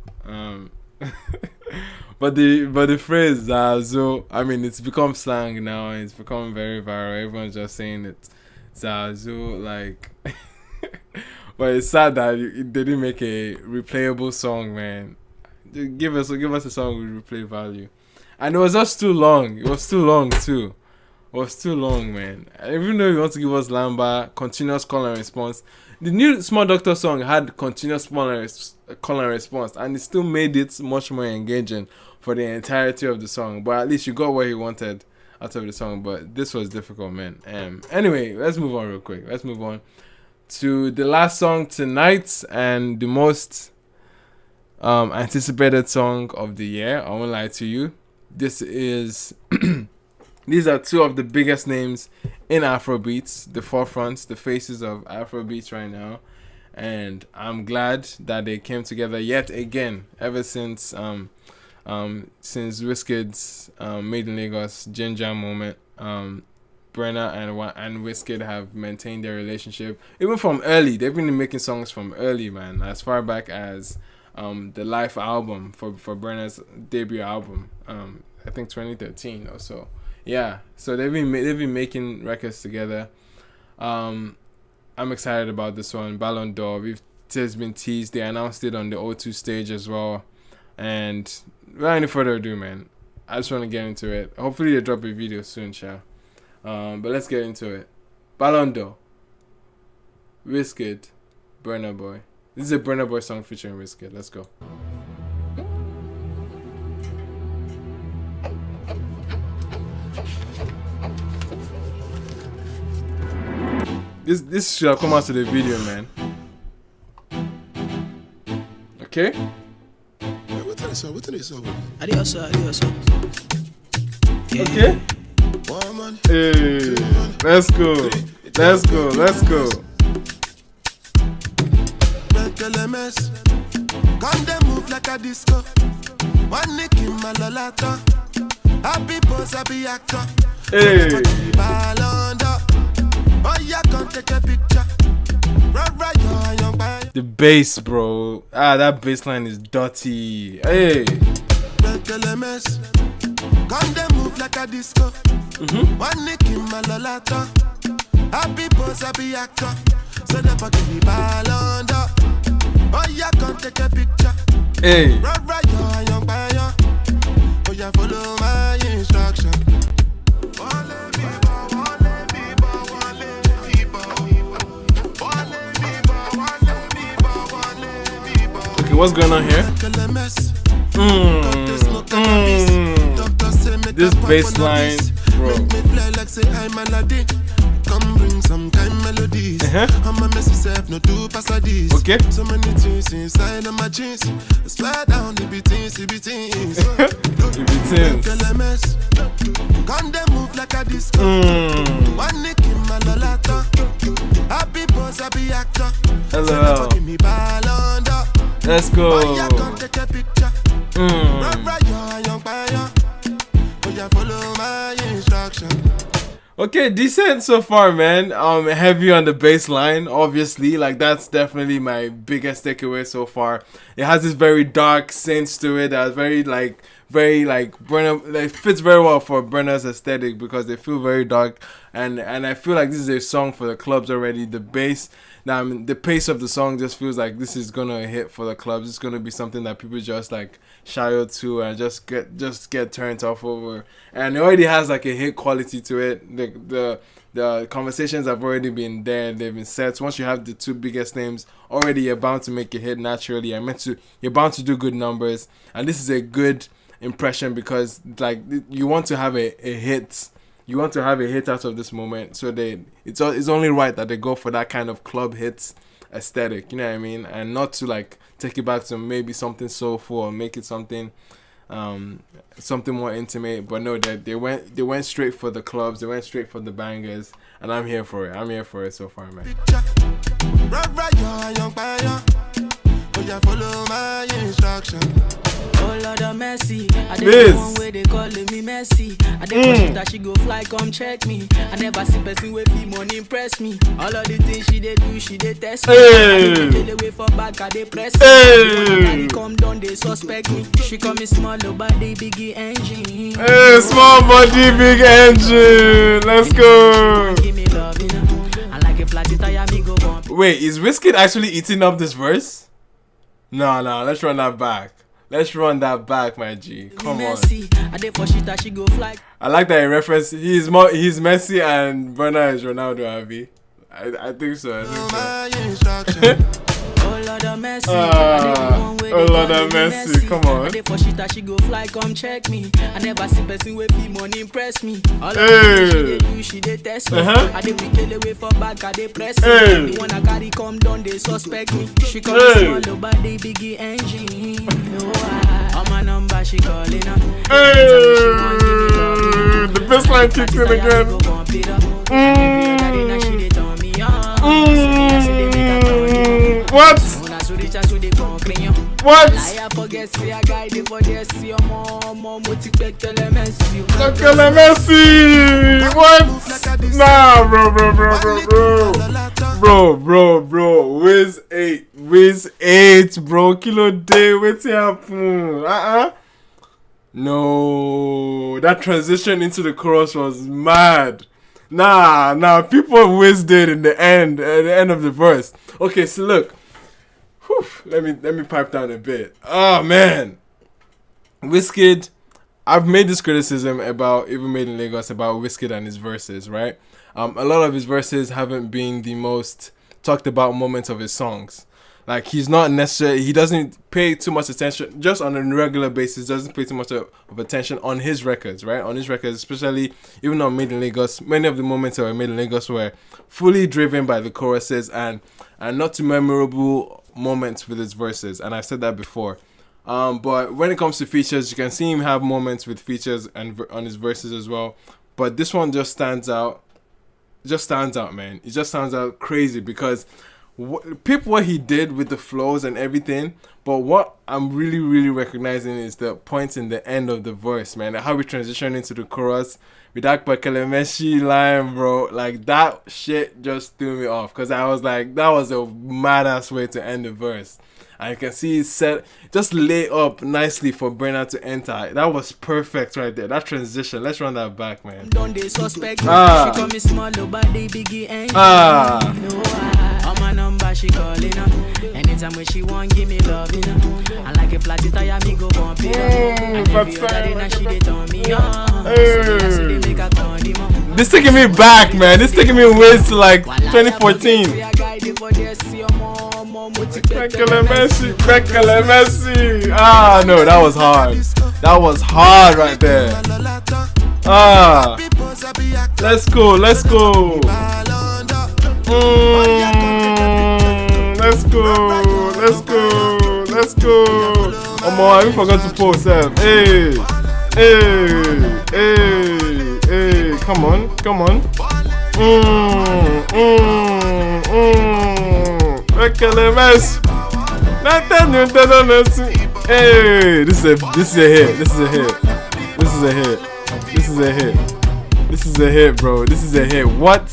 But the phrase Zazo, I mean, it's become slang now, and it's become very viral. Everyone's just saying it, Zazo, like. But it's sad that they didn't make a replayable song, man. Give us a song with replay value. And it was just too long. It was too long too. It was too long, man. Even though you want to give us Lamba, continuous call and response, the new Small Doctor song had continuous call and response, and it still made it much more engaging for the entirety of the song. But at least you got what he wanted out of the song. But this was difficult, man. Anyway, let's move on real quick. Let's move on to the last song tonight and the most anticipated song of the year. I won't lie to you. This is these are two of the biggest names in Afrobeats, the forefronts, the faces of Afrobeats right now, and I'm glad that they came together yet again. Ever since Wizkid's Made in Lagos Ginger moment, Burna and Wizkid have maintained their relationship even from early. They've been making songs from early, man, as far back as the Life album for Burna's debut album, I think 2013 or so. Yeah, so they've been making records together. I'm excited about this one, Ballon d'Or. It's been teased. They announced it on the O2 stage as well. And without any further ado, man, I just want to get into it. Hopefully they drop a video soon, Sha. But let's get into it. Ballon d'Or, Wizkid, Burna Boy. This is a Burna Boy song featuring Wizkid. Let's go. This should have come out to the video, man. Okay. Adios. Okay. Hey, let's go. Come they move like a disco. One nick in my lolata. Happy pose, happy actor. Hey. Oh, yeah, come take a picture. The bass, bro. That bass line is dirty. Hey. Come they move like a disco. One nick in my lolata. Happy pose, happy actor. So never give me Ballon d'Or. Oh, yeah, come take a picture. Hey. Oh, yeah, follow my instruction. Okay, what's going on here? This bass line, bro. Come bring some kind melodies. I'm a messy self, no do pass these. Okay. So many things inside of my jeans. Swear down, the beatings. Come they move like a disco. One nick in my lolata. Happy pose, happy actor. Hello. Give me Ballon d'Or. Let's go. Okay, decent so far, man. Heavy on the bass line, obviously. Like, that's definitely my biggest takeaway so far. It has this very dark sense to it that's very Burna, like, fits very well for Burna's aesthetic because they feel very dark, and I feel like this is a song for the clubs already. The bass, the pace of the song just feels like this is gonna hit for the clubs. It's gonna be something that people just like shout to and just get turned off over. And it already has like a hit quality to it. The conversations have already been there. They've been set. Once you have the two biggest names already, you're bound to make a hit naturally. You're bound to do good numbers, and this is a good impression because like you want to have a hit. You want to have a hit out of this moment, so it's only right that they go for that kind of club hits aesthetic, you know what I mean, and not to like take it back to maybe something soulful or make it something more intimate. But no, they went straight for the clubs, they went straight for the bangers, and I'm here for it. I'm here for it so far, man. Follow my instruction. Oh Lord of mercy, I did one way they calling me messy. I did that she go fly, come check me. I never see person with me money impress me. All of the things she did do, she did test me. They away for back, I they press me. When come down, they suspect me. She call me small body, biggie engine. Hey, small body, big engine. Let's go. Give me love, you know. I like a flat tire, me go bump. Wait, is Wizkid actually eating up this verse? No, let's run that back. Let's run that back, my G. Come on. I like that in reference. He's Messi and Burna is Ronaldo, Abby. I think so. Oh Lord of mercy, oh Lord of mercy, come on. For shit that she go fly, come check me. I never see person with me money impress me. All of the she dey do, she dey test me. I dey kill away for back, I dey press me. The one I carry come down, they suspect me. She call me small body, biggie engine. On my number, she calling up. The best line kicks in again. What? What? What? Nah, bro. Wiz 8, bro. Kilo day. What's happen? No, that transition into the chorus was mad. Nah, people whizzed it in the end, at the end of the verse. Okay, so look. Whew, let me pipe down a bit. Oh man, Wizkid. I've made this criticism about even made in Lagos about Wizkid and his verses, right? A lot of his verses haven't been the most talked about moments of his songs. Like he doesn't pay too much attention, just on a regular basis, doesn't pay too much of attention on his records, right? On his records, especially even on Made in Lagos, many of the moments that were Made in Lagos were fully driven by the choruses and not too memorable moments with his verses. And I've said that before. But when it comes to features, you can see him have moments with features and on his verses as well. But this one just stands out. Man. It just stands out crazy because what he did with the flows and everything, but what I'm really, really recognizing is the points in the end of the verse, man. How we transition into the chorus with that Bakelemeshi line, bro. Like that shit just threw me off because I was like, that was a mad ass way to end the verse. And you can see it set just lay up nicely for Burna to enter. That was perfect right there. That transition. Let's run that back, man. On my number, she calling up. Anytime when she want, give me love, you know. I like a flat tire, me go bump it up. And every other day now she dey turn me on. So they make a condiment. This taking me back, man. This taking me ways to like 2014. Ah, no, that was hard. That was hard right there. Ah, let's go. Let's go. I even forgot to post that. Hey. Come on. Hey, this is a hit. This is a hit. This is a hit. This is a hit. This is a hit, bro. This is a hit. What?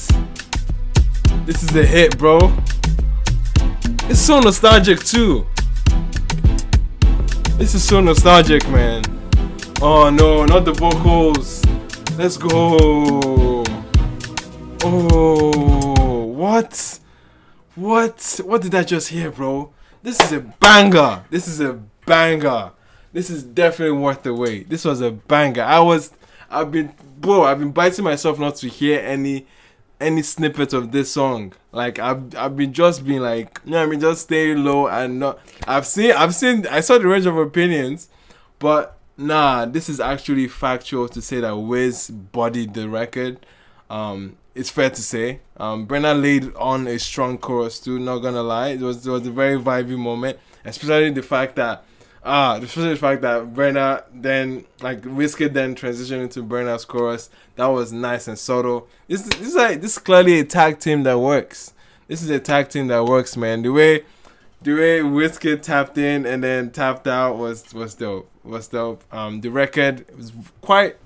This is a hit, bro. It's so nostalgic too. This is so nostalgic, man. Oh no, not the vocals. Let's go. Oh, what? What did I just hear, bro? This is a banger. This is a banger. This is definitely worth the wait. This was a banger. I've been biting myself not to hear any snippet of this song. Like I've been just being like, you know what I mean, just stay low and not. I saw the range of opinions, but nah, this is actually factual to say that Wiz bodied the record. It's fair to say. Burna laid on a strong chorus too, not gonna lie. It was a very vibey moment, especially the fact that Burna then, like, Wizkid then transitioned into Burna's chorus. That was nice and subtle. This is clearly a tag team that works. This is a tag team that works, man. The way Wizkid tapped in and then tapped out was dope. The record was quite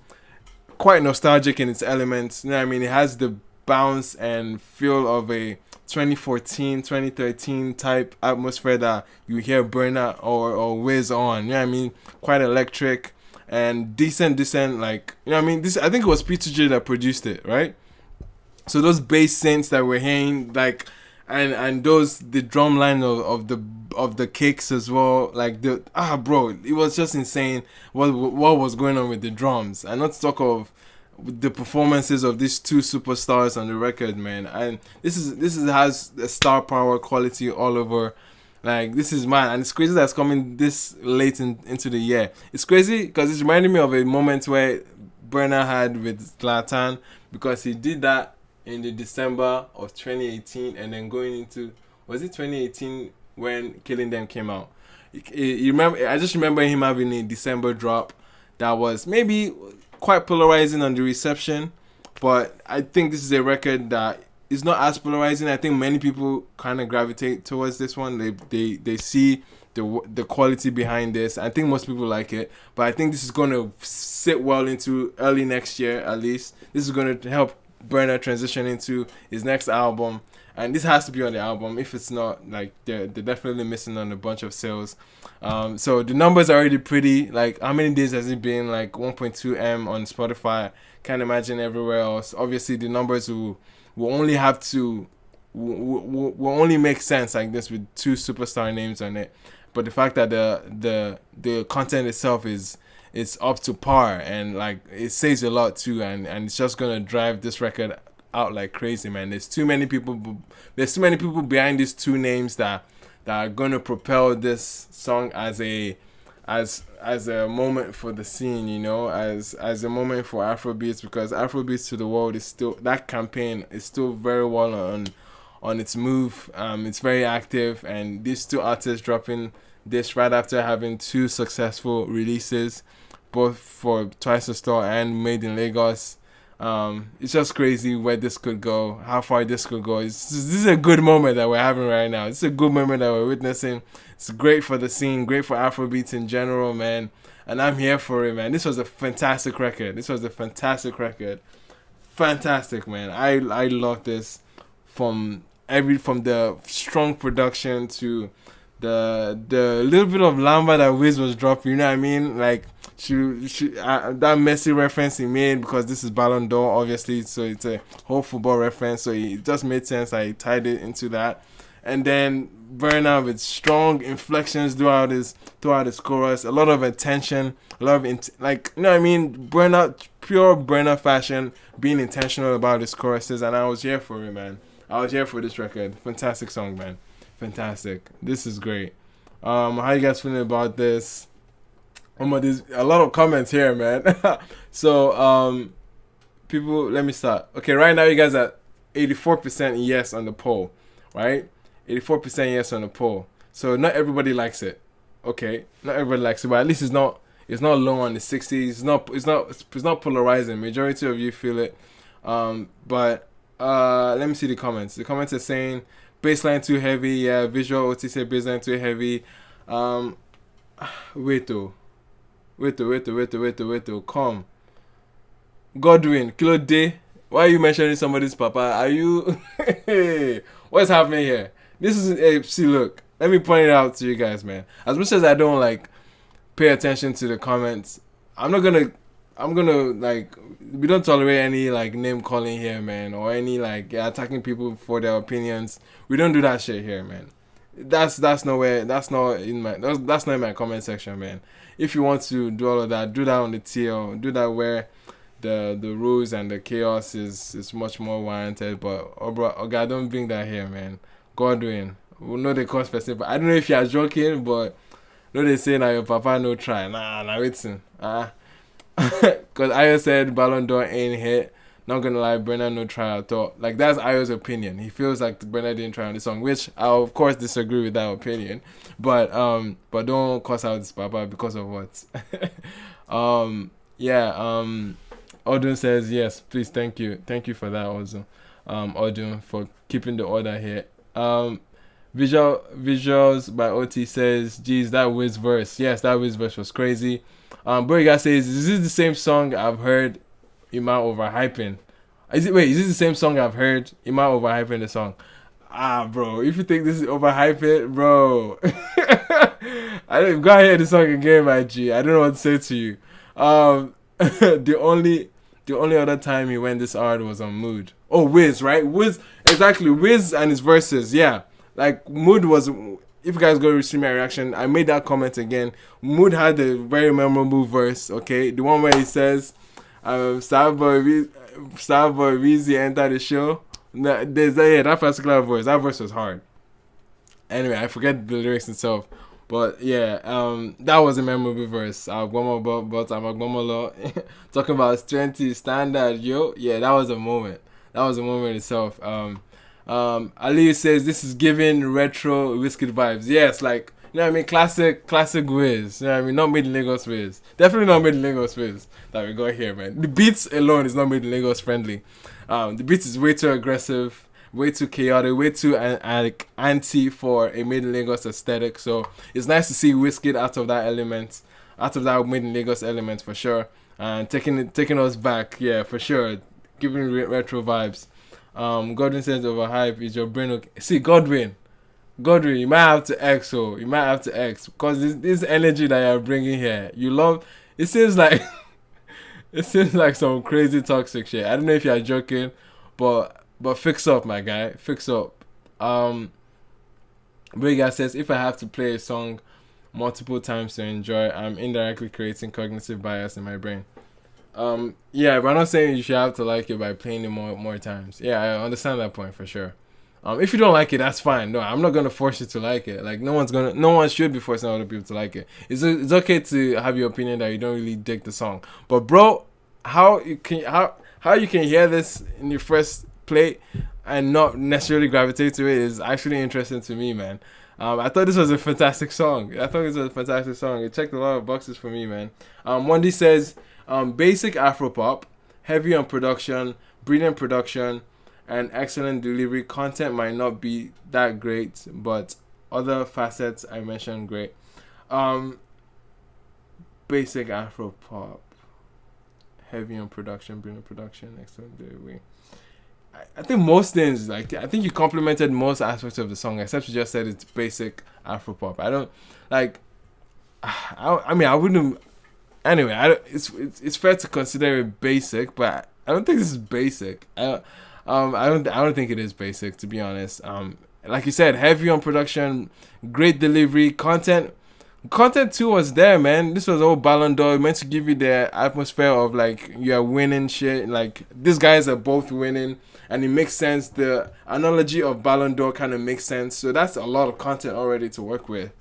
nostalgic in its elements. You know what I mean? It has the bounce and feel of a 2014, 2013 type atmosphere that you hear Burna or Wiz on. You know what I mean? Quite electric and decent, like, you know what I mean? I think it was P2J that produced it, right? So those bass synths that we're hearing, like, and the drum line of the kicks as well, like bro, it was just insane what was going on with the drums. And not to talk of the performances of these two superstars on the record, man. And this has a star power quality all over. Like, this is mine, and it's crazy that's coming this late into the year. It's crazy because it's reminding me of a moment where Burna had with Zlatan, because he did that in the December of 2018, and then going into, was it 2018 when Killing Them came out? You remember? I just remember him having a December drop that was maybe quite polarizing on the reception, but I think this is a record that is not as polarizing. I think many people kind of gravitate towards this one. They see the quality behind this. I think most people like it, but I think this is going to sit well into early next year at least. This is going to help Burna transition into his next album, and this has to be on the album. If it's not, like, they're definitely missing on a bunch of sales. So the numbers are already pretty. Like, how many days has it been? Like 1.2 M on Spotify. Can't imagine everywhere else. Obviously the numbers will only have to will only make sense like this with two superstar names on it. But the fact that the content itself is up to par, and like it says a lot too, and it's just gonna drive this record out like crazy, man. There's too many people behind these two names that are gonna propel this song as a moment for the scene, you know, as a moment for Afrobeats, because Afrobeats to the world is still, that campaign is still very well on its move. It's very active, and these two artists dropping this right after having two successful releases, both for Twice the Store and Made in Lagos. It's just crazy where this could go, how far this could go. This is a good moment that we're having right now. It's a good moment that we're witnessing. It's great for the scene, great for Afrobeats in general, man. And I'm here for it, man. This was a fantastic record. Fantastic, man. I love this from the strong production to the little bit of lamba that Wiz was dropping. You know what I mean? Like, that Messi reference he made, because this is Ballon d'Or, obviously, so it's a whole football reference, so it just made sense. I tied it into that. And then Burna with strong inflections throughout his chorus, a lot of attention, a lot of like, you know what I mean, pure Burna fashion, being intentional about his choruses, and I was here for it, man. I was here for this record. Fantastic song, man. Fantastic. This is great. How you guys feeling about this? There's a lot of comments here, man. So, people, let me start. Okay, right now you guys are 84% yes on the poll, right? 84% yes on the poll. So not everybody likes it. Okay, not everybody likes it, but at least it's not low on the 60s. It's not polarizing. Majority of you feel it. But let me see the comments. The comments are saying Baseline too heavy. Yeah, visual OT said baseline too heavy. Wait though. Come. Godwin, Kilo Day. Why are you mentioning somebody's papa? Are you what's happening here? This is see, look, let me point it out to you guys, man. As much as I don't like pay attention to the comments, I'm gonna like, we don't tolerate any like name calling here, man, or any like attacking people for their opinions. We don't do that shit here, man. That's not in my comment section, man. If you want to do all of that, do that on the TL, do that where the rules and the chaos is much more warranted. But okay, don't bring that here, man. Godwin, we know the cause person, but I don't know if you're joking, but no, they say now your papa no try. Nah, waiting. Because Ayo said Ballon d'Or ain't hit. Not gonna lie, Burna no try at all. Like, that's Ayo's opinion. He feels like Burna didn't try on the song, which I of course disagree with that opinion. But don't cuss out this papa because of what. Odun says yes, please, thank you for that also. Odun, for keeping the order here. Visuals by OT says, geez, that Wiz verse. Yes, that Wiz verse was crazy. Buriga says, is this the same song I've heard Ima overhyping? Is this the same song I've heard Ima overhyping the song? Bro, if you think this is overhyping, bro. I don't go ahead the song again, my G. I don't know what to say to you. The only other time he went this hard was on Mood. Oh, Wiz, right? Wiz, exactly. Wiz and his verses, yeah. Like, Mood was, if you guys go to see my reaction, I made that comment again. Mood had a very memorable verse, okay? The one where he says, Starboy Weezy entered the show. That particular verse, that verse was hard. Anyway, I forget the lyrics itself. But yeah, that was a memorable verse. Talking about 20 standard, yo. Yeah, that was a moment. That was a moment itself. Ali says this is giving retro Wizkid vibes. Yes, like, you know what I mean? Classic Wiz. You know what I mean? Not made in Lagos Wiz. Definitely not made in Lagos Wiz that we got here, man. The beats alone is not made in Lagos friendly. The beats is way too aggressive, way too chaotic, way too anti for a made in Lagos aesthetic. So it's nice to see Wizkid out of that made in Lagos element for sure, and taking us back, yeah, for sure, giving retro vibes. Godwin says overhype is your brain okay? See, Godwin, you might have to X, because this energy that you're bringing here, you love. It seems like some crazy toxic shit. I don't know if you're joking, but fix up, my guy. Fix up. Briga says, if I have to play a song multiple times to enjoy, I'm indirectly creating cognitive bias in my brain. Yeah, but I'm not saying you should have to like it by playing it more times. Yeah, I understand that point for sure. If you don't like it, that's fine. No, I'm not gonna force you to like it. Like, no one should be forcing other people to like it. It's okay to have your opinion that you don't really dig the song. But bro, how you can hear this in your first play and not necessarily gravitate to it is actually interesting to me, man. I thought this was a fantastic song. It checked a lot of boxes for me, man. Wande says, basic Afropop, heavy on production, brilliant production, and excellent delivery. Content might not be that great, but other facets I mentioned great. Basic Afropop, heavy on production, brilliant production, excellent delivery. I think most things, like, I think you complimented most aspects of the song, except you just said it's basic Afropop. I don't like. I mean, I wouldn't. Anyway, it's fair to consider it basic, but I don't think this is basic. I don't think it is basic, to be honest. Like you said, heavy on production, great delivery, content too was there, man. This was all Ballon d'Or, meant to give you the atmosphere of like you're winning shit. Like, these guys are both winning, and it makes sense. The analogy of Ballon d'Or kind of makes sense. So that's a lot of content already to work with.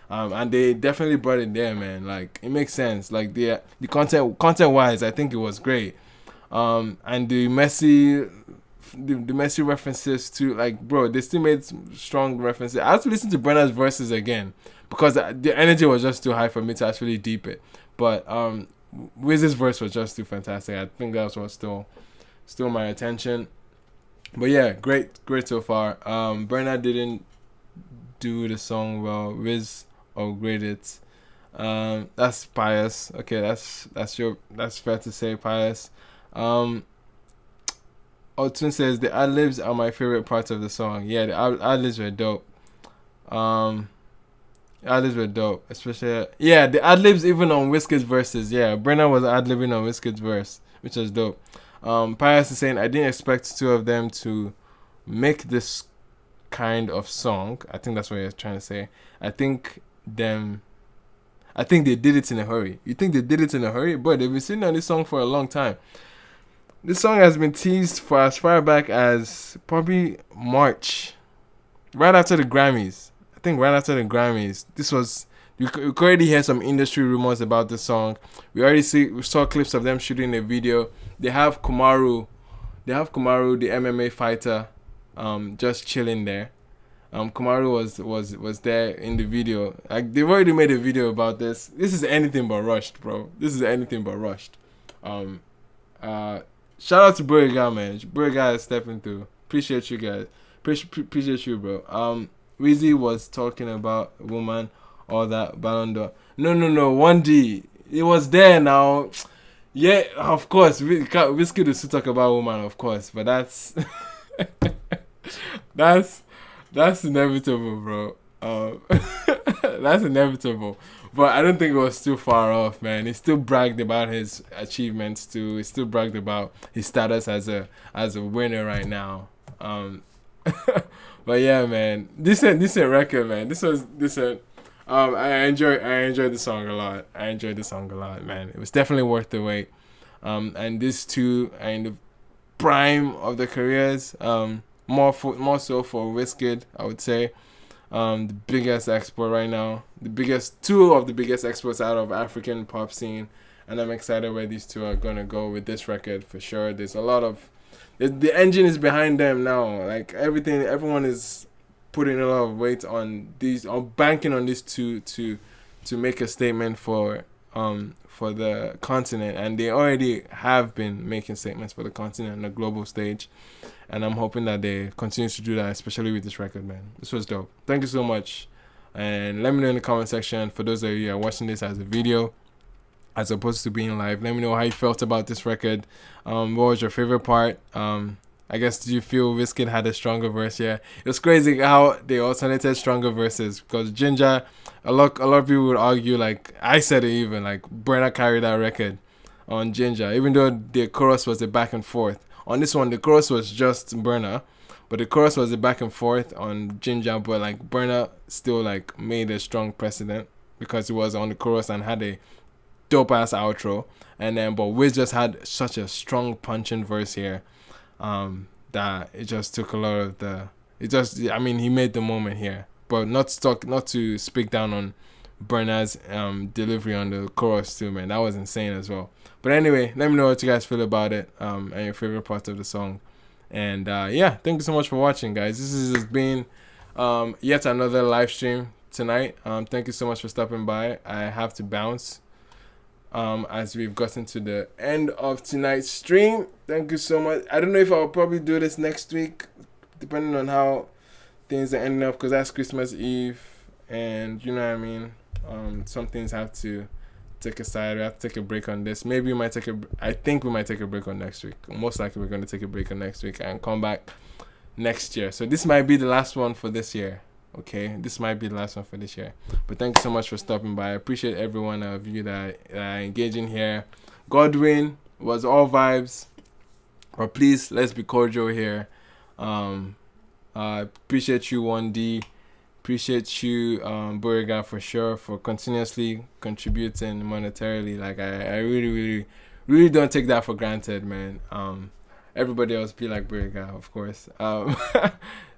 And they definitely brought it there, man. Like, it makes sense. Like, the content wise, I think it was great. And the messy references to, like, bro, they still made strong references. I had to listen to Burna's verses again because the energy was just too high for me to actually deep it. But Wiz's verse was just too fantastic. I think that was what stole my attention. But yeah, great so far. Burna didn't do the song well. Wiz upgraded it. That's pious. Okay, that's fair to say, pious. Otun says the ad-libs are my favorite parts of the song. Yeah, the ad-libs were dope. Ad-libs were dope, especially the ad-libs even on Wizkid's verses. Yeah, Burna was ad-libbing on Wizkid's verse, which was dope. Pius is saying I didn't expect two of them to make this kind of song. I think that's what you're trying to say. I think they did it in a hurry. You think they did it in a hurry? Boy, they've been sitting on this song for a long time. This song has been teased for as far back as probably March, right after the Grammys. I think right after the Grammys. This was you could already hear some industry rumors about the song. We saw clips of them shooting a video. They have Kumaru, the MMA fighter, just chilling there. Kumaru was there in the video. Like they've already made a video about this. This is anything but rushed, bro. This is anything but rushed. Shout out to Burga, man. Burga is stepping through. Appreciate you guys. Appreciate you, bro. Weezy was talking about woman, all that Ballon d'Or. No. 1D. It was there now. Yeah, of course. Wizkid is to talk about woman, of course, but that's that's inevitable, bro. That's inevitable. But I don't think it was too far off, man. He still bragged about his achievements too. He still bragged about his status as a winner right now. But yeah, man, decent record, man. This was decent. I enjoyed the song a lot. Man. It was definitely worth the wait. And these two are in the prime of their careers. More so for Wizkid, I would say. The biggest export right now. Two of the biggest exports out of African pop scene. And I'm excited where these two are going to go with this record for sure. There's a lot of... The engine is behind them now. Like everyone is putting a lot of weight on these, or banking on these two to make a statement for the continent. And they already have been making statements for the continent on the global stage. And I'm hoping that they continue to do that, especially with this record, man. This was dope. Thank you so much. And let me know in the comment section, for those of you who are watching this as a video, as opposed to being live, let me know how you felt about this record. What was your favorite part? I guess, did you feel Wizkid had a stronger verse? Yeah, it was crazy how they alternated stronger verses, because Ginger, a lot of people would argue, like I said it even, like Burna carried that record on Ginger, even though the chorus was a back and forth. On this one, the chorus was just Burna, but the chorus was a back and forth on Ginger. But like Burna still like made a strong precedent because he was on the chorus and had a dope ass outro. And then, but Wiz just had such a strong punching verse here, that it just took a lot of the. He made the moment here. But not to speak down on Burna's delivery on the chorus too, man. That was insane as well. But anyway, let me know what you guys feel about it, and your favorite parts of the song. And thank you so much for watching, guys. This has been yet another live stream tonight. Thank you so much for stopping by. I have to bounce as we've gotten to the end of tonight's stream. Thank you so much. I don't know if I'll probably do this next week, depending on how things are ending up, because that's Christmas Eve, and you know what I mean. Some things have to take a side. We have to take a break on this. Maybe I think we might take a break on next week. Most likely we're going to take a break on next week and come back next year. So this might be the last one for this year. Okay, this might be the last one for this year. But thank you so much for stopping by. I appreciate every one of you that are engaging here. Godwin was all vibes, but please, let's be cordial here. Appreciate you, 1D. Appreciate you, Burga, for sure, for continuously contributing monetarily. Like I really, really don't take that for granted, man. Everybody else be like Burga, of course.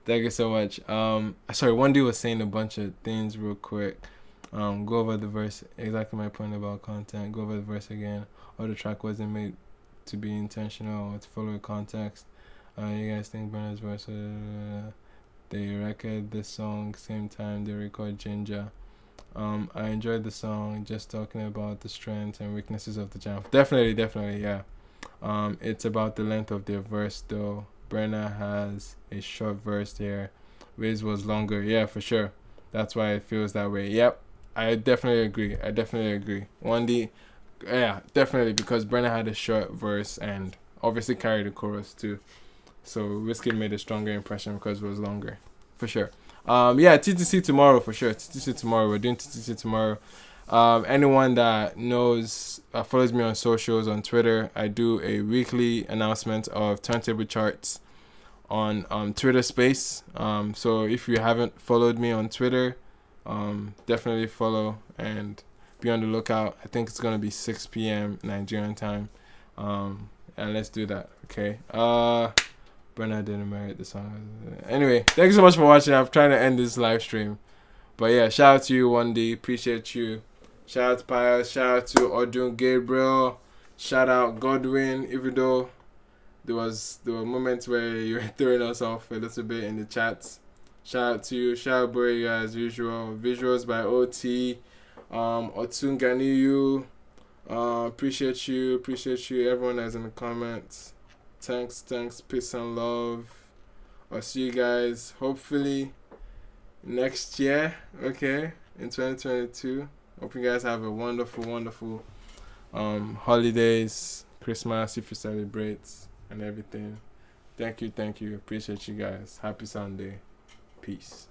Thank you so much. Sorry, 1D was saying a bunch of things real quick. Go over the verse. Exactly my point about content. Go over the verse again. Or the track wasn't made to be intentional or to follow the context. You guys think Burna's verse? They record this song same time they record Ginger. I enjoyed the song, just talking about the strengths and weaknesses of the jam. Definitely, yeah. It's about the length of their verse though. Burna has a short verse here. Wiz was longer. Yeah, for sure. That's why it feels that way. Yep. I definitely agree. Wande, yeah, definitely, because Burna had a short verse and obviously carried the chorus too. So Wizkid made a stronger impression because it was longer. For sure. Yeah, TTC tomorrow for sure. TTC tomorrow. We're doing TTC tomorrow. Anyone that knows, follows me on socials, on Twitter, I do a weekly announcement of turntable charts on Twitter Space. So if you haven't followed me on Twitter, definitely follow and be on the lookout. I think it's gonna be 6 p.m. Nigerian time. And let's do that. Okay. Burna didn't merit the song. Anyway, thank you so much for watching. I'm trying to end this live stream. But yeah, shout out to you, Wande. Appreciate you. Shout out to Pius. Shout out to Odun Gabriel. Shout out Godwin. Even though there were moments where you were throwing us off a little bit in the chats. Shout out to you. Shout out Boy as usual. Visuals by OT. Otun Ganiyu. Appreciate you. Everyone that's in the comments. Thanks. Peace and love. I'll see you guys hopefully next year. Okay. In 2022. Hope you guys have a wonderful holidays, Christmas if you celebrate, and everything. Thank you. Appreciate you guys. Happy Sunday. Peace.